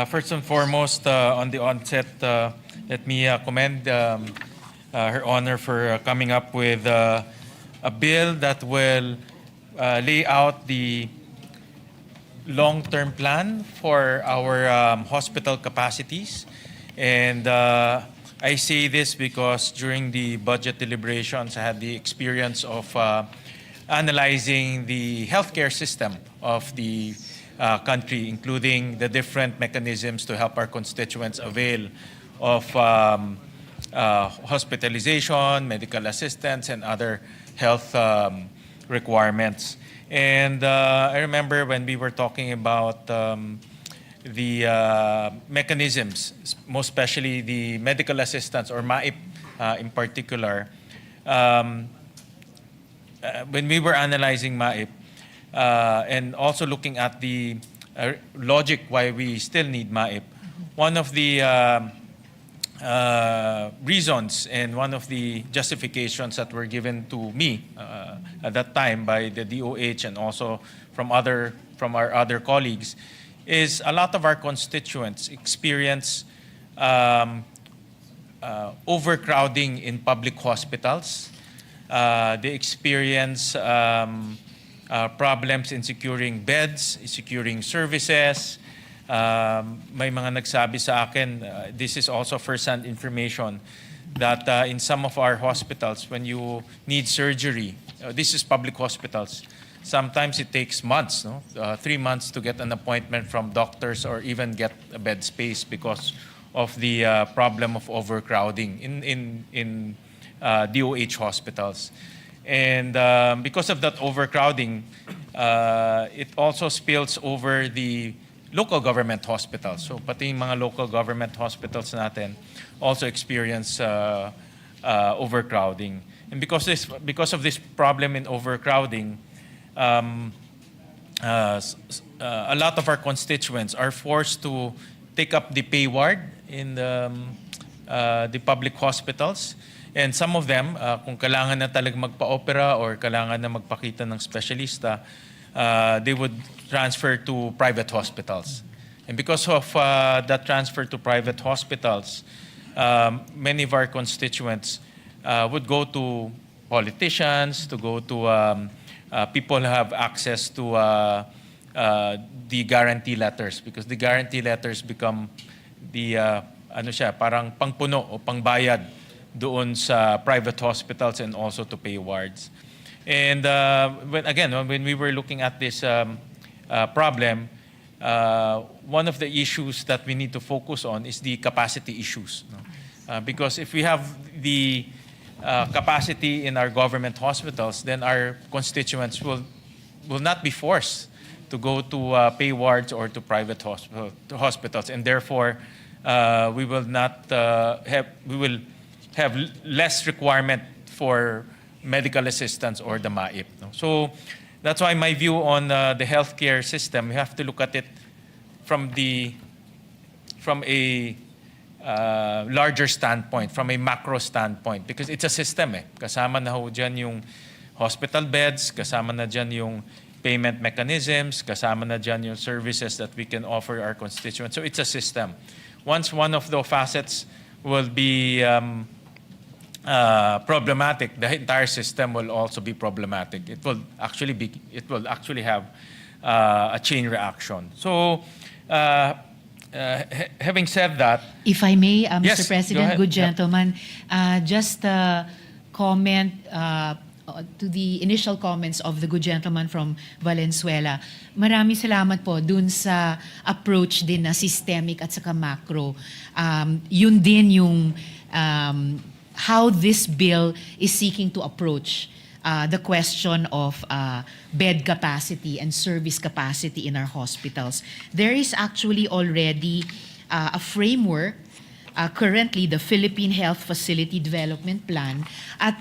First and foremost, on the onset, let me commend Her Honor for coming up with a bill that will lay out the long-term plan for our hospital capacities. And I say this because during the budget deliberations, I had the experience of analyzing the healthcare system of the country, including the different mechanisms to help our constituents avail of hospitalization, medical assistance, and other health requirements. And I remember when we were talking about the mechanisms, most especially the medical assistance or MAIP in particular, when we were analyzing MAIP and also looking at the logic why we still need MAIP, one of the reasons and one of the justifications that were given to me at that time by the DOH and also from our other colleagues is a lot of our constituents experience overcrowding in public hospitals. They experience problems in securing beds, securing services. May mga nagsabi sa akin, this is also first-hand information, that in some of our hospitals, when you need surgery, this is public hospitals, sometimes it takes months, 3 months to get an appointment from doctors or even get a bed space because of the problem of overcrowding in DOH hospitals. And because of that overcrowding, it also spills over the local government hospitals. So pati yung mga local government hospitals natin also experience overcrowding. And because of this problem in overcrowding, a lot of our constituents are forced to take up the pay ward in the public hospitals. And some of them, kung kailangan na talaga magpa-opera or kailangan na magpakita ng specialista, they would transfer to private hospitals. And because of that transfer to private hospitals, many of our constituents would go to politicians, to go to people who have access to the guarantee letters, because the guarantee letters become the parang pangpuno o pangbayad doon sa private hospitals and also to pay wards. And when we were looking at this problem, one of the issues that we need to focus on is the capacity issues. Because if we have the capacity in our government hospitals, then our constituents will not be forced to go to pay wards or to private hospitals, and therefore we will have less requirement for medical assistance or the MAIP. So that's why my view on the healthcare system, we have to look at it from a larger standpoint, from a macro standpoint, because it's a system. Kasama na ho dyan yung hospital beds, kasama na dyan yung payment mechanisms, kasama na dyan yung services that we can offer our constituents. So it's a system. Once one of the facets will be problematic, the entire system will also be problematic. It will actually have a chain reaction. So, having said that, If I may, Mr. Yes, go President, ahead. good gentleman, just comment to the initial comments of the good gentleman from Valenzuela. Maraming salamat po dun sa approach din na systemic at saka macro. Yun din yung how this bill is seeking to approach the question of bed capacity and service capacity in our hospitals. There is actually already a framework, currently the Philippine Health Facility Development Plan, at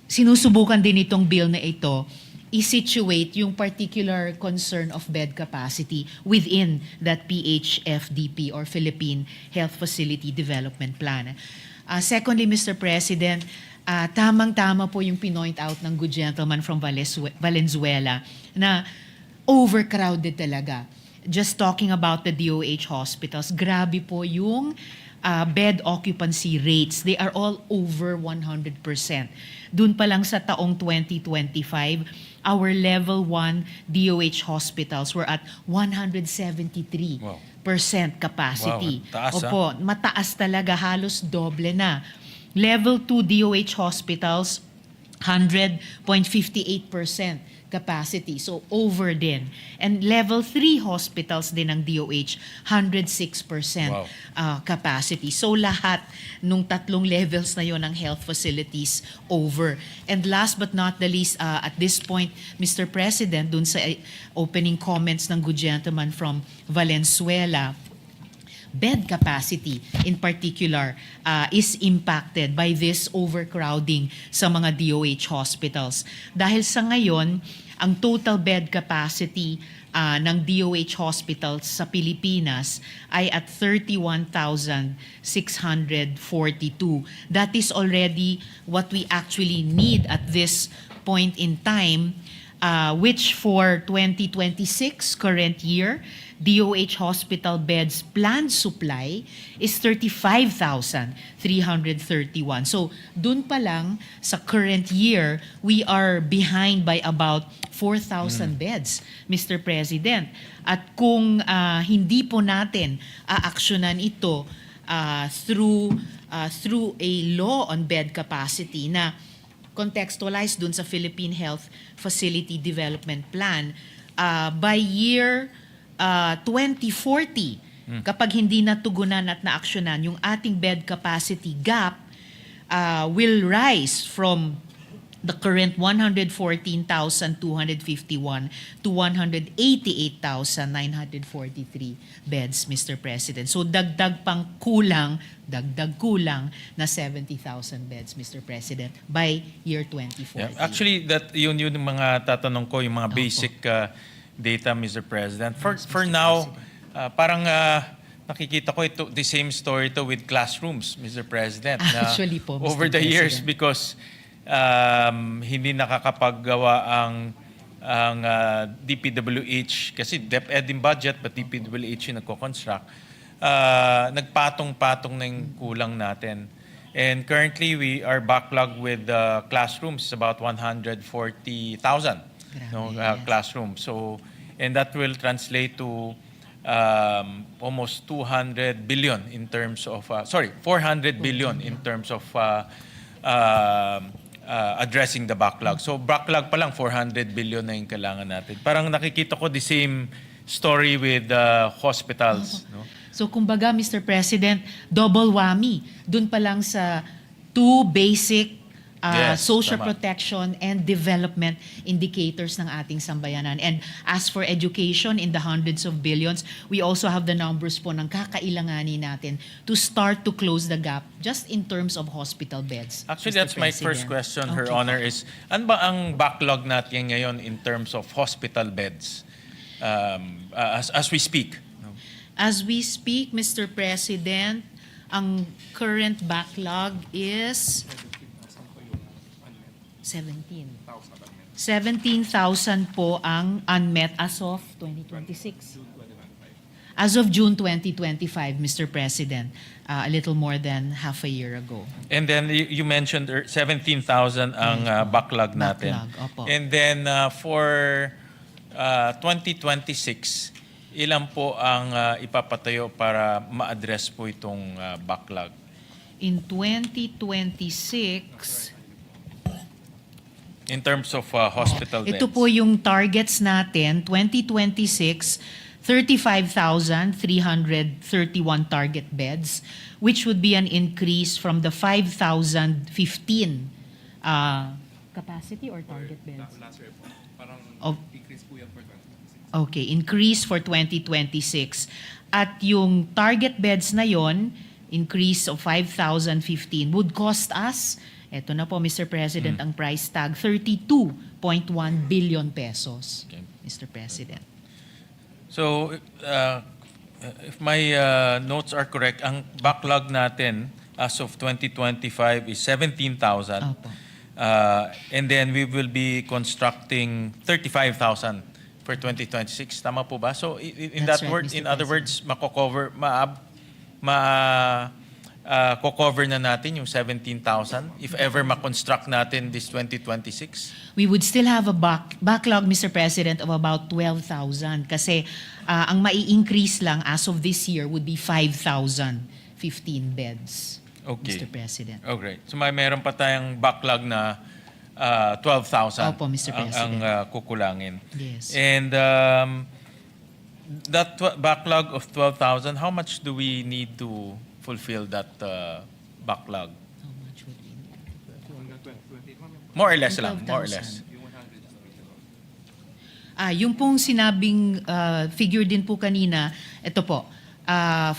sinusubukan din itong bill na ito i-situate yung particular concern of bed capacity within that PHFDP or Philippine Health Facility Development Plan. Secondly, Mr. President, tamang-tama po yung pinoint out ng good gentleman from Valenzuela na overcrowded talaga. Just talking about the DOH hospitals, grabe po yung bed occupancy rates. They are all over 100%. Dun pa lang sa taong 2025, our level 1 DOH hospitals were at 173% capacity. Wow, taas, Opo, mataas talaga, halos doble na. Level 2 DOH hospitals, 100.58% capacity. So over din. And level 3 hospitals din ng DOH, 106% capacity. So lahat nung tatlong levels na yon ng health facilities over. And last but not the least, at this point, Mr. President, dun sa opening comments ng good gentleman from Valenzuela, bed capacity in particular is impacted by this overcrowding sa mga DOH hospitals. Dahil sa ngayon, ang total bed capacity ng DOH hospitals sa Pilipinas ay at 31,642. That is already what we actually need at this point in time, which for 2026 current year, DOH hospital beds planned supply is 35,331. So dun pa lang sa current year, we are behind by about 4,000 beds, Mr. President. At kung hindi po natin aaksyonan ito through a law on bed capacity na contextualized dun sa Philippine Health Facility Development Plan, by year 2040, kapag hindi natugunan at naaksyonan, yung ating bed capacity gap will rise from the current 114,251 to 188,943 beds, Mr. President. So dagdag kulang na 70,000 beds, Mr. President, by year 2040. Yeah. Actually, yun yung mga tatanong ko, yung mga basic data, Mr. President. For now, parang nakikita ko ito, the same story to with classrooms, Mr. President. Na Actually po, Mr. over the years, President. because hindi nakakapaggawa ang DPWH, kasi DepEd in budget, but DPWH yung nagko-construct, nagpatong-patong na yung kulang natin. And currently, we are backlogged with classrooms, about 140,000 classrooms. So, and that will translate to almost 200 billion in terms of, 400 billion in terms of addressing the backlog. So backlog pa lang, 400 billion na yung kailangan natin. Parang nakikita ko the same story with hospitals. No? So kumbaga, Mr. President, double whammy. Dun pa lang sa two basic social tama. protection and development indicators ng ating sambayanan. And as for education, in the hundreds of billions, we also have the numbers po ng kakailanganin natin to start to close the gap just in terms of hospital beds. Actually, Mr. that's my President. first question, Her Okay. Honor, is ano ba ang backlog natin ngayon in terms of hospital beds as we speak? As we speak, Mr. President, ang current backlog is 17,000 po ang unmet as of 2026. As of June 2025, Mr. President, a little more than half a year ago. And then you mentioned 17,000 ang backlog natin. Backlog, opo. And then for 2026, ilan po ang ipapatayo para ma-address po itong backlog? In 2026, in terms of hospital beds? Ito po yung targets natin, 2026, 35,331 target beds, which would be an increase from the 5,015 capacity or target beds? Okay, increase for 2026. At yung target beds na yon, increase of 5,015 would cost us, eto na po Mr. President, ang price tag, 32.1 billion pesos, Okay. Mr. President. So, if my notes are correct, ang backlog natin as of 2025 is 17,000. Opo. And then we will be constructing 35,000 for 2026. Tama po ba? So, in That's that right, word, Mr. in other words, cover na natin yung 17,000 if ever ma-construct natin this 2026? We would still have a backlog, Mr. President, of about 12,000 kasi ang mai-increase lang as of this year would be 5,015 beds, Okay. Mr. President. Oh, great. So meron pa tayong backlog na 12,000 Opo, Mr. ang President. kukulangin. Yes. And that backlog of 12,000, how much do we need to fulfill that backlog? How much would we need? More or less lang, more or 12,000. less. Yung pong sinabing figure din po kanina, ito po,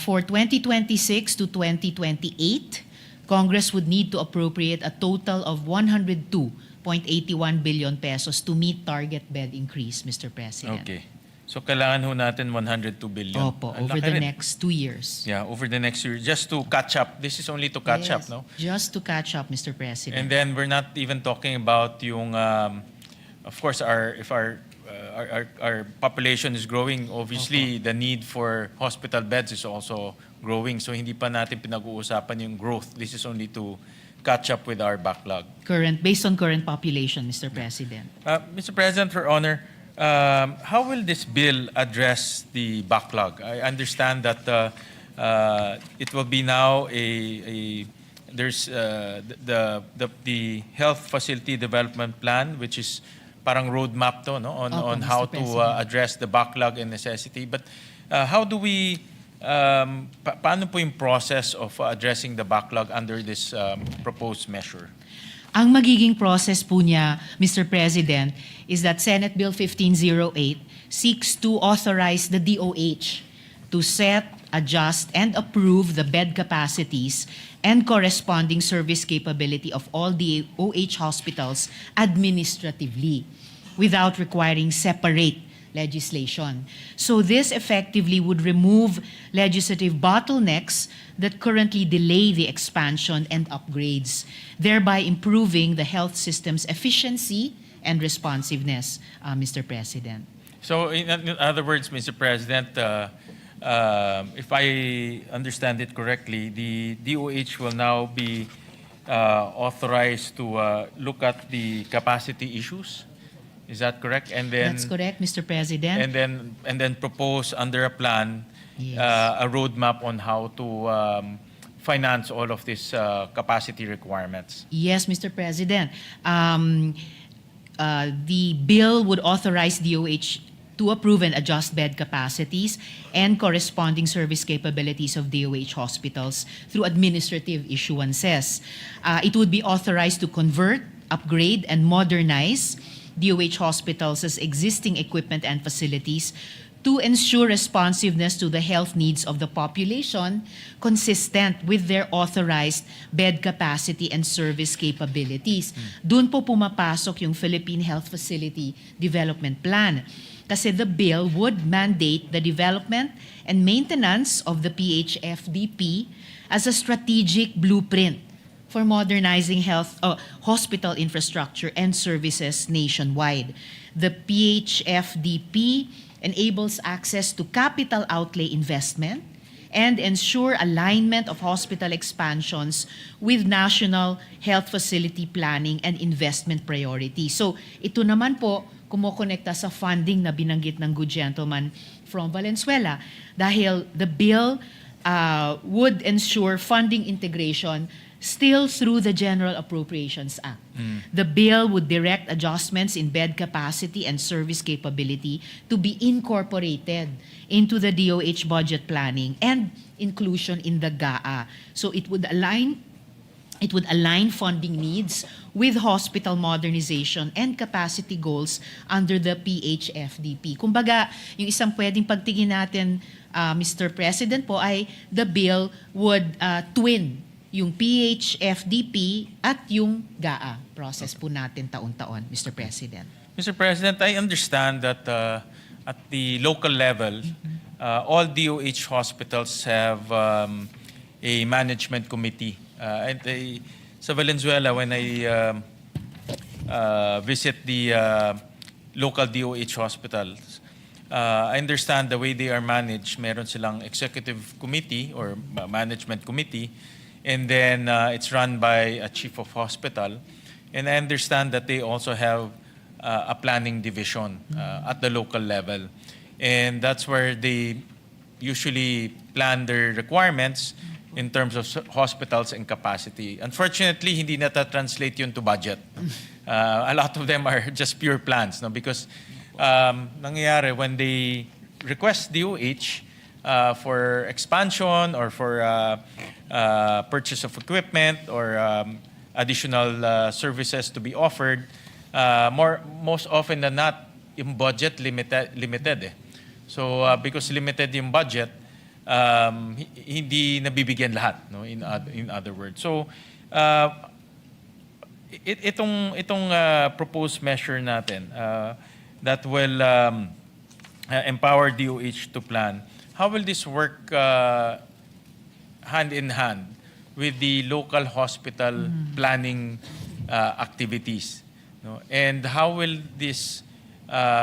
for 2026 to 2028, Congress would need to appropriate a total of 102.81 billion pesos to meet target bed increase, Mr. President. Okay. So kailangan ho natin 102 billion. Opo, Ang over laki the rin. next 2 years. Yeah, over the next year, just to catch up. This is only to catch up, Yes, no? Just to catch up, Mr. President. And then we're not even talking about yung, of course, if our population is growing, obviously the need for hospital beds is also growing. So hindi pa natin pinag-uusapan yung growth. This is only to catch up with our backlog. Based on current population, Mr. President. Mr. President, for honor, how will this bill address the backlog? I understand that it will be now there's the health facility development plan, which is parang roadmap to, no, on Opo, how Mr. to President. address the backlog and necessity. But how do we paano po yung process of addressing the backlog under this proposed measure? Ang magiging process po niya, Mr. President, is that Senate Bill 1508 seeks to authorize the DOH to set, adjust, and approve the bed capacities and corresponding service capability of all DOH hospitals administratively without requiring separate legislation. So this effectively would remove legislative bottlenecks that currently delay the expansion and upgrades, thereby improving the health system's efficiency and responsiveness, Mr. President. So in other words, Mr. President, if I understand it correctly, the DOH will now be authorized to look at the capacity issues. Is that correct? And then That's correct, Mr. President. and then propose under a plan Yes. a roadmap on how to finance all of these capacity requirements. Yes, Mr. President. The bill would authorize DOH to approve and adjust bed capacities and corresponding service capabilities of DOH hospitals through administrative issuances. It would be authorized to convert, upgrade, and modernize DOH hospitals' existing equipment and facilities to ensure responsiveness to the health needs of the population consistent with their authorized bed capacity and service capabilities. Doon po pumapasok yung Philippine Health Facility Development Plan. Kasi the bill would mandate the development and maintenance of the PHFDP as a strategic blueprint for modernizing hospital infrastructure and services nationwide. The PHFDP enables access to capital outlay investment and ensure alignment of hospital expansions with national health facility planning and investment priorities. So ito naman po kumokonekta sa funding na binanggit ng good gentleman from Valenzuela dahil the bill would ensure funding integration still through the General Appropriations Act. The bill would direct adjustments in bed capacity and service capability to be incorporated into the DOH budget planning and inclusion in the GAA. So it would align funding needs with hospital modernization and capacity goals under the PHFDP. Kumbaga, yung isang pwedeng pagtingin natin, Mr. President po, ay the bill would twin yung PHFDP at yung GAA process po natin taon-taon, Mr. President. Mr. President, I understand that at the local level, all DOH hospitals have a management committee. Sa Valenzuela, when I visit the local DOH hospitals, I understand the way they are managed. Meron silang executive committee or management committee, and then it's run by a chief of hospital. And I understand that they also have a planning division at the local level. And that's where they usually plan their requirements in terms of hospitals and capacity. Unfortunately, hindi nata-translate yun to budget. A lot of them are just pure plans, no? Because nangyayari when they request DOH for expansion or for purchase of equipment or additional services to be offered, most often than not, yung budget limited eh. So because limited yung budget, hindi nabibigyan lahat, no, in other words. So itong proposed measure natin that will empower DOH to plan, how will this work hand in hand with the local hospital planning activities, no? And how will this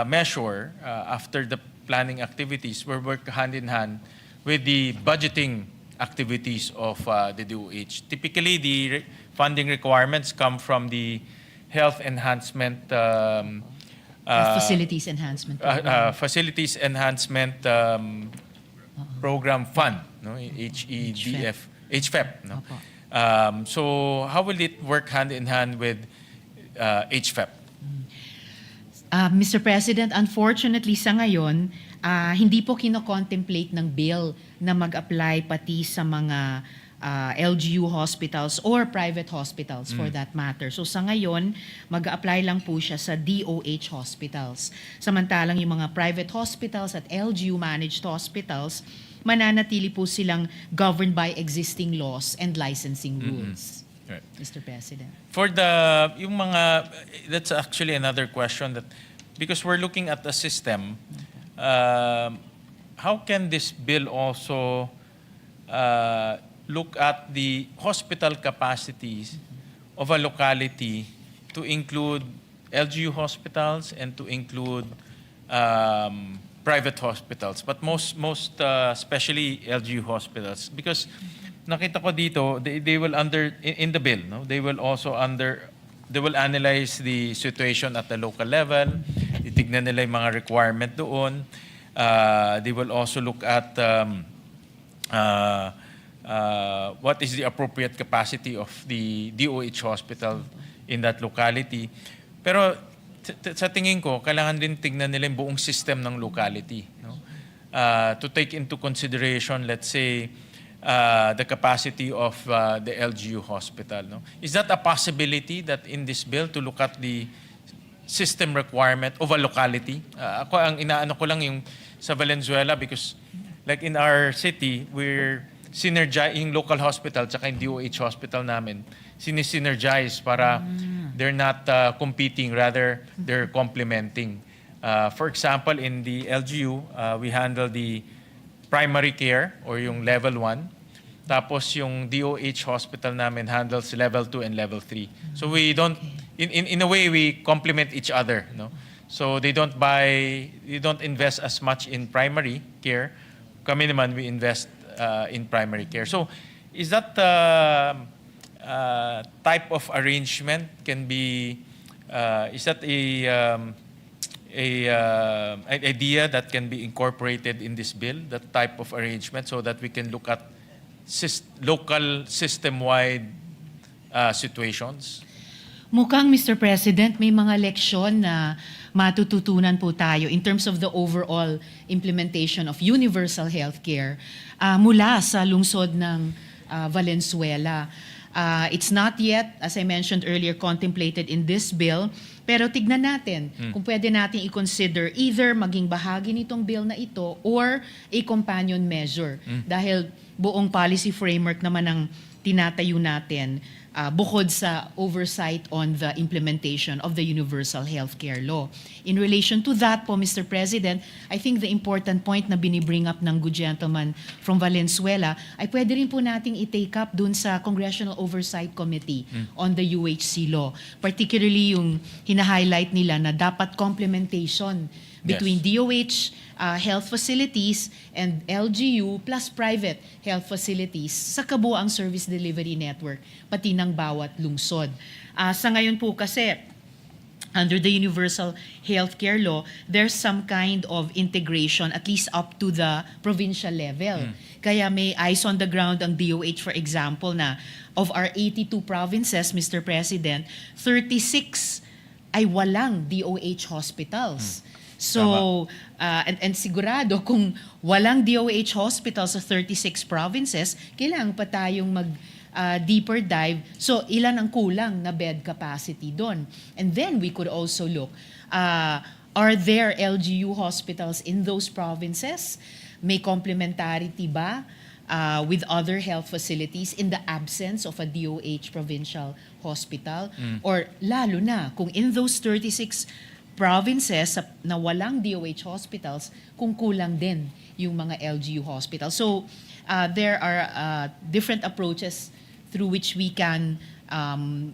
measure after the planning activities will work hand in hand with the budgeting activities of the DOH? Typically, the funding requirements come from the health enhancement Facilities enhancement program. facilities enhancement program fund, no? HFEP, no? So how will it work hand in hand with HFEP? Mr. President, unfortunately sa ngayon, hindi po kino-contemplate ng bill na mag-apply pati sa mga LGU hospitals or private hospitals for that matter. So sa ngayon, mag-apply lang po siya sa DOH hospitals. Samantalang yung mga private hospitals at LGU managed hospitals, mananatili po silang governed by existing laws and licensing rules. Right. Mr. President. For yung mga, that's actually another question that, because we're looking at the system, how can this bill also look at the hospital capacities of a locality to include LGU hospitals and to include private hospitals, but most especially LGU hospitals, because nakita ko dito, they will in the bill, no, they will analyze the situation at the local level. Titignan nila yung mga requirement doon. They will also look at what is the appropriate capacity of the DOH hospital in that locality. Pero sa tingin ko, kailangan din tignan nila yung buong system ng locality, no? To take into consideration, let's say, the capacity of the LGU hospital, no? Is that a possibility that in this bill to look at the system requirement of a locality? Ako, ang inaano ko lang yung sa Valenzuela, because like in our city, we're yung local hospital tsaka yung DOH hospital namin, sinisynergize para they're not competing, rather they're complementing. For example, in the LGU, we handle the primary care or yung level 1. Tapos yung DOH hospital namin handles level 2 and level 3. So we don't, in a way, we complement each other, no? So they don't invest as much in primary care. Kami naman, we invest in primary care. So is that type of arrangement can be, is that an idea that can be incorporated in this bill, that type of arrangement, so that we can look at local system-wide situations? Mukhang, Mr. President, may mga leksyon na matututunan po tayo in terms of the overall implementation of universal healthcare mula sa lungsod ng Valenzuela. It's not yet, as I mentioned earlier, contemplated in this bill, pero tignan natin kung pwede natin i-consider either maging bahagi nitong bill na ito or a companion measure. Dahil buong policy framework naman ang tinatayo natin bukod sa oversight on the implementation of the Universal Healthcare Law. In relation to that po, Mr. President, I think the important point na binibring up ng good gentleman from Valenzuela ay pwede rin po nating i-take up dun sa Congressional Oversight Committee on the UHC law. Particularly yung hina-highlight nila na dapat complementation between DOH health facilities and LGU plus private health facilities sa kabuuang service delivery network, pati ng bawat lungsod. Sa ngayon po kasi, under the Universal Healthcare Law, there's some kind of integration, at least up to the provincial level. Kaya may eyes on the ground ang DOH, for example, na of our 82 provinces, Mr. President, 36 ay walang DOH hospitals. So, and sigurado kung walang DOH hospital sa 36 provinces, kailangan pa tayong deeper dive. So, ilan ang kulang na bed capacity doon? And then we could also look, are there LGU hospitals in those provinces? May complementarity ba with other health facilities in the absence of a DOH provincial hospital? Or lalo na, kung in those 36 provinces na walang DOH hospitals, kung kulang din yung mga LGU hospitals. So, there are different approaches through which we can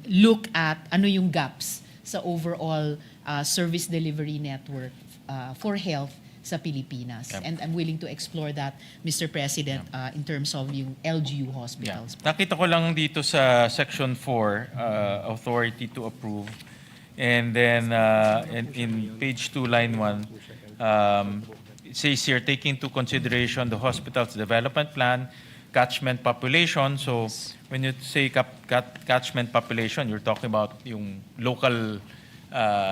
look at ano yung gaps sa overall service delivery network for health sa Pilipinas. Yep. And I'm willing to explore that, Mr. President, in terms of yung LGU hospitals. Nakita ko lang dito sa Section 4, authority to approve. And then in page 2, line 1, it says here, taking into consideration the hospital's development plan, catchment population. So when you say catchment population, you're talking about yung local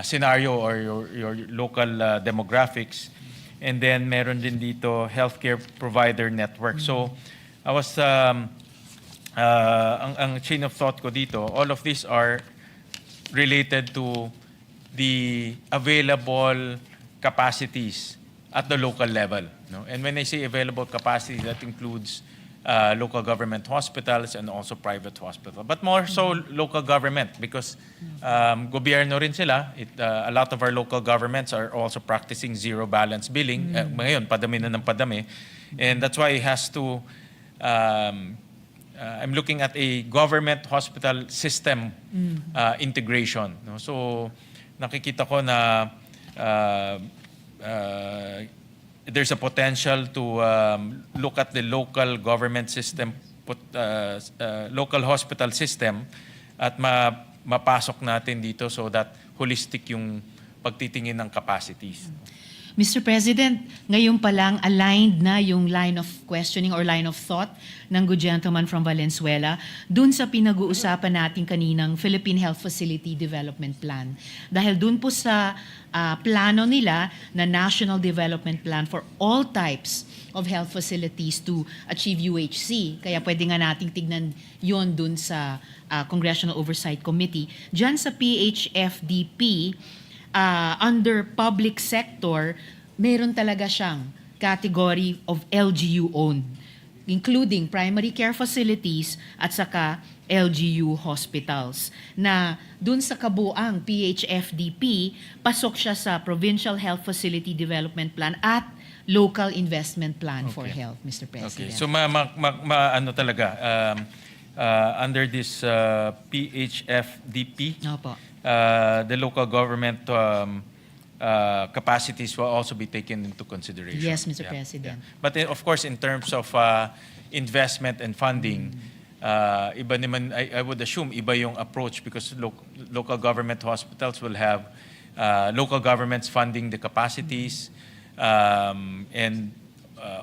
scenario or your local demographics. And then meron din dito healthcare provider network. So I was, ang chain of thought ko dito, all of these are related to the available capacities at the local level. No? And when I say available capacity, that includes local government hospitals and also private hospitals. But more so local government because gobyerno rin sila. A lot of our local governments are also practicing zero balance billing. Ngayon, padami na ng padami. And that's why it has to I'm looking at a government hospital system integration. No? So nakikita ko na there's a potential to look at the local government system, local hospital system at mapasok natin dito so that holistic yung pagtitingin ng capacities. Mr. President, ngayon pa lang aligned na yung line of questioning or line of thought ng good gentleman from Valenzuela dun sa pinag-uusapan natin kaninang Philippine Health Facility Development Plan. Dahil dun po sa plano nila na National Development Plan for all types of health facilities to achieve UHC. Kaya pwede nga nating tignan yon dun sa Congressional Oversight Committee. Diyan sa PHFDP, under public sector, meron talaga siyang category of LGU-owned, including primary care facilities at saka LGU hospitals. Na dun sa kabuang PHFDP, pasok siya sa Provincial Health Facility Development Plan at Local Investment Plan for Health, Mr. President. Okay. So ano talaga, under this PHFDP, Opo. the local government capacities will also be taken into consideration. Yes, Mr. President. But of course, in terms of investment and funding, iba naman, I would assume, iba yung approach because local government hospitals will have local governments funding the capacities, and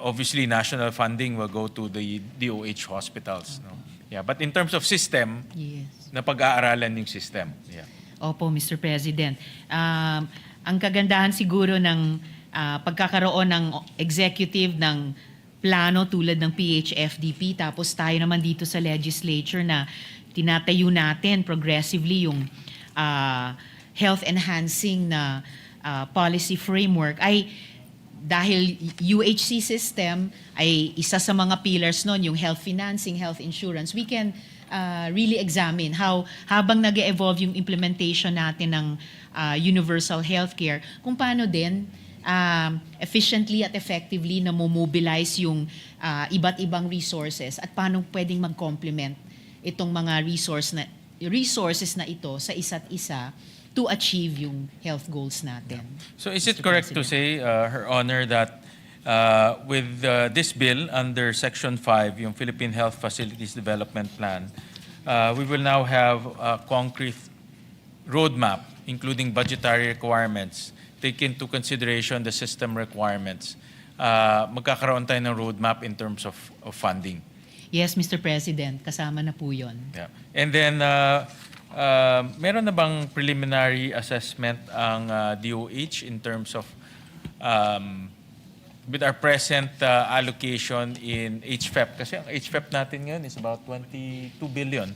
obviously national funding will go to the DOH hospitals. No? Yeah, but in terms of system, Yes. na pag-aaralan yung system. Yeah. Opo, Mr. President. Ang kagandahan siguro ng pagkakaroon ng executive ng plano tulad ng PHFDP, tapos tayo naman dito sa legislature na tinatayo natin progressively yung health-enhancing na policy framework, ay dahil UHC system ay isa sa mga pillars nun, yung health financing, health insurance, we can really examine how habang nag-evolve yung implementation natin ng universal healthcare, kung paano din efficiently at effectively na mobilize yung iba't ibang resources at paano pwedeng mag-complement itong mga resources na ito sa isa't isa to achieve yung health goals natin. So is it Mr. correct to President. say, Her Honor, that with this bill under Section 5, yung Philippine Health Facilities Development Plan, we will now have a concrete roadmap, including budgetary requirements, take into consideration the system requirements. Magkakaroon tayo ng roadmap in terms of funding. Yes, Mr. President, kasama na po yun. Yeah. And then, meron na bang preliminary assessment ang DOH in terms of with our present allocation in HFEP? Kasi ang HFEP natin ngayon is about 22 billion.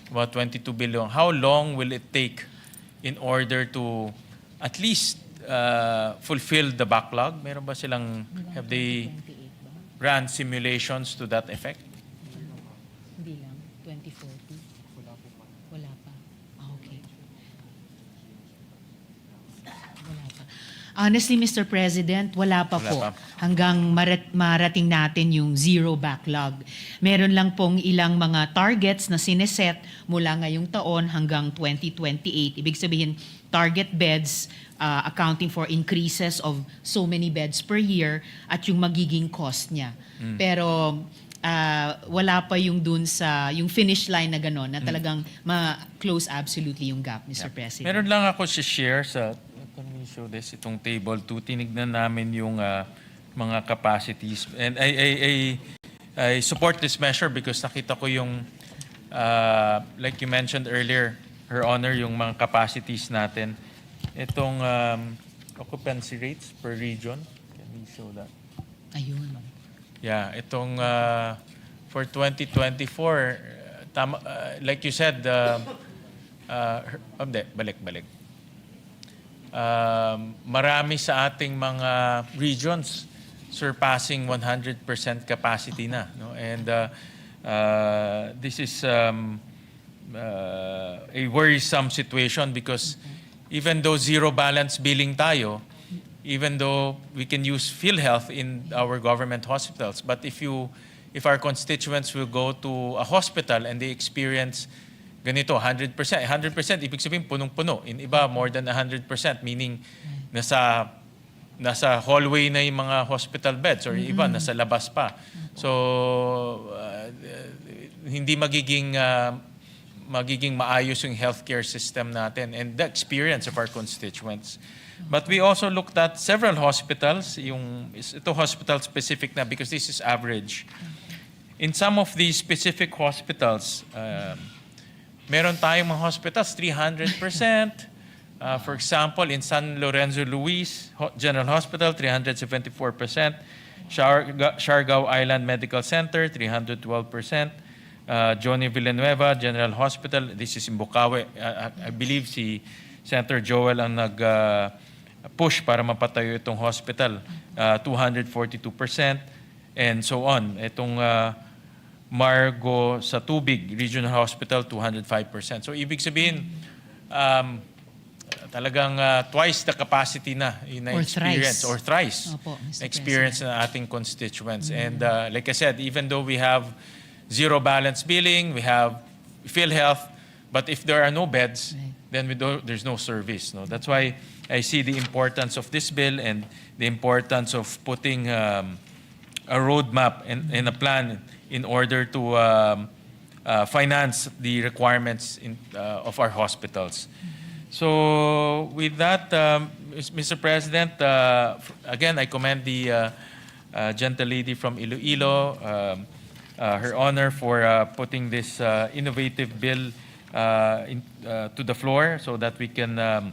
About 22 billion. How long will it take in order to at least fulfill the backlog? Meron ba silang, have they ran simulations to that effect? Hindi lang, 2040. Wala pa. Okay. Wala pa. Honestly, Mr. President, wala pa Wala po. pa. Hanggang marating natin yung zero backlog. Meron lang pong ilang mga targets na sineset mula ngayong taon hanggang 2028. Ibig sabihin, target beds accounting for increases of so many beds per year at yung magiging cost niya. Pero wala pa yung dun sa yung finish line na gano'n na talagang ma-close absolutely yung gap, Mr. President. Meron lang ako share sa, let me show this, itong table 2. Tinignan namin yung mga capacities. And I support this measure because nakita ko yung, like you mentioned earlier, Her Honor, yung mga capacities natin. Itong occupancy rates per region. Can we show that? Ayun. Yeah, itong for 2024, tama, like you said, balik. Marami sa ating mga regions surpassing 100% capacity na, no? And this is a worrisome situation because even though zero balance billing tayo, even though we can use PhilHealth in our government hospitals, but if our constituents will go to a hospital and they experience ganito, 100%, ibig sabihin punong-puno. In iba, more than 100%, meaning nasa hallway na yung mga hospital beds or iba, nasa labas pa. So, hindi magiging maayos yung healthcare system natin and the experience of our constituents. But we also looked at several hospitals, ito hospital specific na because this is average. In some of these specific hospitals, meron tayong mga hospitals 300%. For example, in San Lorenzo Luis General Hospital, 374%. Siargao Island Medical Center, 312%. Johnny Villanueva General Hospital, this is in Bukawi. I believe si Senator Joel ang nag-push para mapatayo itong hospital, 242%, and so on. Itong Margo sa Tubig Regional Hospital, 205%. So ibig sabihin, talagang twice the capacity na experience or thrice Opo, Mr. experience na ating constituents. And like I said, even though we have zero balance billing, we have PhilHealth, but if there are no beds, then there's no service. No? That's why I see the importance of this bill and the importance of putting a roadmap and a plan in order to finance the requirements of our hospitals. So with that, Mr. President, again, I commend the gentle lady from Iloilo, Her Honor, for putting this innovative bill to the floor so that we can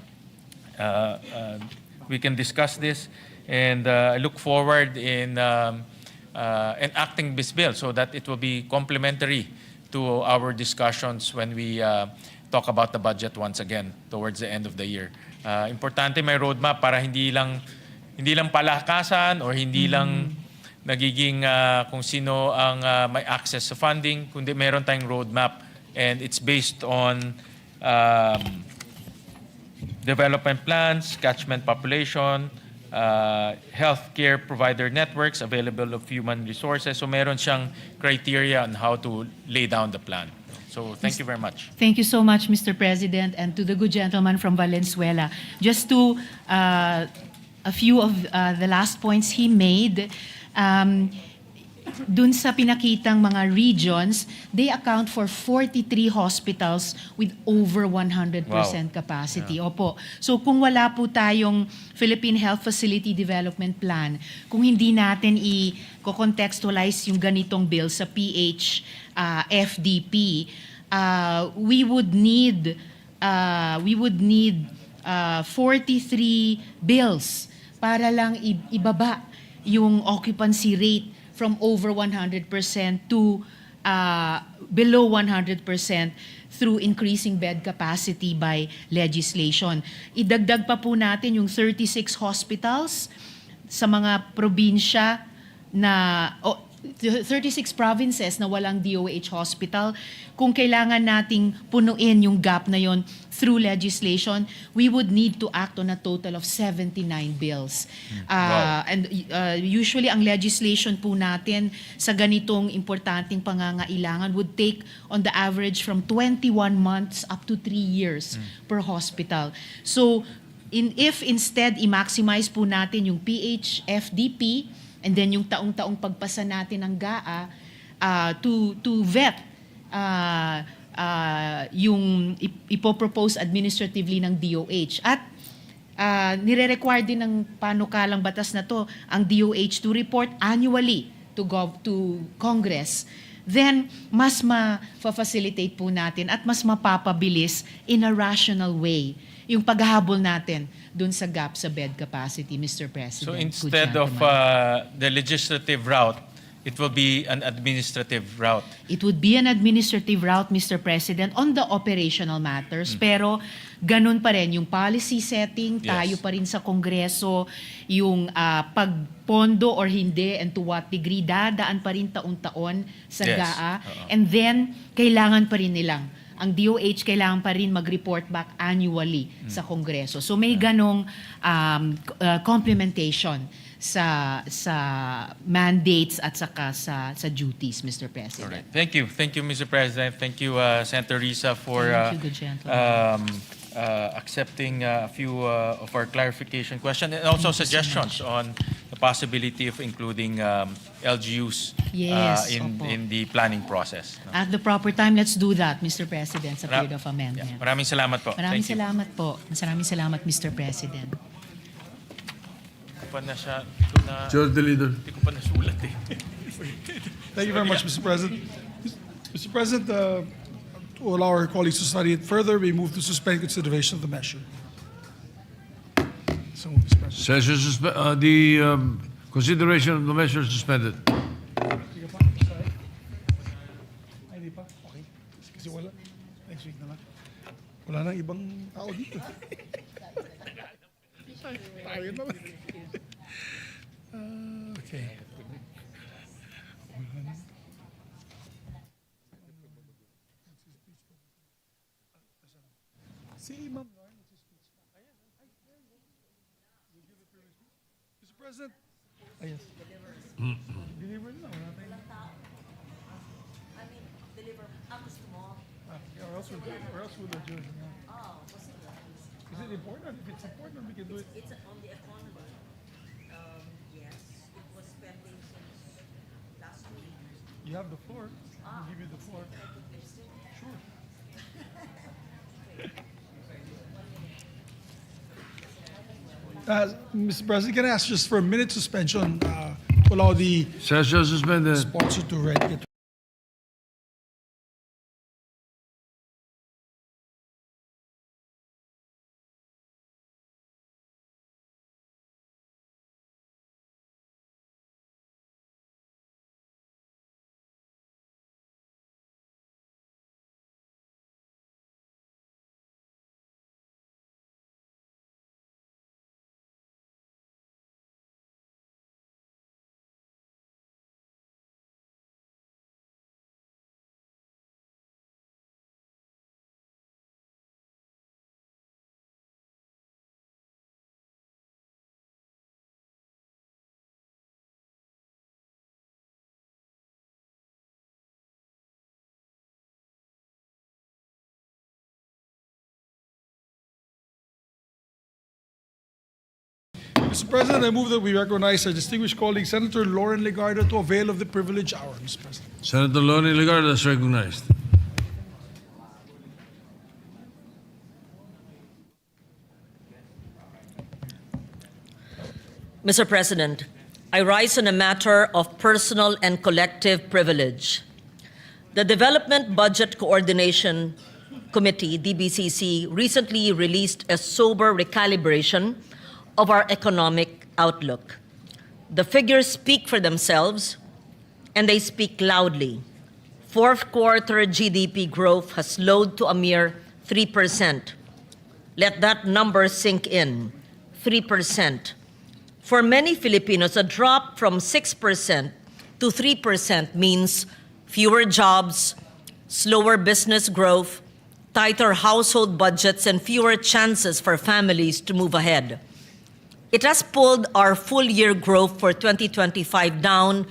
discuss this. And I look forward in enacting this bill so that it will be complementary to our discussions when we talk about the budget once again towards the end of the year. Importante may roadmap para hindi lang palakasan or hindi lang nagiging kung sino ang may access sa funding, kundi meron tayong roadmap, and it's based on development plans, catchment population, healthcare provider networks, available of human resources. So meron siyang criteria on how to lay down the plan. So thank you very much. Thank you so much, Mr. President, and to the good gentleman from Valenzuela. Just to a few of the last points he made, dun sa pinakitang mga regions, they account for 43 hospitals with over 100% capacity. Opo. So kung wala po tayong Philippine Health Facility Development Plan, kung hindi natin i-contextualize yung ganitong bill sa PH FDP, we would need 43 bills para lang ibaba yung occupancy rate from over 100% to below 100% through increasing bed capacity by legislation. Idagdag pa po natin yung 36 hospitals sa mga probinsya na 36 provinces na walang DOH hospital. Kung kailangan nating punuin yung gap na yon through legislation, we would need to act on a total of 79 bills. And usually ang legislation po natin sa ganitong importanteng pangangailangan would take on the average from 21 months up to 3 years per hospital. So if instead i-maximize po natin yung PH-FDP and then yung taong-taong pagpasa natin ng GAA to vet yung ipopropose administratively ng DOH. At nire-require din ng panukalang batas na to ang DOH to report annually to Congress. Then mas ma-facilitate po natin at mas mapapabilis in a rational way yung paghahabol natin dun sa gap sa bed capacity, Mr. President. So instead of the legislative route, it will be an administrative route. It would be an administrative route, Mr. President, on the operational matters. Pero ganun pa rin yung policy setting, tayo pa rin sa Kongreso, yung pagpondo or hindi and to what degree, dadaan pa rin taon-taon sa GAA. And then, kailangan pa rin nilang ang DOH kailangan pa rin mag-report back annually sa Kongreso. So may ganong complementation sa mandates at saka sa duties, Mr. President. All right. Thank you, Mr. President. Thank you, Senator Risa, for Thank you, good gentleman. accepting a few of our clarification questions and also suggestions on the possibility of including LGUs in the planning process. No? At the proper time, let's do that, Mr. President, sa period of amendment. Yeah. Maraming salamat po. Maraming Thank you. salamat po. Maraming salamat, Mr. President. Hindi ko pa na siya, Majority Leader. hindi ko pa nasulat eh. Thank you very much, Mr. President. Mr. President, to allow our colleagues to study it further, we move to suspend consideration of the measure. So, Mr. President. Session the consideration of the measure suspended. Ay, di pa? Okay. Kasi wala. Next week na lang. Wala nang ibang tao dito. Tayo na lang. Okay. Si Ma'am Lauren, Mr. President. Ah, yes. Deliver na. Wala tayong... Yeah, or else we'll adjourn. Yeah. Is it important? If it's important, we can do it. It's on the economy. Yes, it was pending since last week. You have the floor. I'll give you the floor. Sure. Mr. President, can I ask just for a minute suspension to allow the Session suspended. sponsor to get Mr. President, I move that we recognize our distinguished colleague, Senator Lauren Legarda, to avail of the privilege hour, Mr. President. Senator Lonnie Legarda is recognized. Mr. President, I rise on a matter of personal and collective privilege. The Development Budget Coordination Committee, DBCC, recently released a sober recalibration of our economic outlook. The figures speak for themselves, and they speak loudly. Fourth quarter GDP growth has slowed to a mere 3%. Let that number sink in, 3%. For many Filipinos, a drop from 6% to 3% means fewer jobs, slower business growth, tighter household budgets, and fewer chances for families to move ahead. It has pulled our full-year growth for 2025 down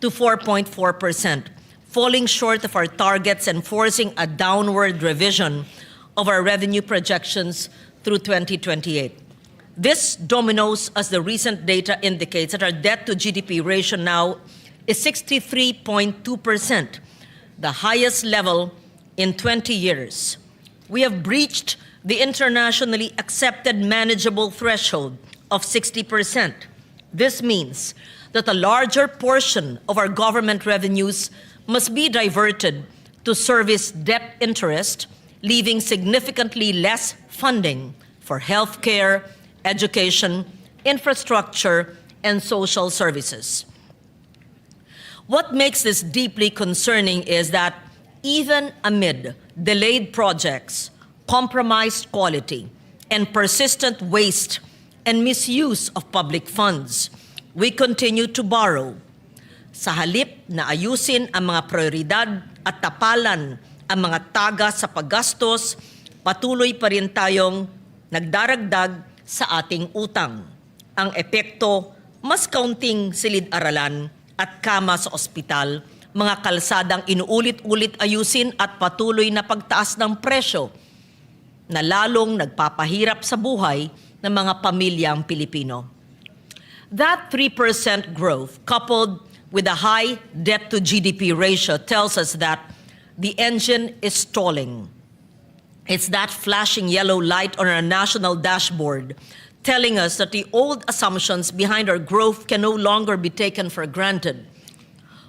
to 4.4%, falling short of our targets and forcing a downward revision of our revenue projections through 2028. This dominoes as the recent data indicates that our debt to GDP ratio now is 63.2%, the highest level in 20 years. We have breached the internationally accepted manageable threshold of 60%. This means that a larger portion of our government revenues must be diverted to service debt interest, leaving significantly less funding for healthcare, education, infrastructure, and social services. What makes this deeply concerning is that even amid delayed projects, compromised quality, and persistent waste and misuse of public funds, we continue to borrow. Sa halip na ayusin ang mga prioridad at tapalan ang mga taga sa paggastos, patuloy pa rin tayong nagdaragdag sa ating utang. Ang epekto, mas kaunting silid-aralan at kama sa ospital, mga kalsadang inuulit-ulit ayusin at patuloy na pagtaas ng presyo na lalong nagpapahirap sa buhay ng mga pamilyang Pilipino. That 3% growth, coupled with a high debt-to-GDP ratio, tells us that the engine is stalling. It's that flashing yellow light on our national dashboard telling us that the old assumptions behind our growth can no longer be taken for granted.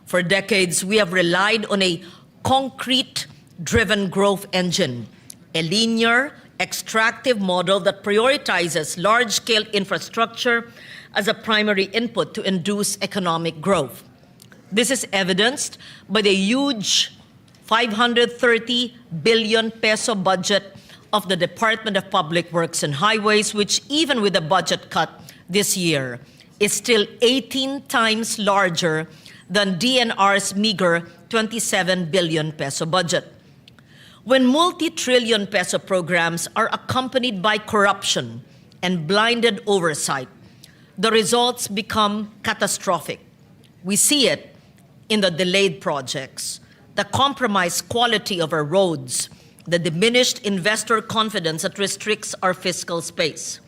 For decades, we have relied on a concrete-driven growth engine, a linear, extractive model that prioritizes large-scale infrastructure as a primary input to induce economic growth. This is evidenced by the huge 530 billion peso budget of the Department of Public Works and Highways, which even with a budget cut this year, is still 18 times larger than DNR's meager 27 billion peso budget. When multi-trillion peso programs are accompanied by corruption and blinded oversight, the results become catastrophic. We see it in the delayed projects, the compromised quality of our roads, the diminished investor confidence that restricts our fiscal space.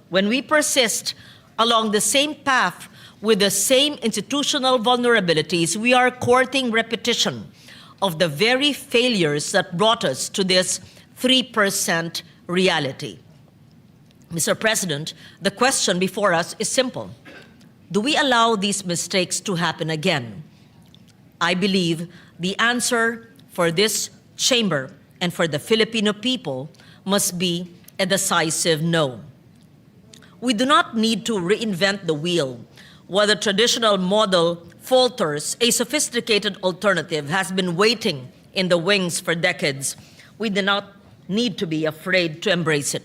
When we persist along the same path with the same institutional vulnerabilities, we are courting repetition of the very failures that brought us to this 3% reality. Mr. President, the question before us is simple. Do we allow these mistakes to happen again? I believe the answer for this chamber and for the Filipino people must be a decisive no. We do not need to reinvent the wheel. While the traditional model falters, a sophisticated alternative has been waiting in the wings for decades. We do not need to be afraid to embrace it.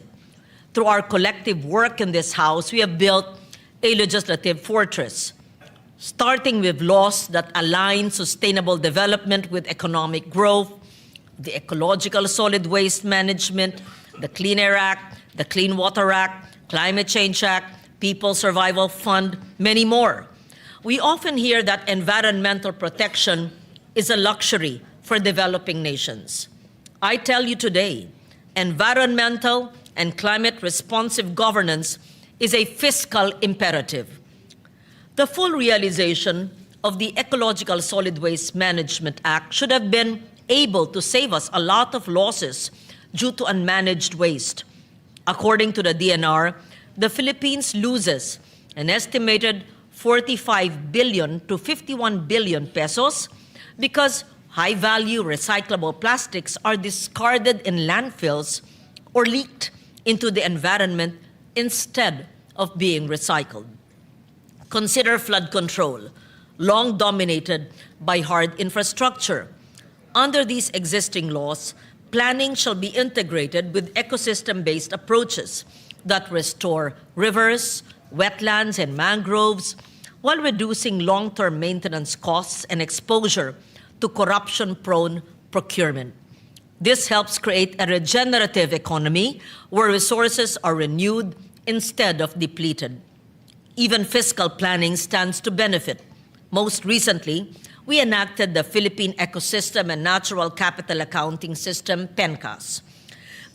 Through our collective work in this House, we have built a legislative fortress, starting with laws that align sustainable development with economic growth, the Ecological Solid Waste Management, the Clean Air Act, the Clean Water Act, Climate Change Act, People's Survival Fund, many more. We often hear that environmental protection is a luxury for developing nations. I tell you today, environmental and climate responsive governance is a fiscal imperative. The full realization of the Ecological Solid Waste Management Act should have been able to save us a lot of losses due to unmanaged waste. According to the DNR, the Philippines loses an estimated 45 billion to 51 billion pesos because high-value recyclable plastics are discarded in landfills or leaked into the environment instead of being recycled. Consider flood control, long dominated by hard infrastructure. Under these existing laws, planning shall be integrated with ecosystem-based approaches that restore rivers, wetlands, and mangroves while reducing long-term maintenance costs and exposure to corruption-prone procurement. This helps create a regenerative economy where resources are renewed instead of depleted. Even fiscal planning stands to benefit. Most recently, we enacted the Philippine Ecosystem and Natural Capital Accounting System, PENCAS.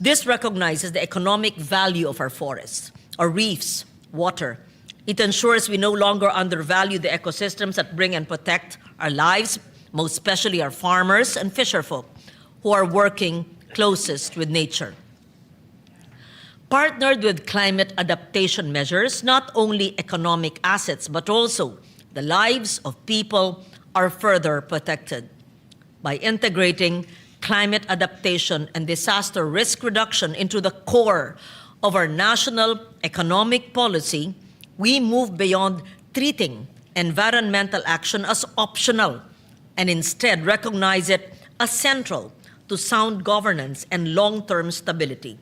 This recognizes the economic value of our forests, our reefs, water. It ensures we no longer undervalue the ecosystems that bring and protect our lives, most especially our farmers and fisherfolk, who are working closest with nature. Partnered with climate adaptation measures, not only economic assets, but also the lives of people are further protected. By integrating climate adaptation and disaster risk reduction into the core of our national economic policy, we move beyond treating environmental action as optional and instead recognize it as central to sound governance and long-term stability.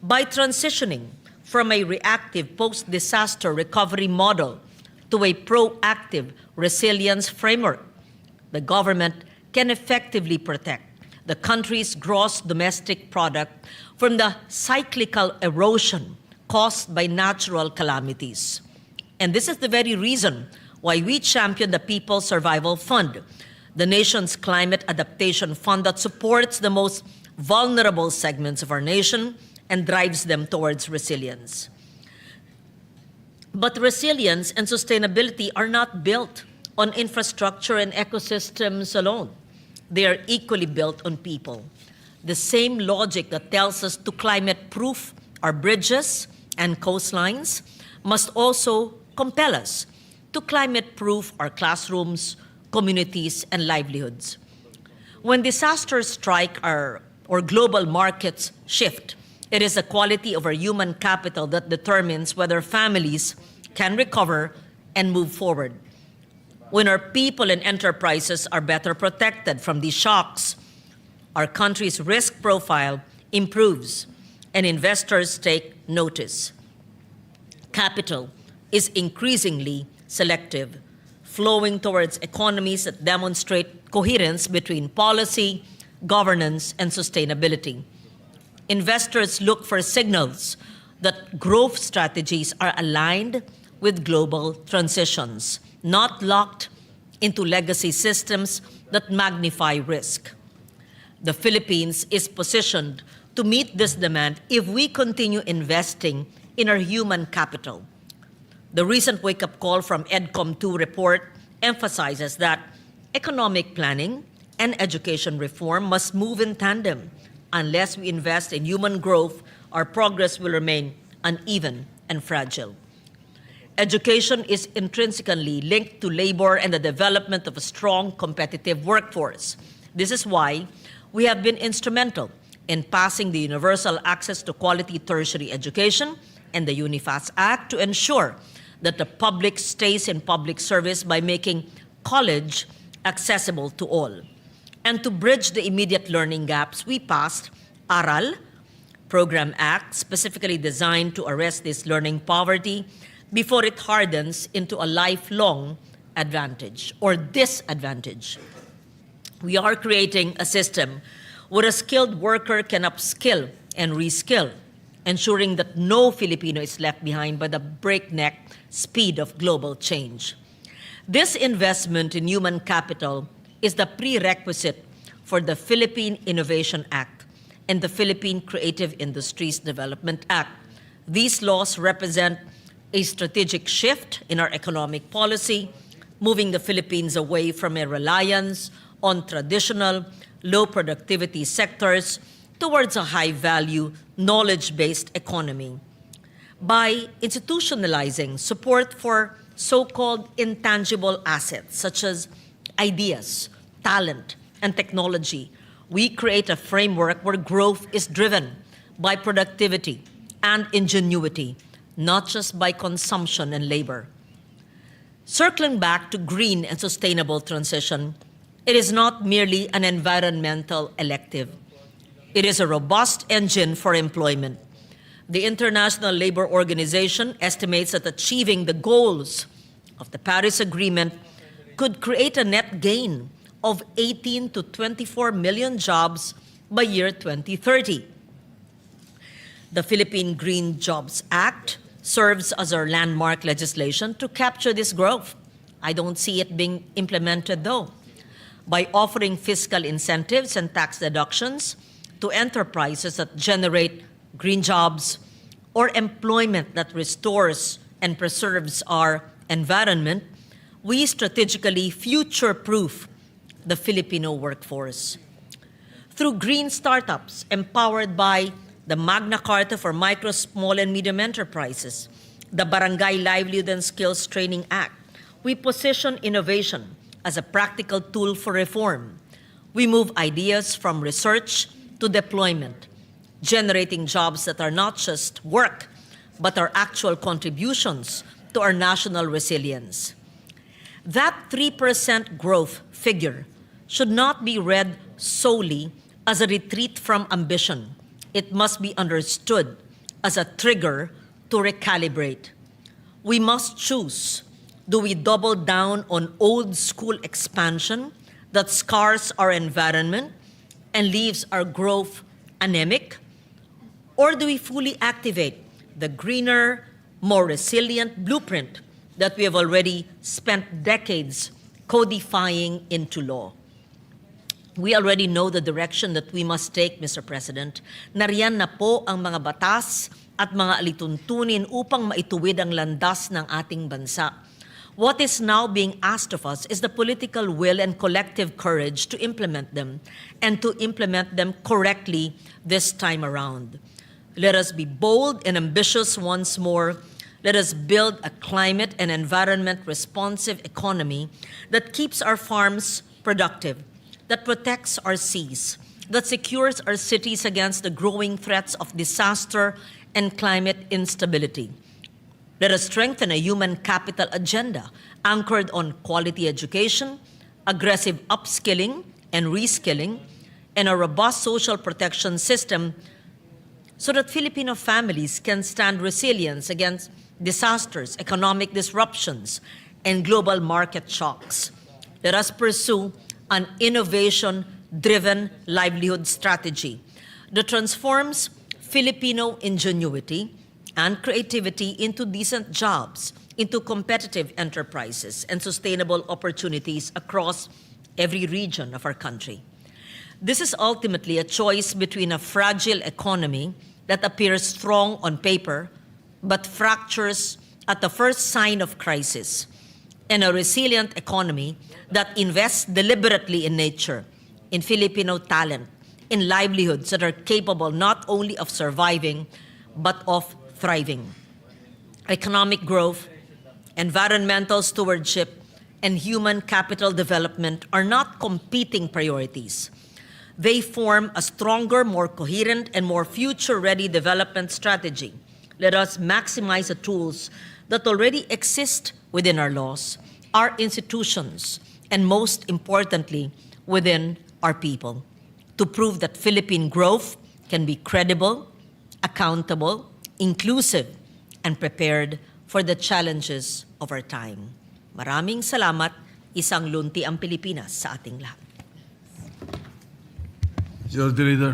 By transitioning from a reactive post-disaster recovery model to a proactive resilience framework, the government can effectively protect the country's gross domestic product from the cyclical erosion caused by natural calamities. And this is the very reason why we champion the People's Survival Fund, the nation's climate adaptation fund that supports the most vulnerable segments of our nation and drives them towards resilience. But resilience and sustainability are not built on infrastructure and ecosystems alone. They are equally built on people. The same logic that tells us to climate-proof our bridges and coastlines must also compel us to climate-proof our classrooms, communities, and livelihoods. When disasters strike or global markets shift, it is the quality of our human capital that determines whether families can recover and move forward. When our people and enterprises are better protected from these shocks, our country's risk profile improves and investors take notice. Capital is increasingly selective, flowing towards economies that demonstrate coherence between policy, governance, and sustainability. Investors look for signals that growth strategies are aligned with global transitions, not locked into legacy systems that magnify risk. The Philippines is positioned to meet this demand if we continue investing in our human capital. The recent wake-up call from EDCOM 2 report emphasizes that economic planning and education reform must move in tandem. Unless we invest in human growth, our progress will remain uneven and fragile. Education is intrinsically linked to labor and the development of a strong, competitive workforce. This is why we have been instrumental in passing the Universal Access to Quality Tertiary Education and the UNIFAS Act to ensure that the public stays in public service by making college accessible to all. And to bridge the immediate learning gaps, we passed ARAL, Program Act, specifically designed to arrest this learning poverty before it hardens into a lifelong advantage or disadvantage. We are creating a system where a skilled worker can upskill and reskill, ensuring that no Filipino is left behind by the breakneck speed of global change. This investment in human capital is the prerequisite for the Philippine Innovation Act and the Philippine Creative Industries Development Act. These laws represent a strategic shift in our economic policy, moving the Philippines away from a reliance on traditional, low productivity sectors towards a high value, knowledge based economy. By institutionalizing support for so called intangible assets such as ideas, talent, and technology, we create a framework where growth is driven by productivity and ingenuity, not just by consumption and labor. Circling back to green and sustainable transition, it is not merely an environmental elective. It is a robust engine for employment. The International Labor Organization estimates that achieving the goals of the Paris Agreement could create a net gain of 18 to 24 million jobs by year 2030. The Philippine Green Jobs Act serves as our landmark legislation to capture this growth. I don't see it being implemented though. By offering fiscal incentives and tax deductions to enterprises that generate green jobs or employment that restores and preserves our environment, we strategically future-proof the Filipino workforce. Through green startups empowered by the Magna Carta for Micro, Small, and Medium Enterprises, the Barangay Livelihood and Skills Training Act, we position innovation as a practical tool for reform. We move ideas from research to deployment, generating jobs that are not just work, but are actual contributions to our national resilience. That 3% growth figure should not be read solely as a retreat from ambition. It must be understood as a trigger to recalibrate. We must choose. Do we double down on old school expansion that scars our environment and leaves our growth anemic? Or do we fully activate the greener, more resilient blueprint that we have already spent decades codifying into law? We already know the direction that we must take, Mr. President. Nariyan na po ang mga batas at mga alituntunin upang maituwid ang landas ng ating bansa. What is now being asked of us is the political will and collective courage to implement them, and to implement them correctly this time around. Let us be bold and ambitious once more. Let us build a climate and environment responsive economy that keeps our farms productive, that protects our seas, that secures our cities against the growing threats of disaster and climate instability. Let us strengthen a human capital agenda anchored on quality education, aggressive upskilling and reskilling, and a robust social protection system so that Filipino families can stand resilience against disasters, economic disruptions, and global market shocks. Let us pursue an innovation-driven livelihood strategy that transforms Filipino ingenuity and creativity into decent jobs, into competitive enterprises, and sustainable opportunities across every region of our country. This is ultimately a choice between a fragile economy that appears strong on paper but fractures at the first sign of crisis, and a resilient economy that invests deliberately in nature, in Filipino talent, in livelihoods that are capable not only of surviving but of thriving. Economic growth, environmental stewardship, and human capital development are not competing priorities. They form a stronger, more coherent, and more future-ready development strategy. Let us maximize the tools that already exist within our laws, our institutions, and most importantly, within our people, to prove that Philippine growth can be credible, accountable, inclusive, and prepared for the challenges of our time. Maraming salamat. Isang lunti ang Pilipinas sa ating lahat. Majority Leader.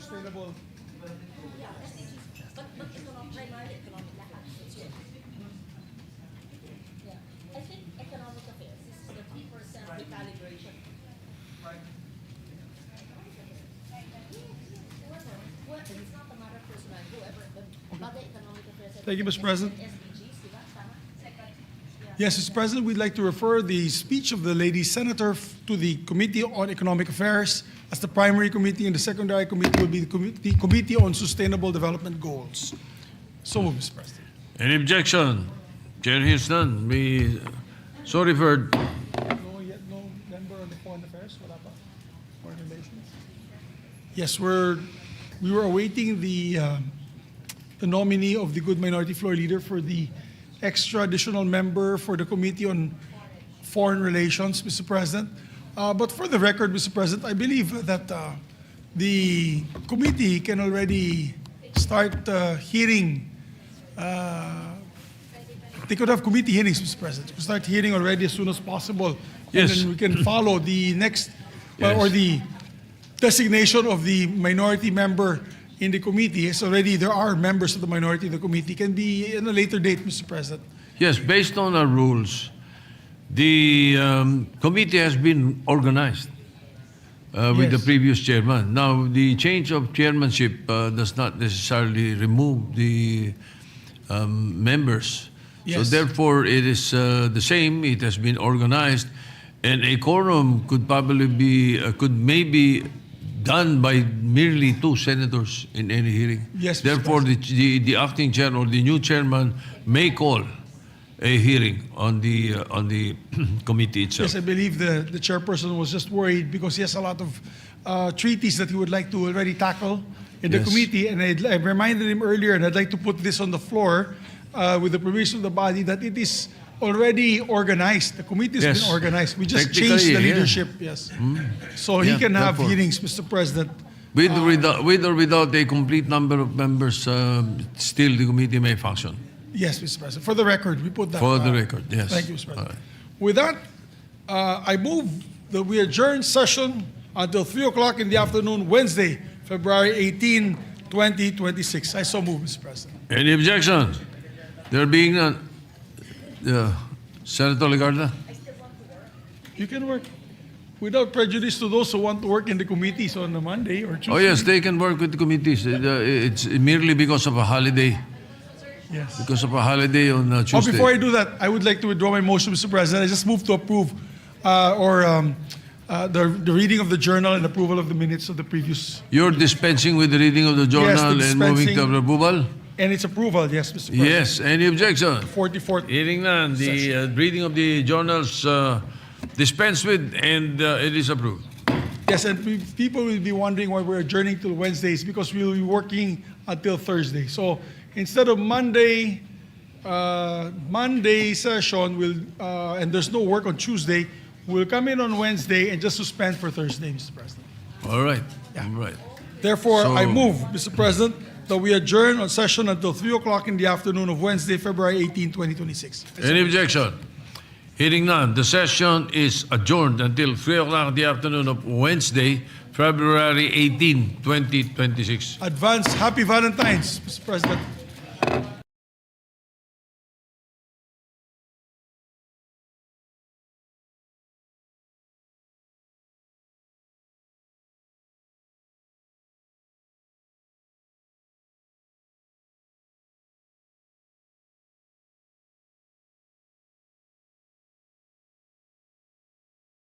Sustainable. Thank you, Mr. President. Yes, Mr. President, we'd like to refer the speech of the lady senator to the Committee on Economic Affairs as the primary committee, and the secondary committee will be the Committee on Sustainable Development Goals. So move, Mr. President. Any objection? Chair hears none. So referred. No member on the Foreign Affairs? Wala pa? Foreign Relations? Yes, we were awaiting the nominee of the Good Minority Floor Leader for the extra additional member for the Committee on Foreign Relations, Mr. President. But for the record, Mr. President, I believe that the committee can already start hearing. They could have committee hearings, Mr. President. We start hearing already as soon as possible. Yes. And then we can follow the next, Yes. or the designation of the minority member in the committee. It's already, there are members of the minority in the committee. Can be in a later date, Mr. President. Yes, based on our rules, the committee has been organized with the Yes. previous chairman. Now, the change of chairmanship does not necessarily remove the members. So Yes. therefore, it is the same. It has been organized, and a quorum could probably be could maybe done by merely 2 senators in any hearing. Yes, Mr. Therefore, the acting chair or the new chairman may call a hearing on the committee itself. Yes, I believe the chairperson was just worried because he has a lot of treaties that he would like to already tackle in the Yes. committee. And I reminded him earlier, and I'd like to put this on the floor with the permission of the body, that it is already organized. The committee has Yes. been organized. We just Technically, changed the yeah. leadership, yes. So Yeah, he can have therefore. hearings, Mr. President. With or without a complete number of members, still the committee may function. Yes, Mr. President. For the record, we put that. For the record, yes. Thank you, Mr. President. All right. With that, I move that we adjourn session until 3 o'clock in the afternoon, Wednesday, February 18, 2026. I so move, Mr. President. Any objection? There being none. Senator Legarda? You can work without prejudice to those who want to work in the committees on a Monday or Tuesday. Oh yes, they can work with the committees. It's merely because of a holiday. Yes. Because of a holiday on Oh, Tuesday. before I do that, I would like to withdraw my motion, Mr. President. I just move to approve the reading of the journal and approval of the minutes of the previous. You're dispensing with the reading of the journal and moving to dispensing. approval? And its approval, yes, Mr. President. Yes. Any objection? 44th. Hearing none. The reading of the journals dispensed with, and it is approved. Yes, and people will be wondering why we're adjourning till Wednesdays, because we will be working until Thursday. So instead of Monday session, and there's no work on Tuesday, we'll come in on Wednesday and just suspend for Thursday, Mr. President. All right. All right. Therefore, So- I move, Mr. President, that we adjourn on session until 3 o'clock in the afternoon of Wednesday, February 18, 2026. Any objection? Hearing none, the session is adjourned until 3 o'clock in the afternoon of Wednesday, February 18, 2026. Advance Happy Valentine's, Mr. President.